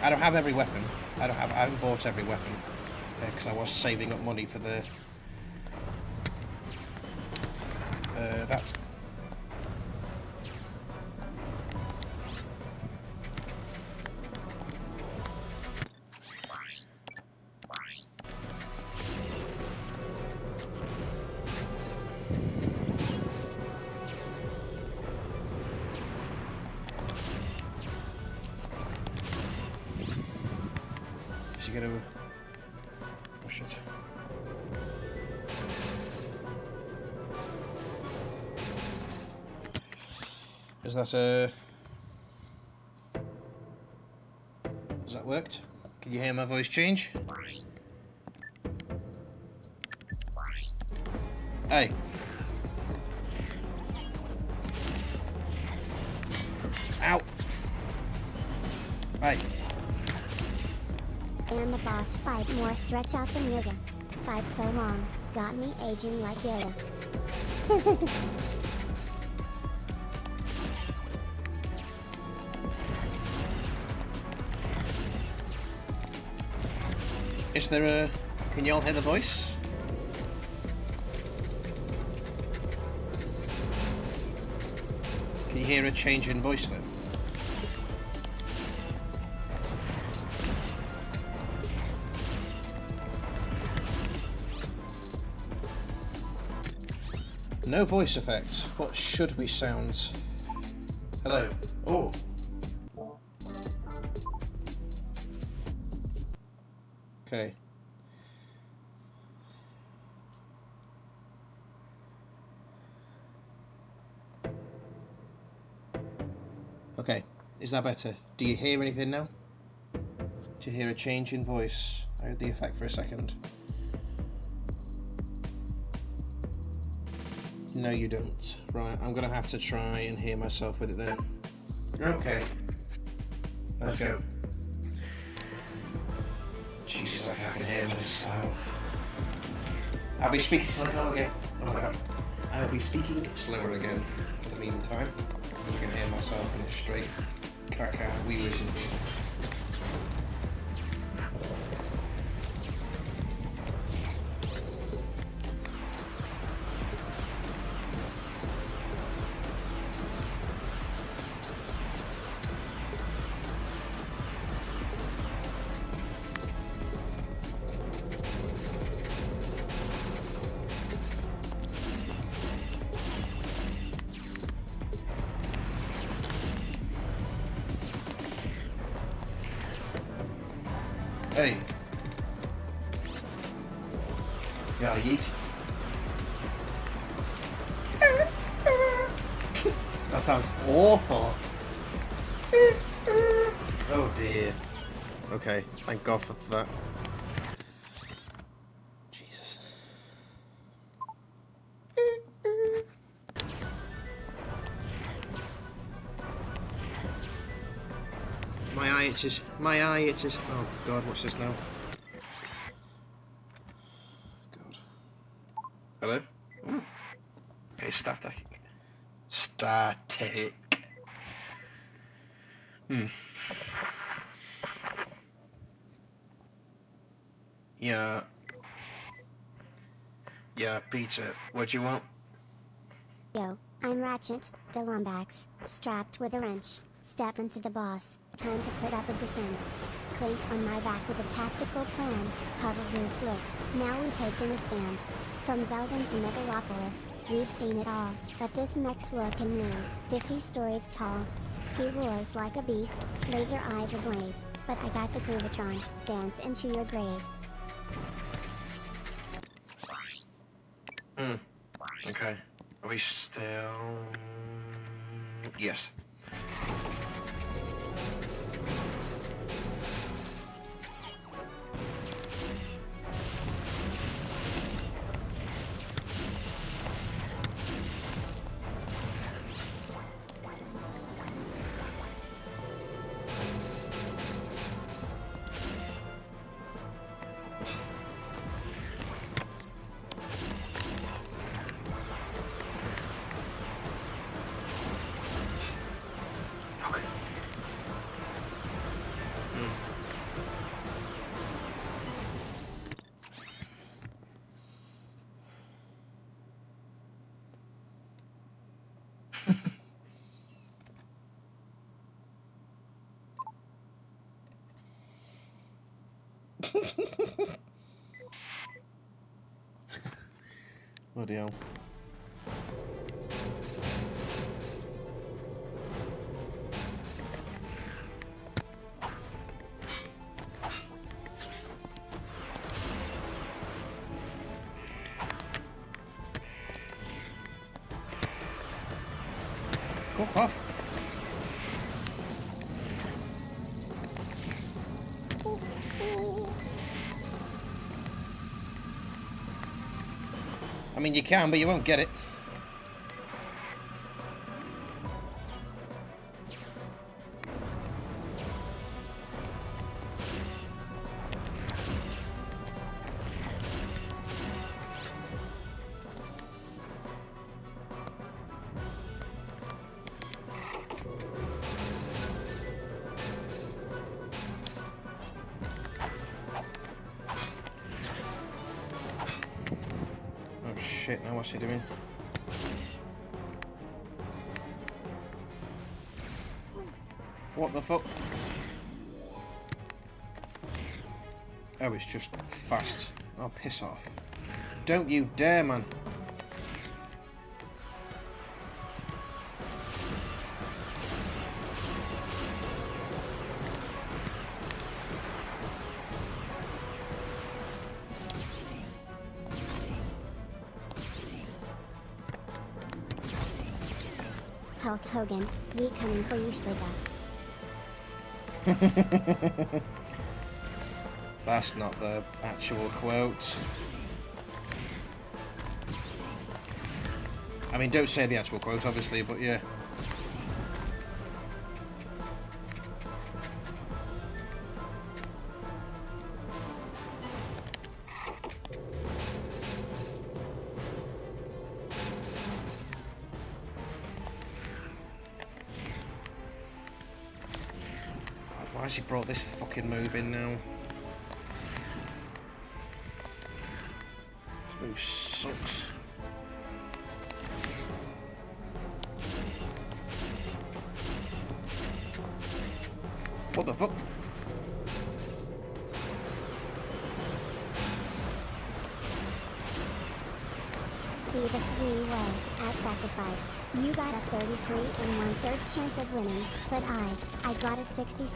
I don't have every weapon. I haven't bought every weapon because I was saving up money for the that. Is he gonna... Oh shit. Is that Has that worked? Can you hear my voice change? Hey. Ow. Hey. And the boss fight more stretch out than yoga. Fight so long. Got me aging like Yoda. Is there a... Can you all hear the voice? Can you hear a change in voice then? No voice effect. What should we sound? Hello. Oh. Okay. Okay. Is that better? Do you hear anything now? Do you hear a change in voice? I heard the effect for a second. No, you don't. Right, I'm gonna have to try and hear myself with it then. Okay. Let's go. Jesus, I can hear myself. I'll be speaking slower again. Oh my god. I'll be speaking slower again for the meantime. Because I can hear myself in a straight caca wheelies and things. Hey. Yeah, yeet. That sounds awful. Oh dear. Okay, thank God for that. Jesus. My eye itches. My eye itches. Oh God, what's this now? God. Hello? Ooh. Okay, static. Static. Yeah. Yeah, pizza. What you want? Yo, I'm Ratchet, the Lombax, strapped with a wrench. Step into the boss. Time to put up a defense. Clank on my back with a tactical plan. Cover boots lit. Now we take in a stand. From Belgium to Megalopolis, we've seen it all. But this mech's looking new, 50 stories tall. He roars like a beast, laser eyes ablaze. But I got the Groovatron. Dance into your grave. Okay. Are we still... Yes. Bloody hell. Fuck off. I mean, you can, but you won't get it. shit, now what's he doing? What the fuck? Oh, it's just fast. Oh, piss off. Don't you dare, man. Hulk Hogan, we coming for you, Suga. That's not the actual quote. I mean, don't say the actual quote, obviously, but yeah. God, why has he brought this fucking move in now? This move sucks. What the fuck? See the three-way at sacrifice. You got a 33 1/3 chance of winning, but I got a 66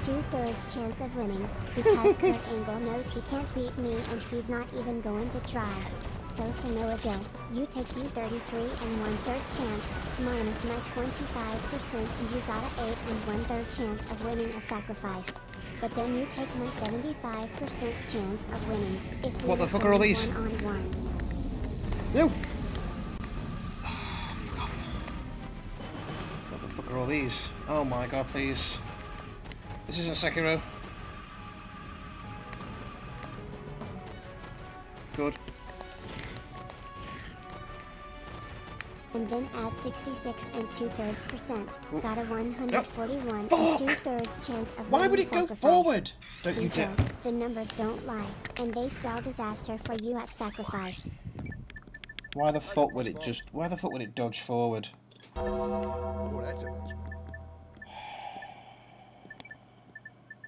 2/3 chance of winning, because Kurt Angle knows he can't beat me and he's not even going to try. So Samoa Joe, you take you 33 1/3 chance, minus my 25% and you got a 8 1/3 chance of winning a sacrifice. But then you take my 75% chance of winning. If we What the fuck are all these? one-on-one. No! Oh, fuck off. What the fuck are all these? Oh my god, please. This isn't Sekiro. Good. And then add 66 2/3%. Ooh. Got a 141 Fuck! 2/3 chance of Why winning would it go sacrifice. forward? Don't you See, dare. Joe, the numbers don't lie, and they spell disaster for you at sacrifice. Why the fuck would it dodge forward? Oh, that's a nice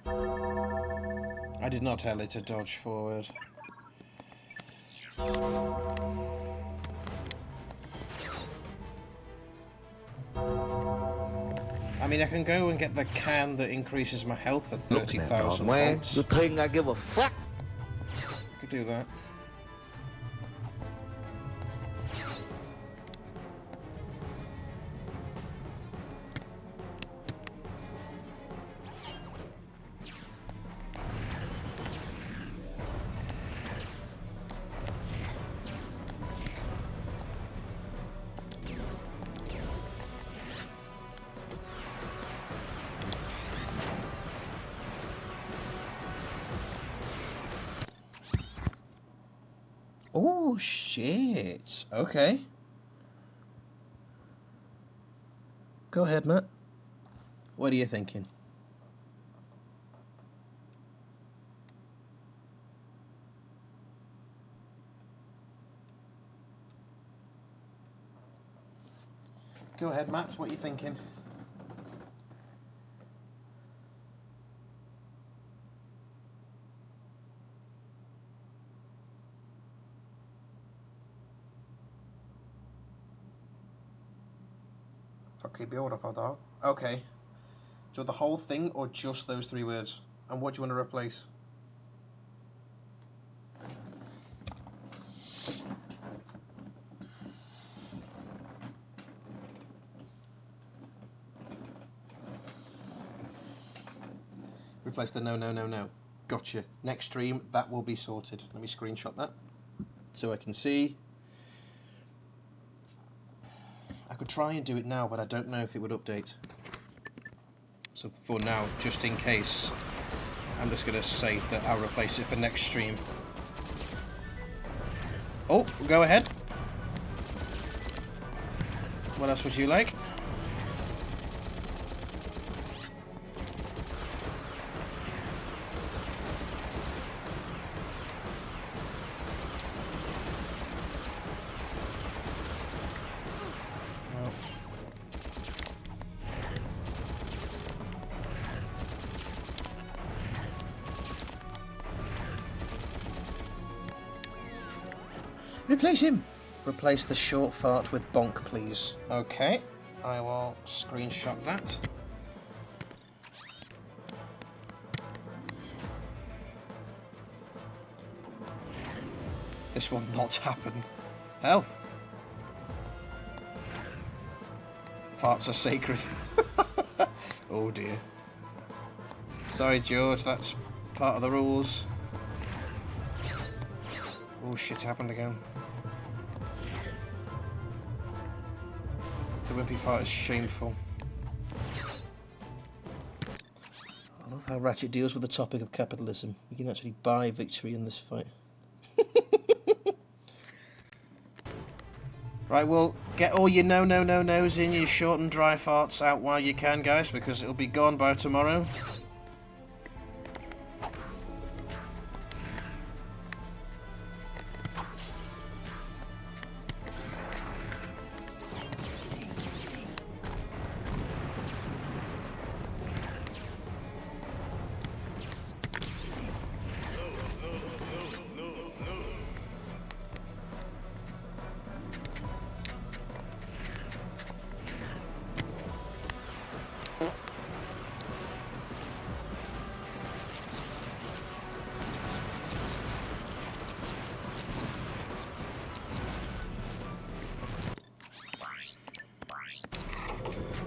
one. I did not tell it to dodge forward. I mean, I can go and get the can that increases my health for Look at that dog, 30,000 man. bolts. You think I give a fuck? Could do that. Oh shit. Okay. Go ahead, Matt. What are you thinking? Go ahead, Matt. What are you thinking? Okay, beautiful, dog. Okay. So the whole thing or just those 3 words? And what do you want to replace? Replace the no, no, no, no. Gotcha. Next stream, that will be sorted. Let me screenshot that so I can see. I could try and do it now, but I don't know if it would update. So for now, just in case, I'm just going to say that I'll replace it for next stream. Oh, go ahead. What else would you like? Replace him! Replace the short fart with bonk, please. Okay, I will screenshot that. This will not happen. Health. Farts are sacred. Oh dear. Sorry, George, that's part of the rules. Oh, shit happened again. The wimpy fart is shameful. I love how Ratchet deals with the topic of capitalism. You can actually buy victory in this fight. Right, well, get all your no-nos in, your short and dry farts out while you can, guys, because it'll be gone by tomorrow.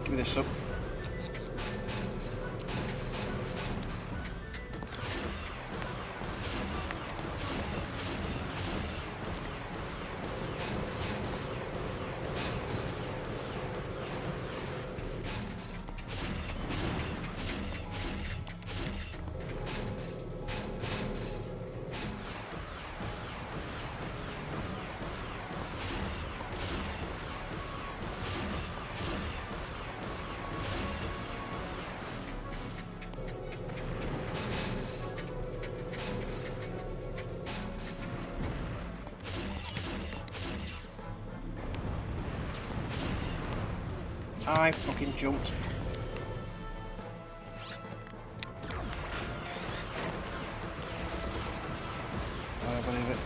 Give me this up. I fucking jumped. I don't believe it.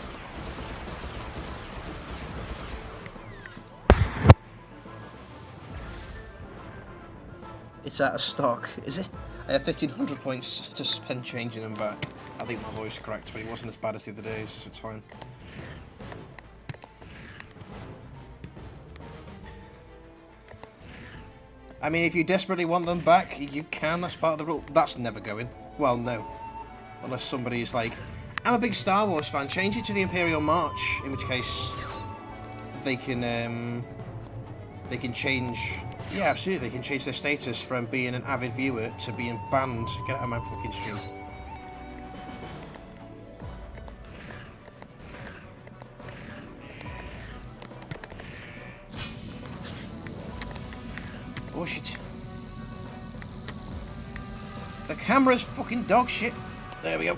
It's out of stock, is it? I have 1,500 points to spend changing them back. I think my voice cracked, but it wasn't as bad as the other days, so it's fine. I mean, if you desperately want them back, you can, that's part of the rule. That's never going. Well, no. Unless somebody is like, I'm a big Star Wars fan, change it to the Imperial March, in which case they can change, yeah, absolutely, they can change their status from being an avid viewer to being banned. Get out of my fucking stream. Oh shit. The camera's fucking dog shit. There we go.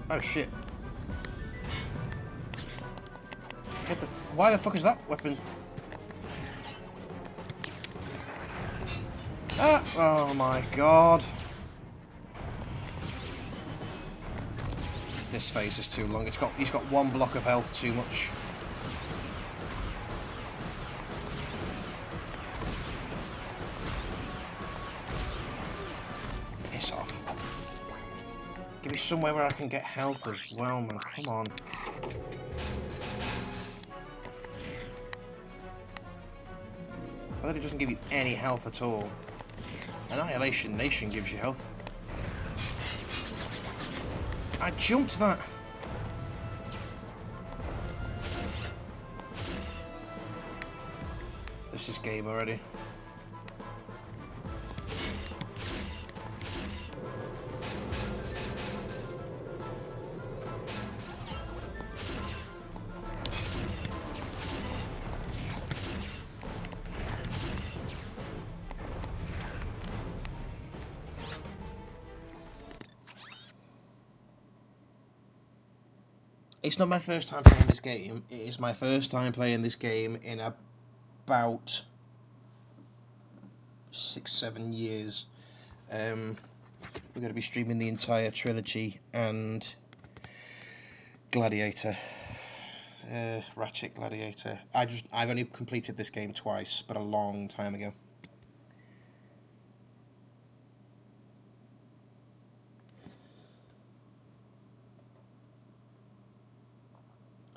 Oh shit. Get the... Why the fuck is that weapon? Ah! Oh my god. This phase is too long. He's got one block of health too much. Piss off. Give me somewhere where I can get health as well, man. Come on. I thought it doesn't give you any health at all. Annihilation Nation gives you health. I jumped that. This is game already. It's not my first time playing this game. It is my first time playing this game in about 6-7 years. We're going to be streaming the entire trilogy and Gladiator. Ratchet Gladiator. I've only completed this game twice, but a long time ago.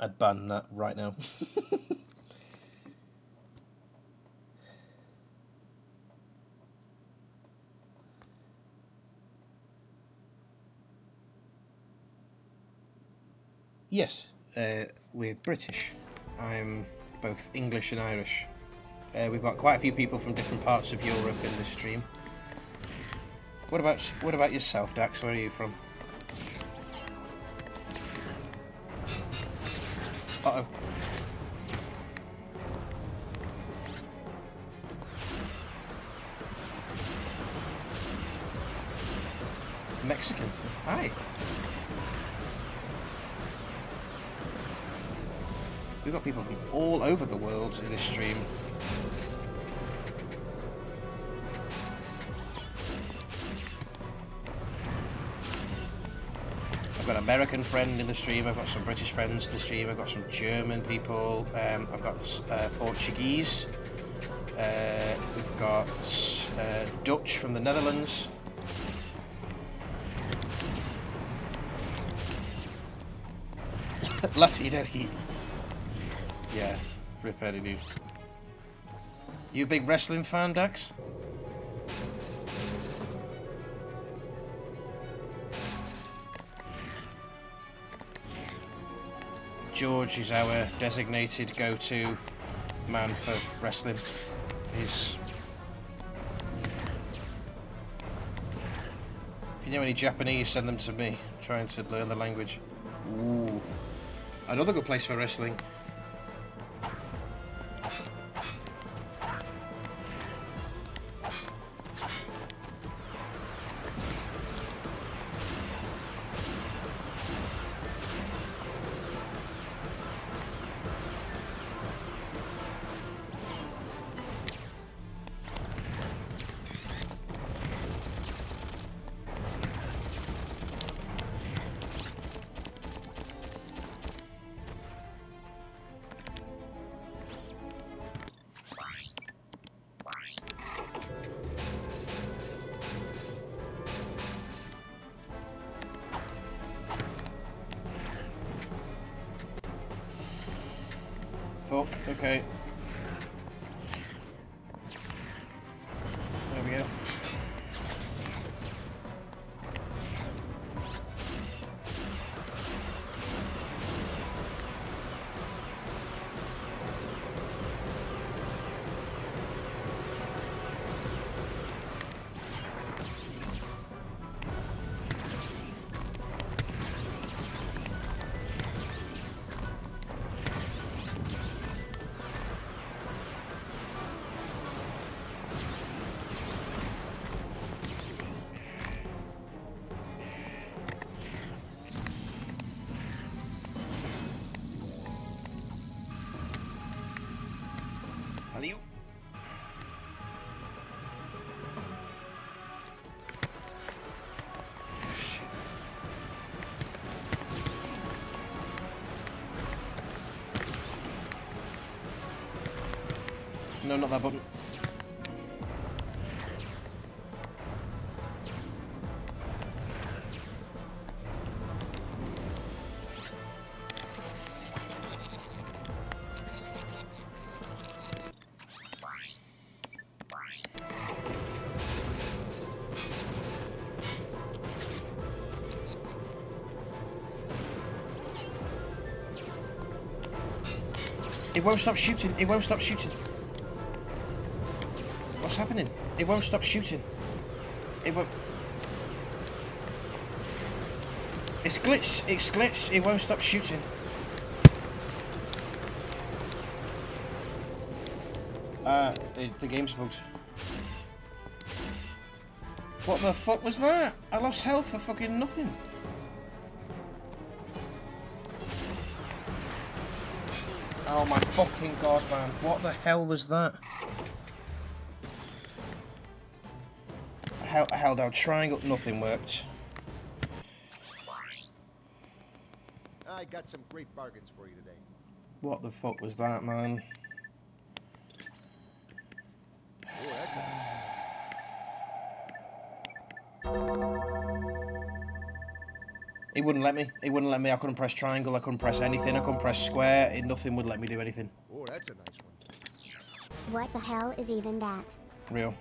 I'd ban that right now. Yes, we're British. I'm both English and Irish. We've got quite a few people from different parts of Europe in this stream. What about yourself, Dax? Where are you from? Uh-oh. Mexican. Hi. We've got people from all over the world in this stream. I've got an American friend in the stream, I've got some British friends in the stream, I've got some German people, I've got Portuguese, we've got Dutch from the Netherlands. Latino heat. Yeah, rip Eddie, dude. You a big wrestling fan, Dax? George is our designated go-to man for wrestling. He's... If you know any Japanese, send them to me. I'm trying to learn the language. Ooh. Another good place for wrestling. Fuck, okay. There we go. Hello. Shit. No, not that button. It won't stop shooting. It won't stop shooting. What's happening? It won't stop shooting. It won't... It's glitched. It's glitched. It won't stop shooting. The game's bugged. What the fuck was that? I lost health for fucking nothing. Oh my fucking god, man. What the hell was that? held out triangle, nothing worked. I got some great bargains for you today. What the fuck was that, man? Oh, that's a nice It wouldn't let me. It wouldn't let me. I couldn't press triangle. I couldn't press anything. I couldn't press square. Nothing would let me do anything. one. Oh, that's a nice one. What the hell is even that? Real.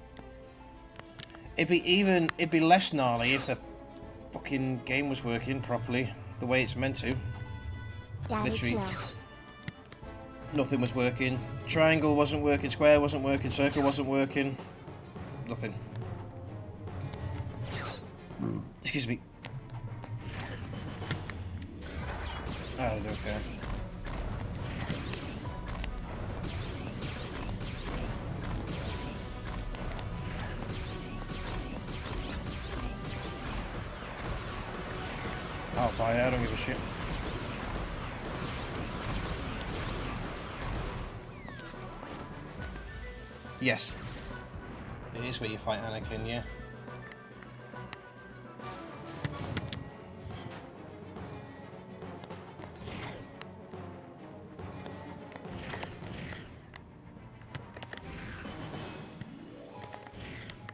It'd be less gnarly if the fucking game was working properly, the way it's meant to. Daddy, Literally. chill. Nothing was working. Triangle wasn't working. Square wasn't working. Circle wasn't working. Nothing. Excuse me. I don't care. I'll buy it. I don't give a shit. Yes. It is where you fight Anakin, yeah.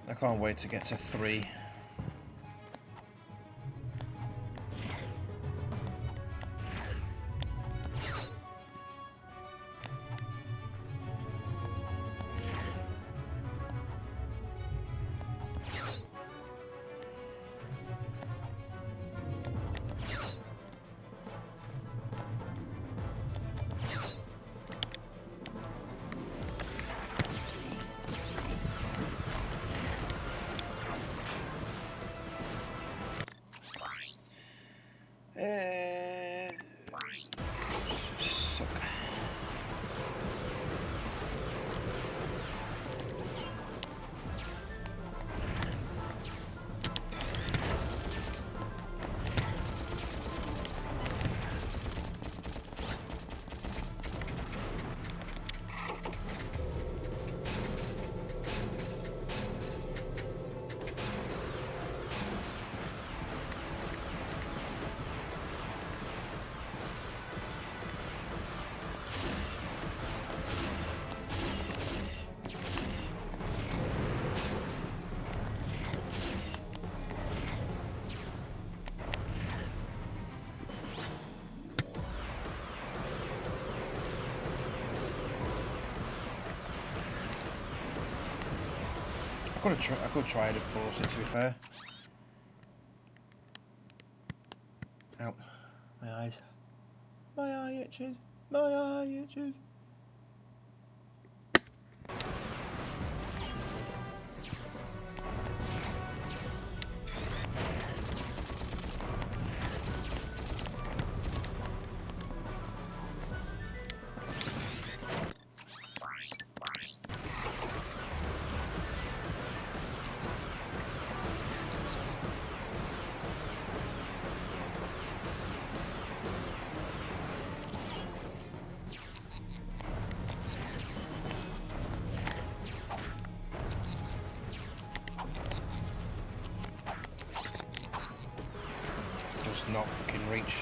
I can't wait to get to 3. Suck. I could try it, of course, to be fair. Ow. My eyes. My eye itches. My eye itches. Just not fucking reach.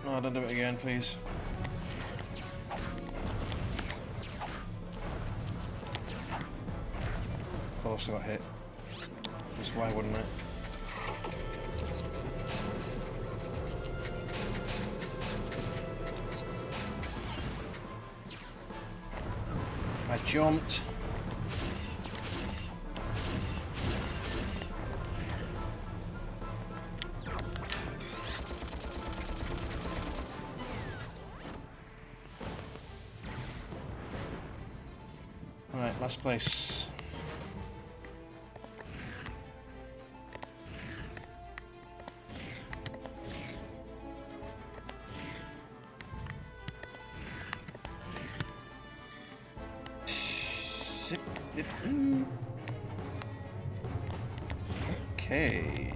No, don't do it again, please. Of course I got hit. Because why wouldn't it? I jumped. Right, last place. Okay.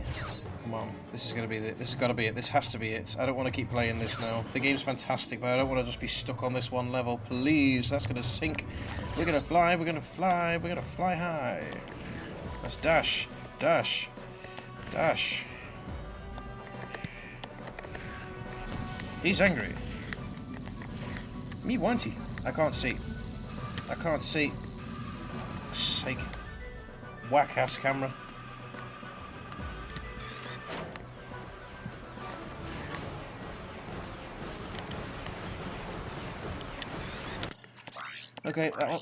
Come on, this is gonna be it. This has got to be it. This has to be it. I don't want to keep playing this now. The game's fantastic, but I don't want to just be stuck on this one level. Please, that's gonna sink. We're gonna fly. We're gonna fly. We're gonna fly high. Let's dash, dash, dash. He's angry. Me want he? I can't see. I can't see. Fuck's sake. Whack ass camera. Okay, that one.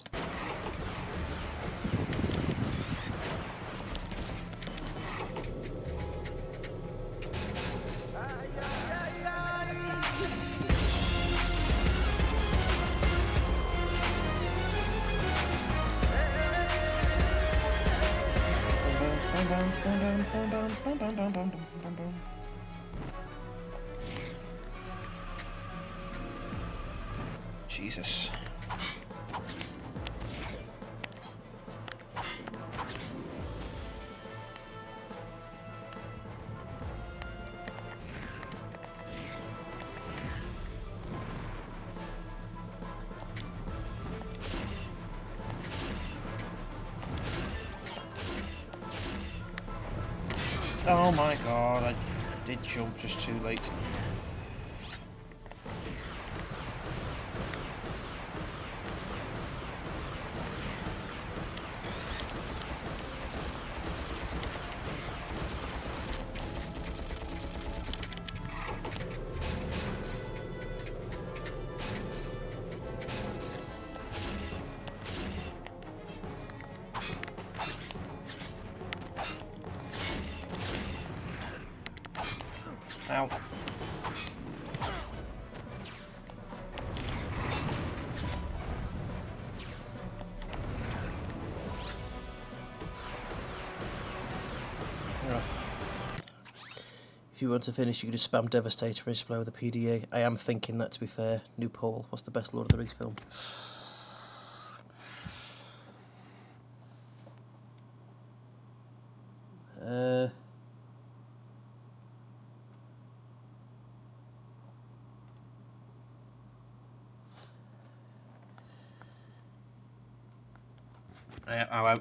Jesus. Oh my god, I did jump just too late. Ow. If you want to finish, you can just spam Devastator and explode with a PDA. I am thinking that, to be fair. New poll. What's the best Lord of the Rings film?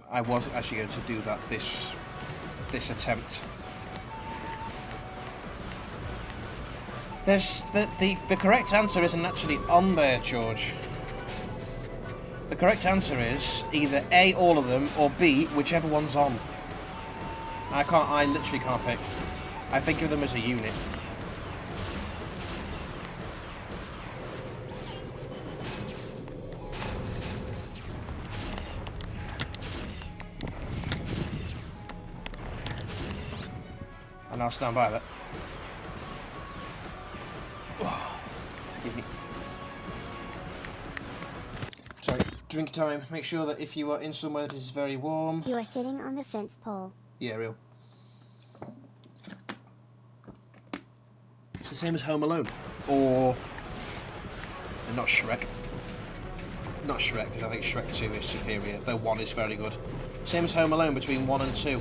I was actually going to do that this attempt. There's the correct answer isn't actually on there, George. The correct answer is either A, all of them, or B, whichever one's on. I literally can't pick. I think of them as a unit. And I'll stand by that. Oh, excuse me. Sorry, drink time. Make sure that if you are in somewhere that is very warm. You are sitting on the fence pole. Yeah, real. It's the same as Home Alone. Or... not Shrek. Not Shrek, because I think Shrek 2 is superior, though 1 is very good. Same as Home Alone between 1 and 2.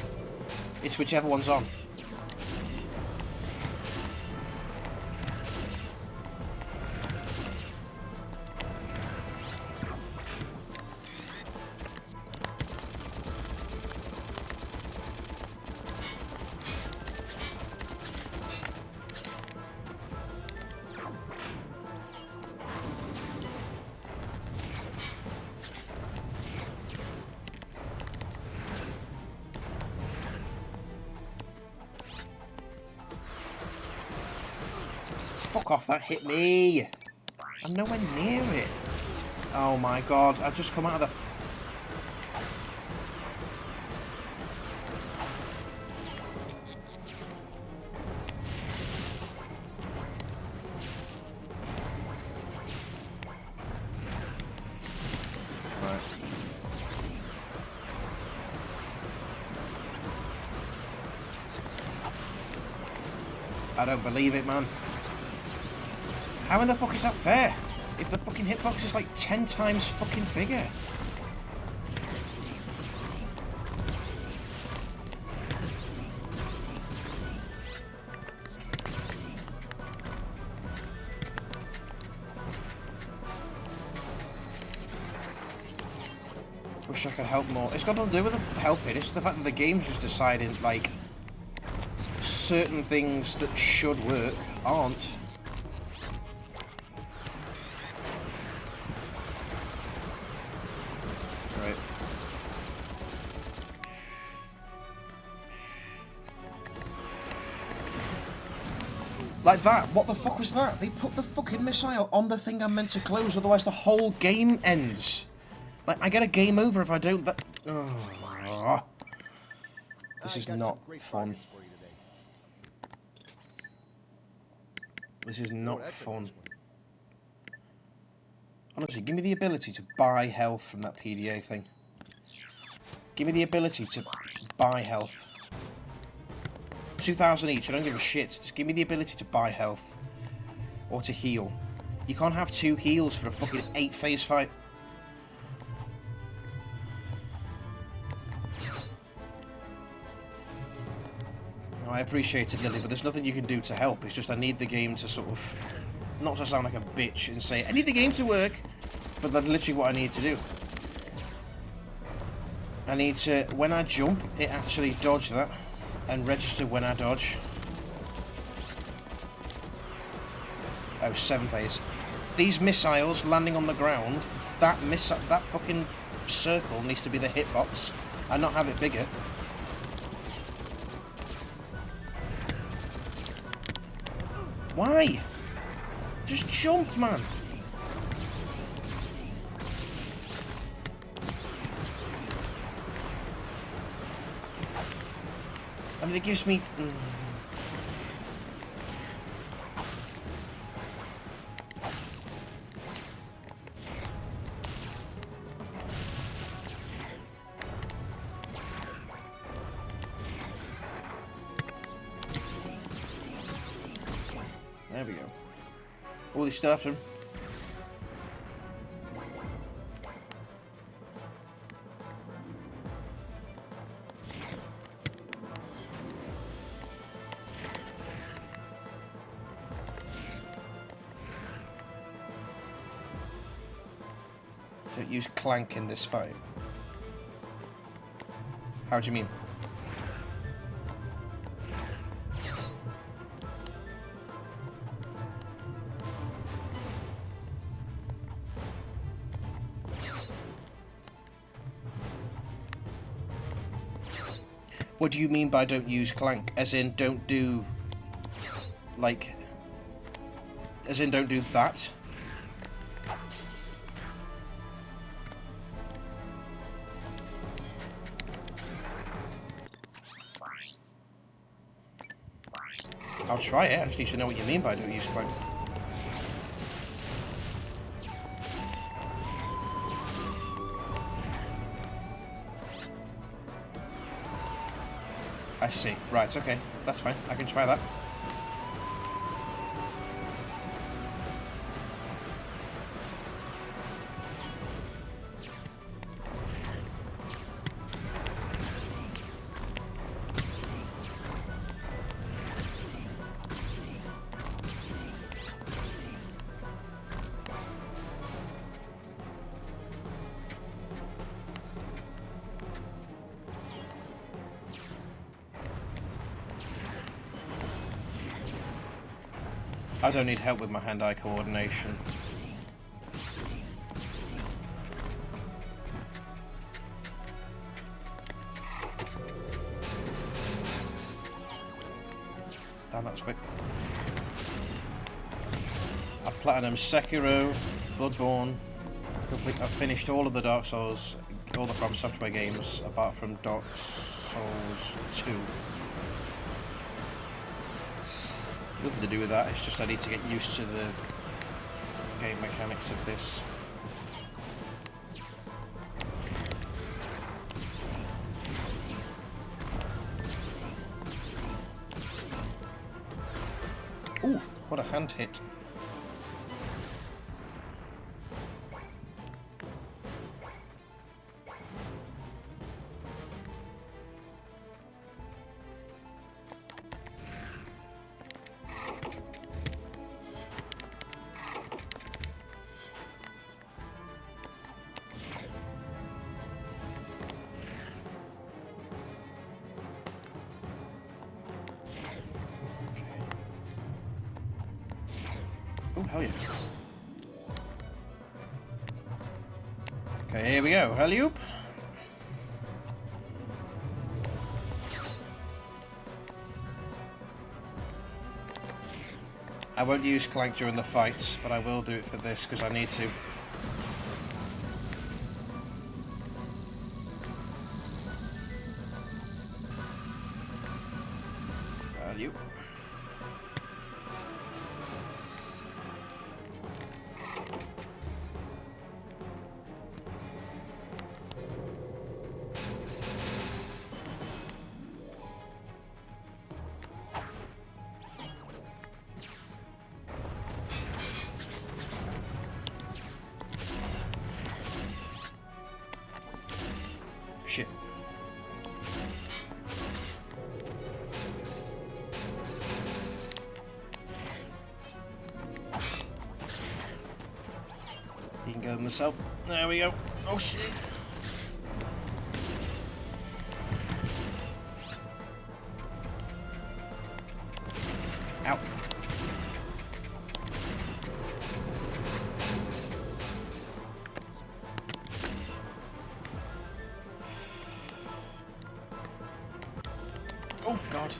It's whichever one's on. Fuck off, that hit me! I'm nowhere near it. Oh my god, I've just come out of the... Right. I don't believe it, man. How in the fuck is that fair? If the fucking hitbox is like 10 times fucking bigger. Wish I could help more. It's got nothing to do with the helping. It's the fact that the game's just deciding, like, certain things that should work aren't. Right. Like that. What the fuck was that? They put the fucking missile on the thing I'm meant to close, otherwise the whole game ends. Like, I get a game over if I don't... That... Oh. This is not fun. This is not fun. Honestly, give me the ability to buy health from that PDA thing. Give me the ability to buy health. 2,000 each, I don't give a shit. Just give me the ability to buy health. Or to heal. You can't have 2 heals for a fucking 8-phase fight. No, I appreciate it, Lily, but there's nothing you can do to help. It's just I need the game to sort of... Not to sound like a bitch and say, I need the game to work, but that's literally what I need to do. I need to, when I jump, it actually dodge that, and register when I dodge. Oh, 7 phase. These missiles landing on the ground, that fucking circle needs to be the hitbox, and not have it bigger. Why? Just jump, man. And then it gives me... There we go. Oh, they still after him. Don't use Clank in this fight. How do you mean? What do you mean by don't use Clank? As in don't do... Like... As in don't do that? I'll try it, I just need to know what you mean by don't use Clank. I see. Right, okay. That's fine. I can try that. I don't need help with my hand-eye coordination. Damn, that was quick. I've platinum Sekiro, Bloodborne. I've finished all of the Dark Souls, all the From Software games, apart from Dark Souls 2. Nothing to do with that, it's just I need to get used to the game mechanics of this. Ooh, what a hand hit. hell yeah. Okay, here we go. Alley-oop. I won't use Clank during the fights, but I will do it for this because I need to. Alley-oop. Shit. He can go himself. There we go. Oh shit. Ow. Oh god.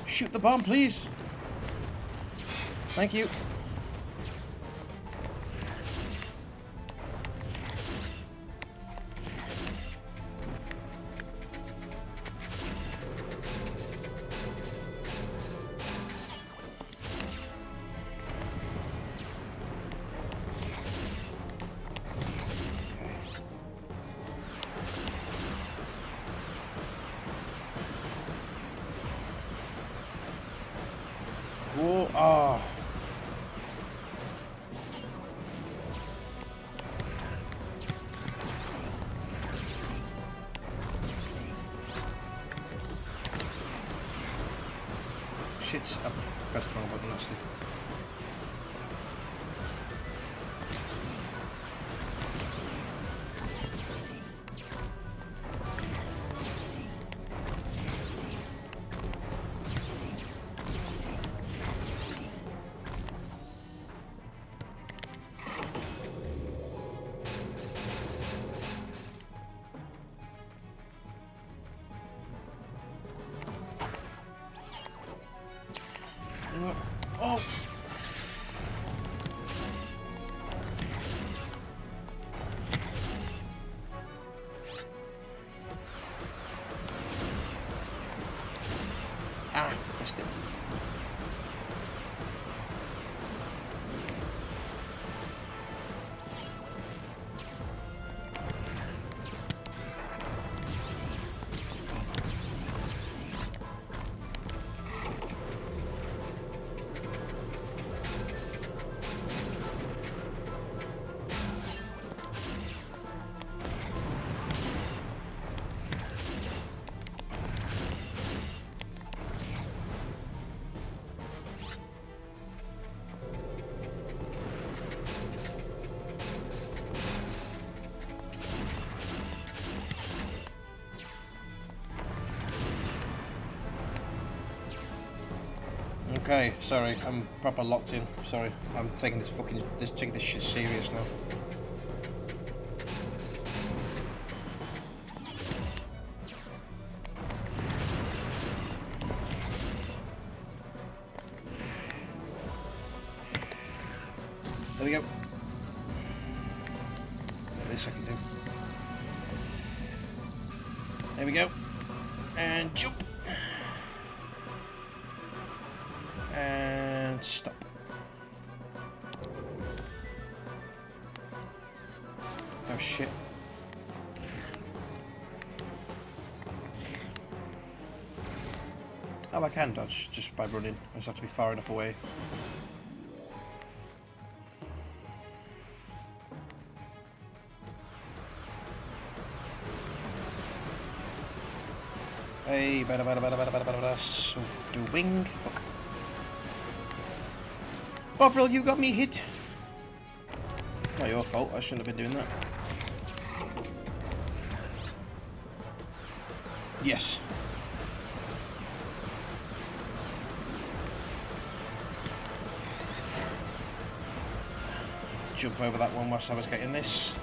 Shoot the bomb, please. Thank you. Whoa, ah. Shit, I pressed the wrong button actually. Oh! Ah, missed it. Okay, sorry, I'm proper locked in. Sorry, I'm taking this shit serious now. There we go. At least I can do. There we go. And jump. And stop. Oh shit. Oh, I can dodge just by running. I just have to be far enough away. Hey, bada. So doing. Fuck. Bovril, you got me hit. Not your fault. I shouldn't have been doing that. Yes. jump over that one whilst I was getting this.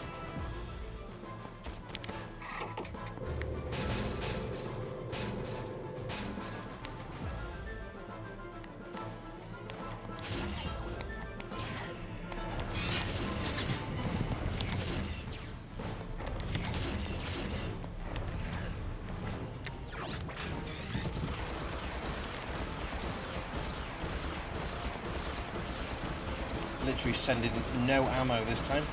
Literally sending no ammo this time.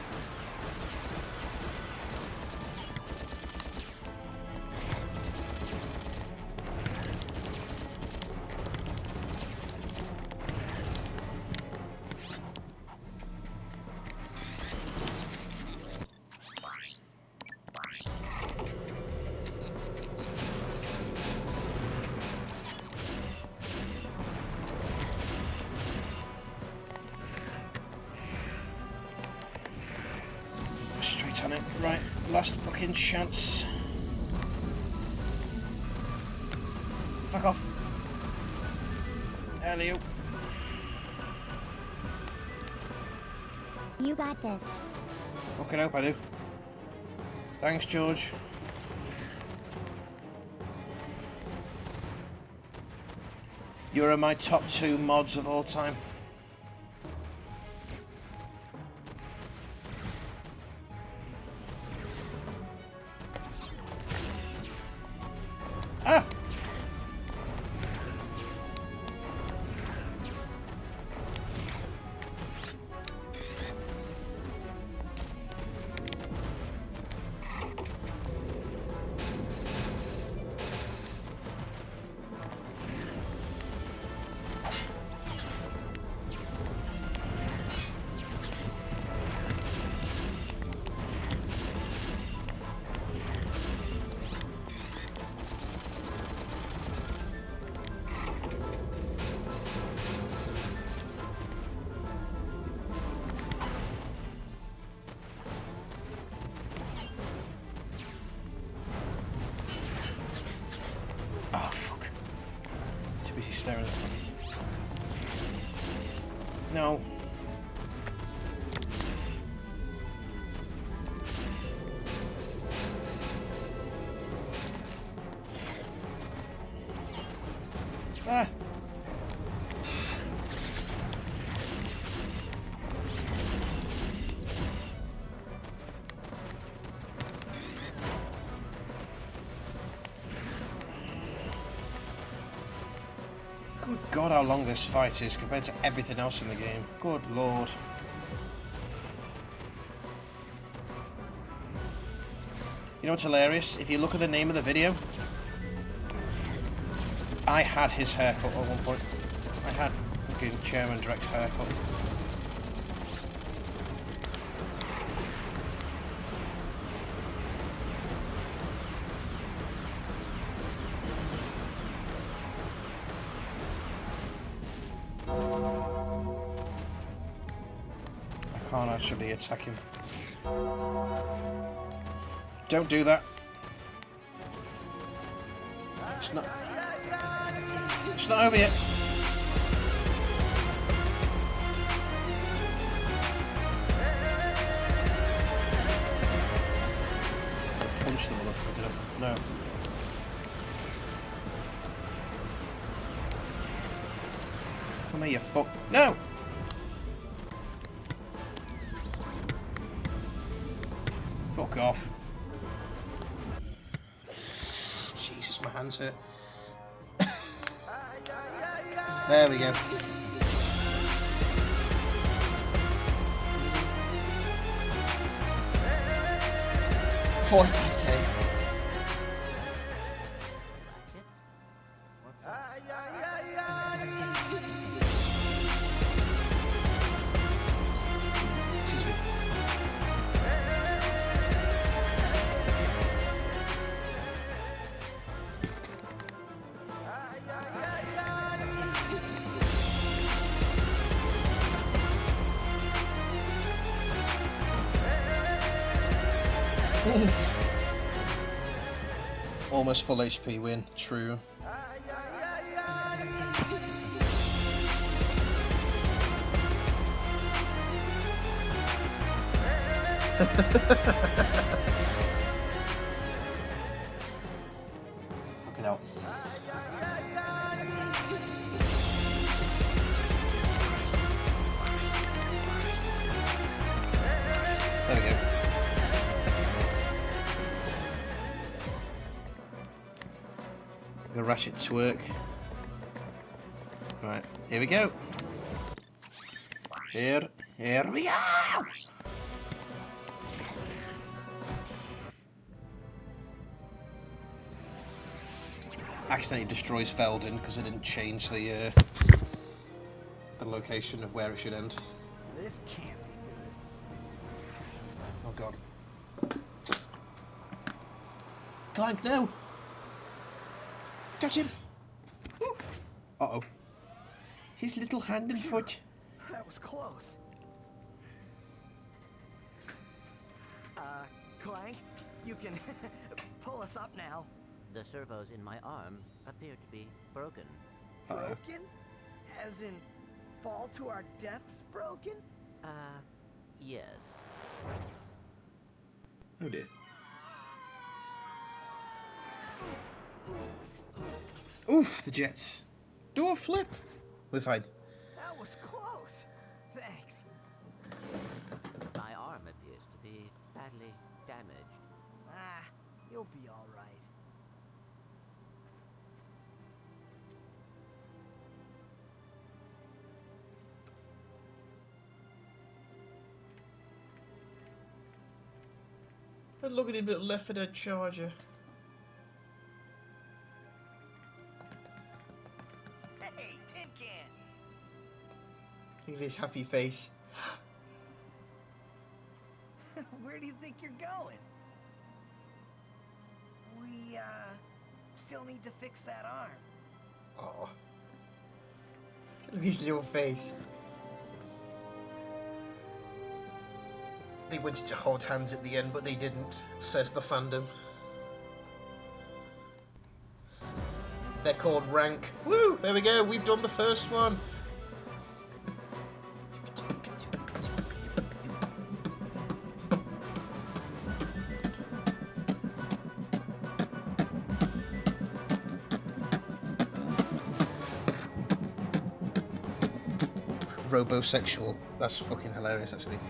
Straight on it. Right, last fucking chance. Fuck off. Elio. You got this. Fucking hope I do. Thanks, George. You're in my top 2 mods of all time. Ah! Oh, fuck. Too busy staring at the front. No. Ah. Good God, how long this fight is compared to everything else in the game. Good Lord. You know what's hilarious? If you look at the name of the video, I had his haircut at one point. I had fucking Chairman Drek's haircut. I can't actually attack him. Don't do that. It's not over yet. Punch the motherfucker to death. No. Come here, you fuck. No! Fuck off. Jesus, my hands hurt. There we go. $45K. Excuse me. Almost full HP win, true. Fucking hell. There we go. The Ratchet twerk. Right, here we go. Here we go! Accidentally destroys Felden because I didn't change the location of where it should end. This can't be good. Oh god. Clank, no! Catch him! Ooh. Uh-oh. His little hand and foot. That was close. Clank, you can pull us up now. The servos in my arm appear to be broken. Broken? As in, fall to our deaths broken? Yes. Oh dear. Oof, the jets. Door flip. We're fine. That was close. Thanks. My arm appears to be badly damaged. Ah, you'll be all right. And look at him, little Left 4 Dead charger. Hey, tin can. Look at his happy face. Where do you think you're going? We, still need to fix that arm. Oh. Look at his little face. They wanted to hold hands at the end, but they didn't, says the fandom. They're called rank. Woo! There we go, we've done the first one. Robosexual. That's fucking hilarious, actually.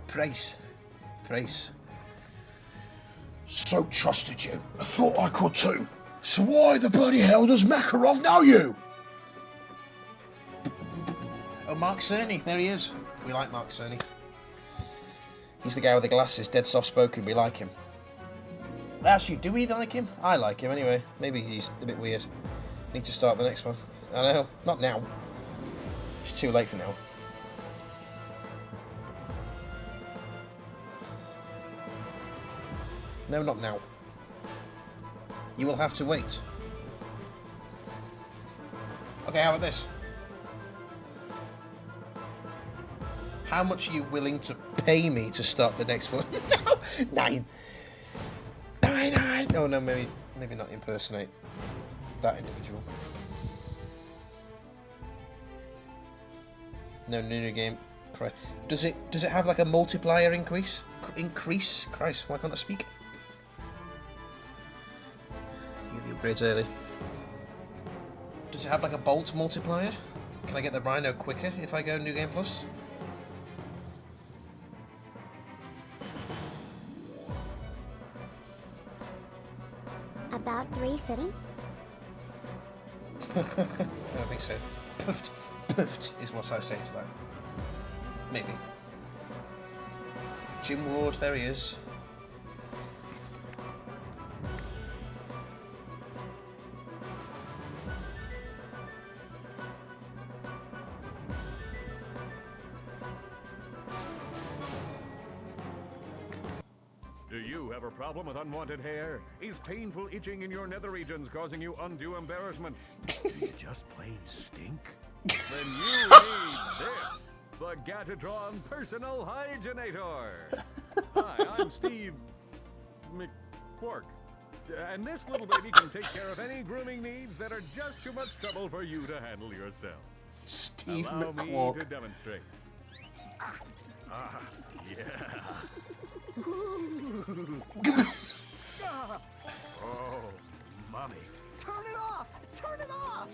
Price. So trusted you. I thought I could too. So why the bloody hell does Makarov know you? Oh, Mark Cerny. There he is. We like Mark Cerny. He's the guy with the glasses, dead soft-spoken. We like him. Actually, do we like him? I like him anyway. Maybe he's a bit weird. Need to start the next one. I know. Not now. It's too late for now. No, not now. You will have to wait. Okay, how about this? How much are you willing to pay me to start the next one? No! 9. Oh no, maybe not impersonate that individual. No new game. Does it have like a multiplier increase? Christ, why can't I speak? You get the upgrades early. Does it have like a bolt multiplier? Can I get the Rhino quicker if I go New Game Plus? About 350? I don't think so. Puffed is what I say to that. Maybe. Jim Ward, there he is. Do you have a problem with unwanted hair? Is painful itching in your nether regions causing you undue embarrassment? Do you just plain stink? Then you need this, the Gatatron Personal Hygienator. Hi, I'm Steve McQuark, and this little baby can take care of any grooming needs that are just too much trouble for you to handle yourself. Steve Allow me to McQuark. demonstrate. Yeah. Oh, mommy. Turn it off! Turn it off!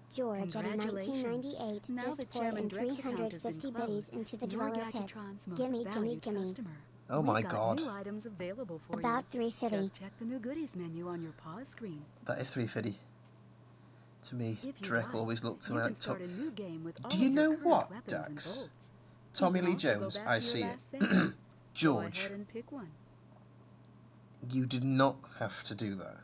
George at a Congratulations. 1998 Now just that poured Chairman in Dreck's account has been 350 closed, biddies into the you're dweller pit. Gadgetron's most Gimme, gimme, valued gimme. customer. Oh my We've got God. new items available for About you. 350. Just check the new goodies menu on your pause screen. That is 350. To me, If you Drek like, always looked to you my can top. start a new game with all Do you of your know current what, weapons and Dax? bolts. Tommy You Lee can also go Jones, back I to your see it. last save. Go George, ahead and pick one. you did not have to do that.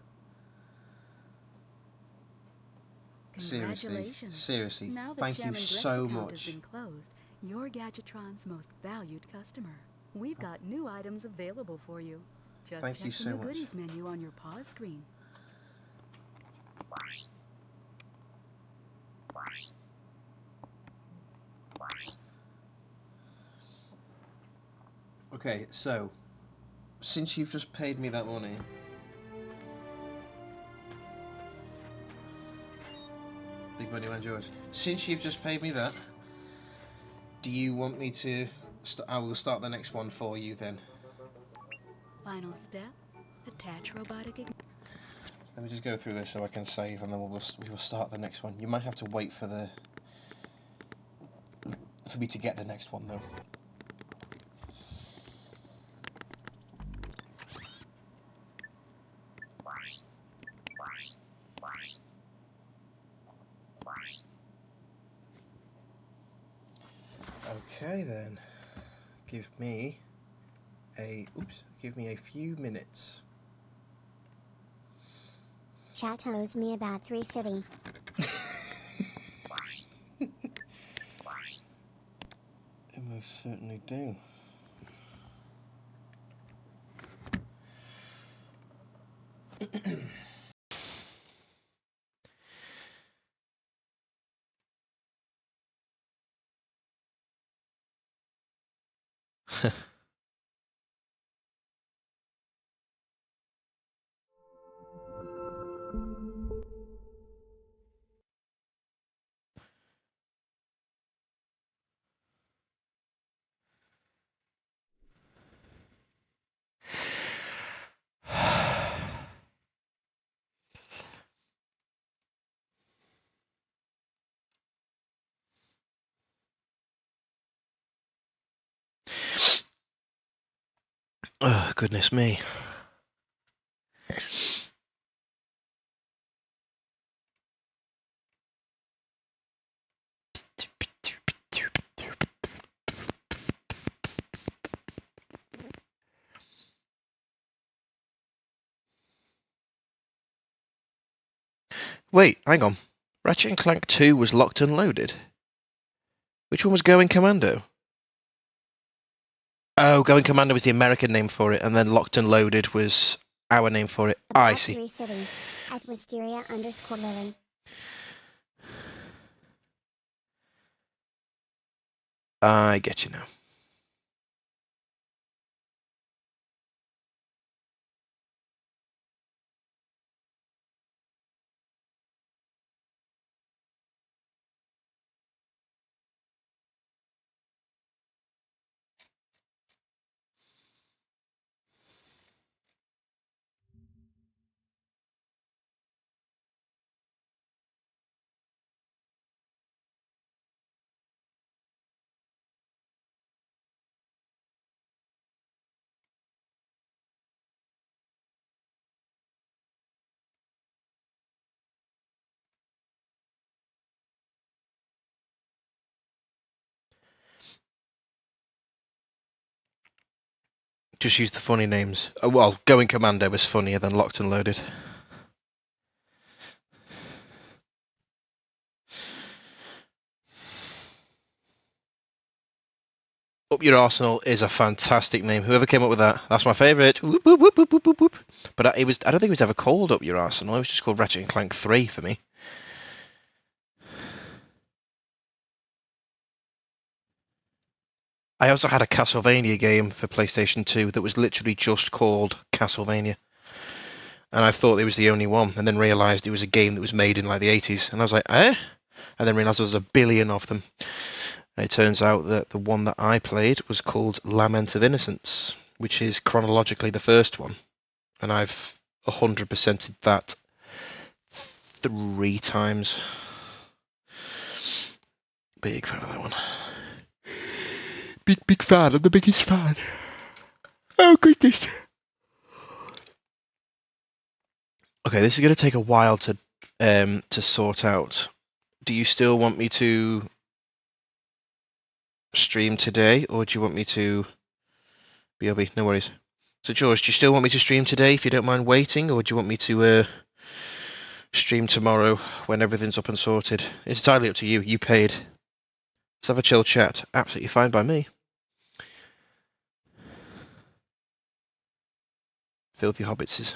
Seriously, Congratulations. seriously, Now that thank you Chairman Dreck's so account has much. been closed, you're Gadgetron's most valued customer. We've got new items available for you. Just Thank check you the so new much. goodies menu on your pause screen. Okay, so, since you've just paid me that money, Big Money Man George, since you've just paid me that, do you want me to, I will start the next one for you then. Final step, attach robotic Let me just go through this so I can save and then we will start the next one. You might have to wait for me to get the next one though. Okay then, give me a few minutes. Chat owes me about 350. It most certainly do. Oh, goodness me. Wait, hang on. Ratchet and Clank 2 was locked and loaded? Which one was Going Commando? Oh, Going Commando was the American name for it, and then Locked and Loaded was our name for it. I About see. 350. At Wisteria_Lily. I get you now. Just use the funny names. Well, Going Commando was funnier than Locked and Loaded. Up Your Arsenal is a fantastic name. Whoever came up with that, that's my favourite. Whoop, whoop, whoop, whoop, whoop, whoop. But I don't think it was ever called Up Your Arsenal. It was just called Ratchet and Clank 3 for me. I also had a Castlevania game for PlayStation 2 that was literally just called Castlevania. and I thought it was the only one, and then realised it was a game that was made in like the 80s, and I was like, eh? And then realised there was a billion of them. And it turns out that the one that I played was called Lament of Innocence, which is chronologically the first one, and I've 100%ed that 3 times. Big fan of that one. Big fan. I'm the biggest fan. Oh goodness. Okay, this is going to take a while to sort out. Do you still want me to stream today, or do you want me to... BRB, no worries. So George, do you still want me to stream today if you don't mind waiting, or do you want me to stream tomorrow when everything's up and sorted? It's entirely up to you. You paid. Let's have a chill chat. Absolutely fine by me. Filthy hobbitses.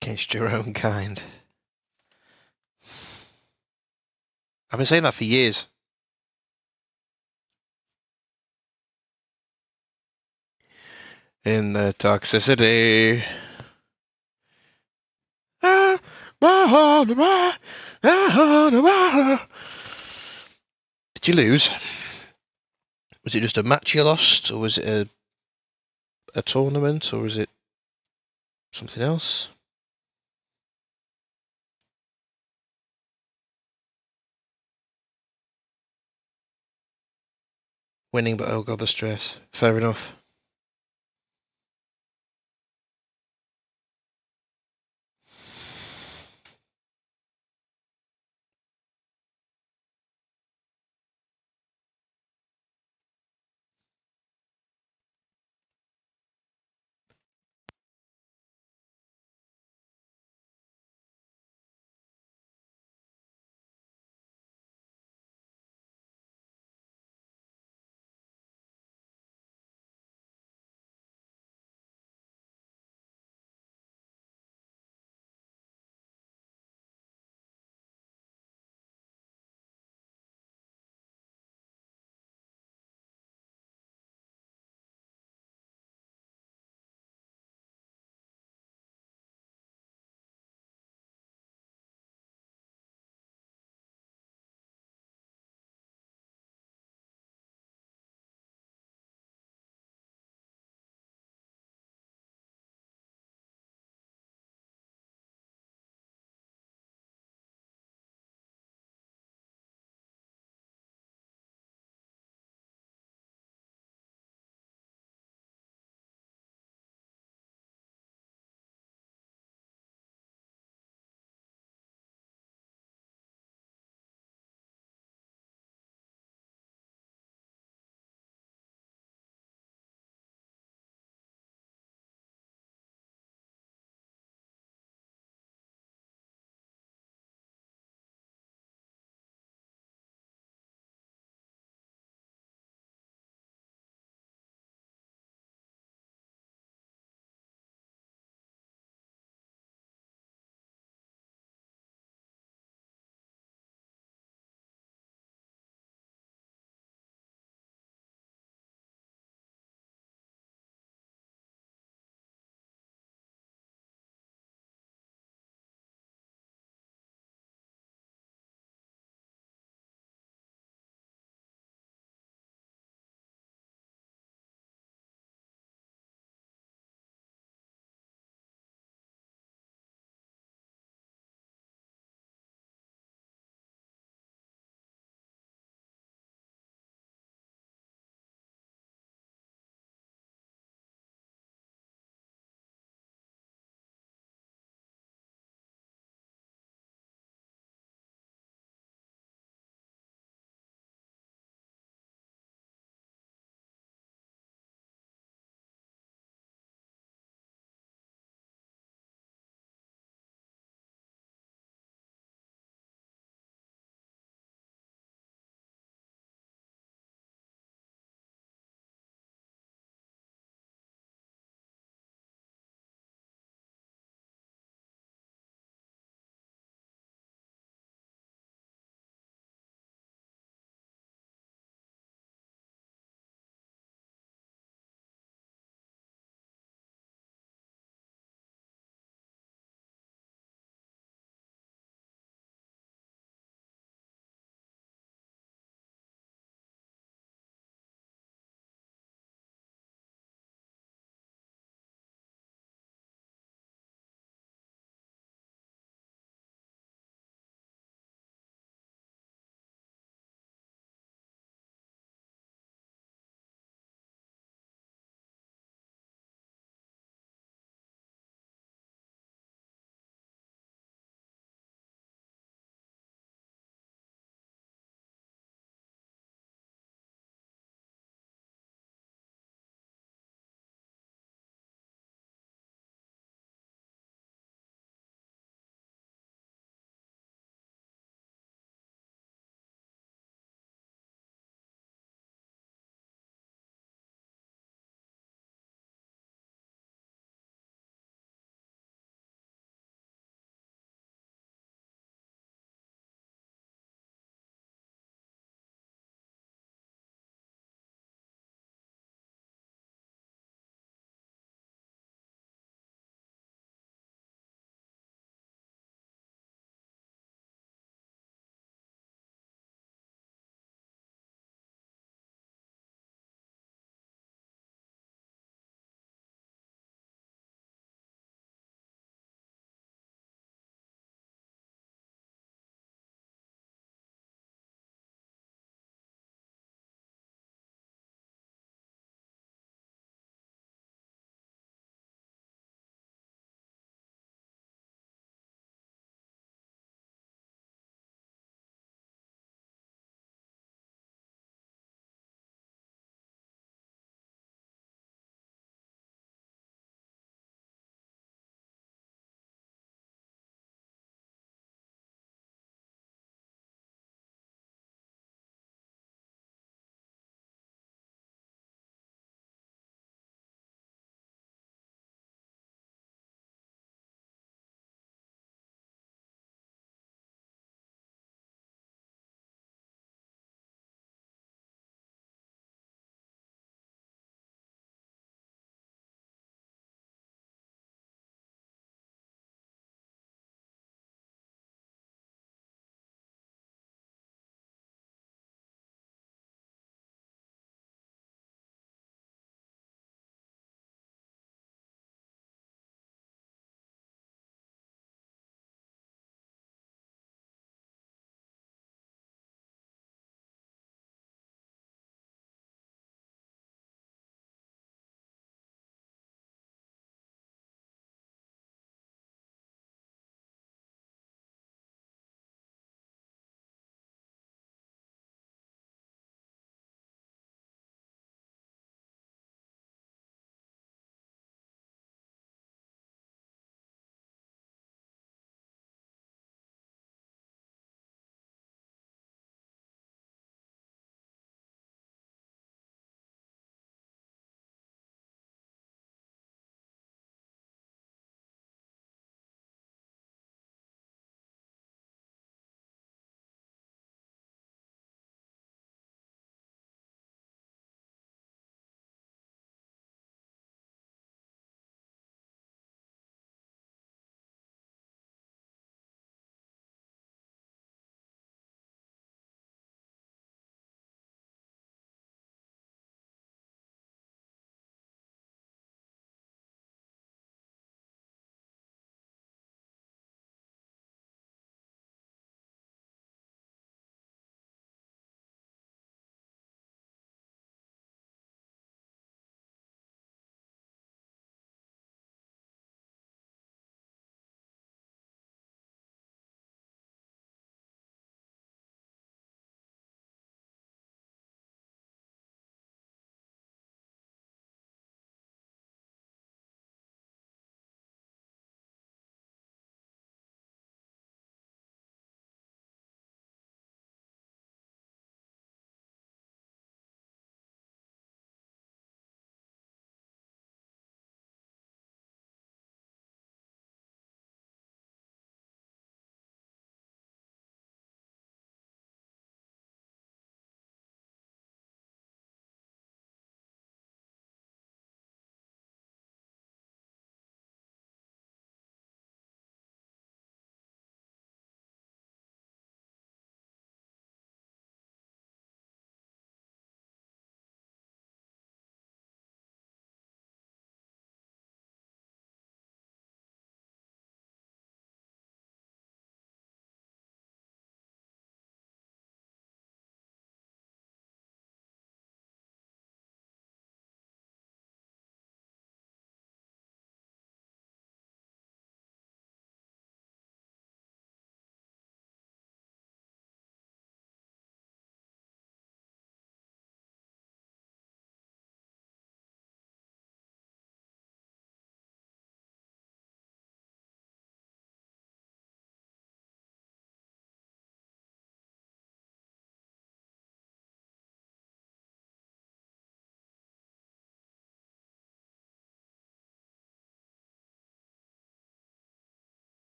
Against your own kind. I've been saying that for years. In the toxicity. Did you lose? Was it just a match you lost, or was it a tournament, or was it something else? Winning, but oh god, the stress. Fair enough.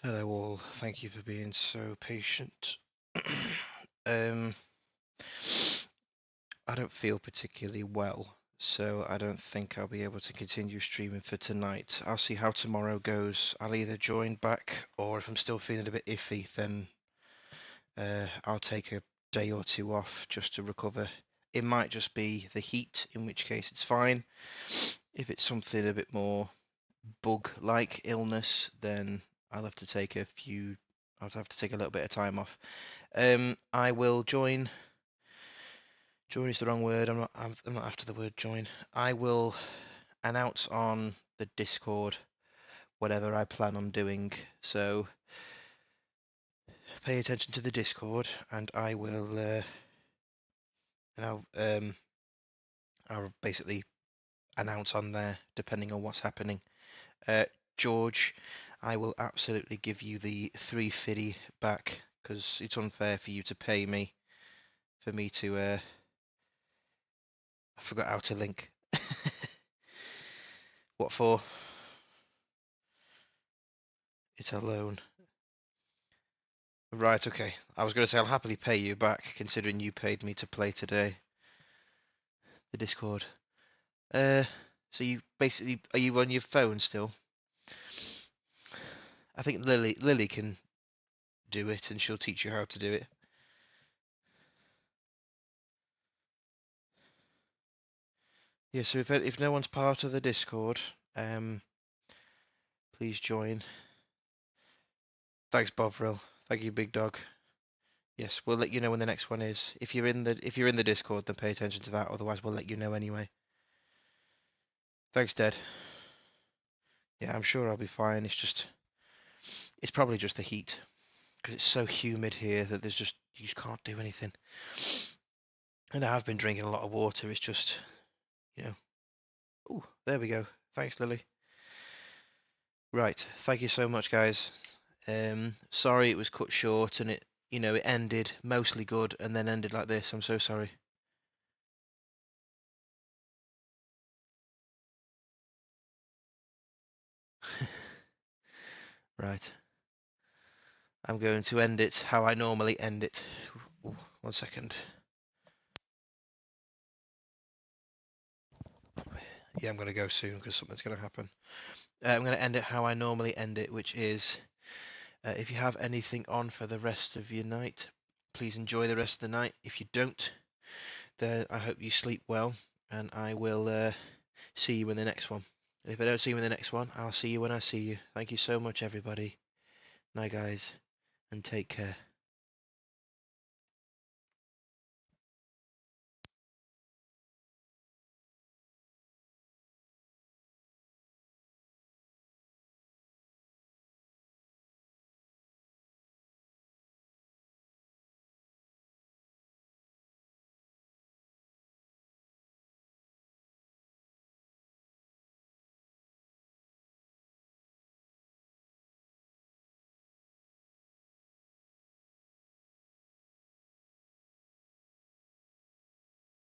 Hello all, thank you for being so patient. I don't feel particularly well, so I don't think I'll be able to continue streaming for tonight. I'll see how tomorrow goes. I'll either join back, or if I'm still feeling a bit iffy, then I'll take a day or two off just to recover. It might just be the heat, in which case it's fine. If it's something a bit more bug-like illness, then I'll have to take a little bit of time off. I will join. Join is the wrong word. I'm not after the word join. I will announce on the Discord whatever I plan on doing. So pay attention to the Discord, and I will. I'll basically announce on there depending on what's happening. George, I will absolutely give you the 350 back because it's unfair for you to pay me for me to. I forgot how to link. What for? It's a loan. Right, okay. I was going to say I'll happily pay you back considering you paid me to play today. The Discord. So you basically, are you on your phone still? I think Lily can do it and she'll teach you how to do it. Yeah, so if no one's part of the Discord, please join. Thanks, Bovril. Thank you, Big Dog. Yes, we'll let you know when the next one is. If you're in the Discord, then pay attention to that. Otherwise, we'll let you know anyway. Thanks, Dad. Yeah, I'm sure I'll be fine. It's probably just the heat because it's so humid here that you just can't do anything. And I have been drinking a lot of water. It's just, you know. Oh, there we go. Thanks, Lily. Right, thank you so much, guys. Sorry it was cut short and it ended mostly good and then ended like this. I'm so sorry. Right. I'm going to end it how I normally end it. Ooh, 1 second. Yeah, I'm going to go soon because something's going to happen. I'm going to end it how I normally end it, which is if you have anything on for the rest of your night, please enjoy the rest of the night. If you don't, then I hope you sleep well, and I will see you in the next one. And if I don't see you in the next one, I'll see you when I see you. Thank you so much, everybody. Night, guys, and take care.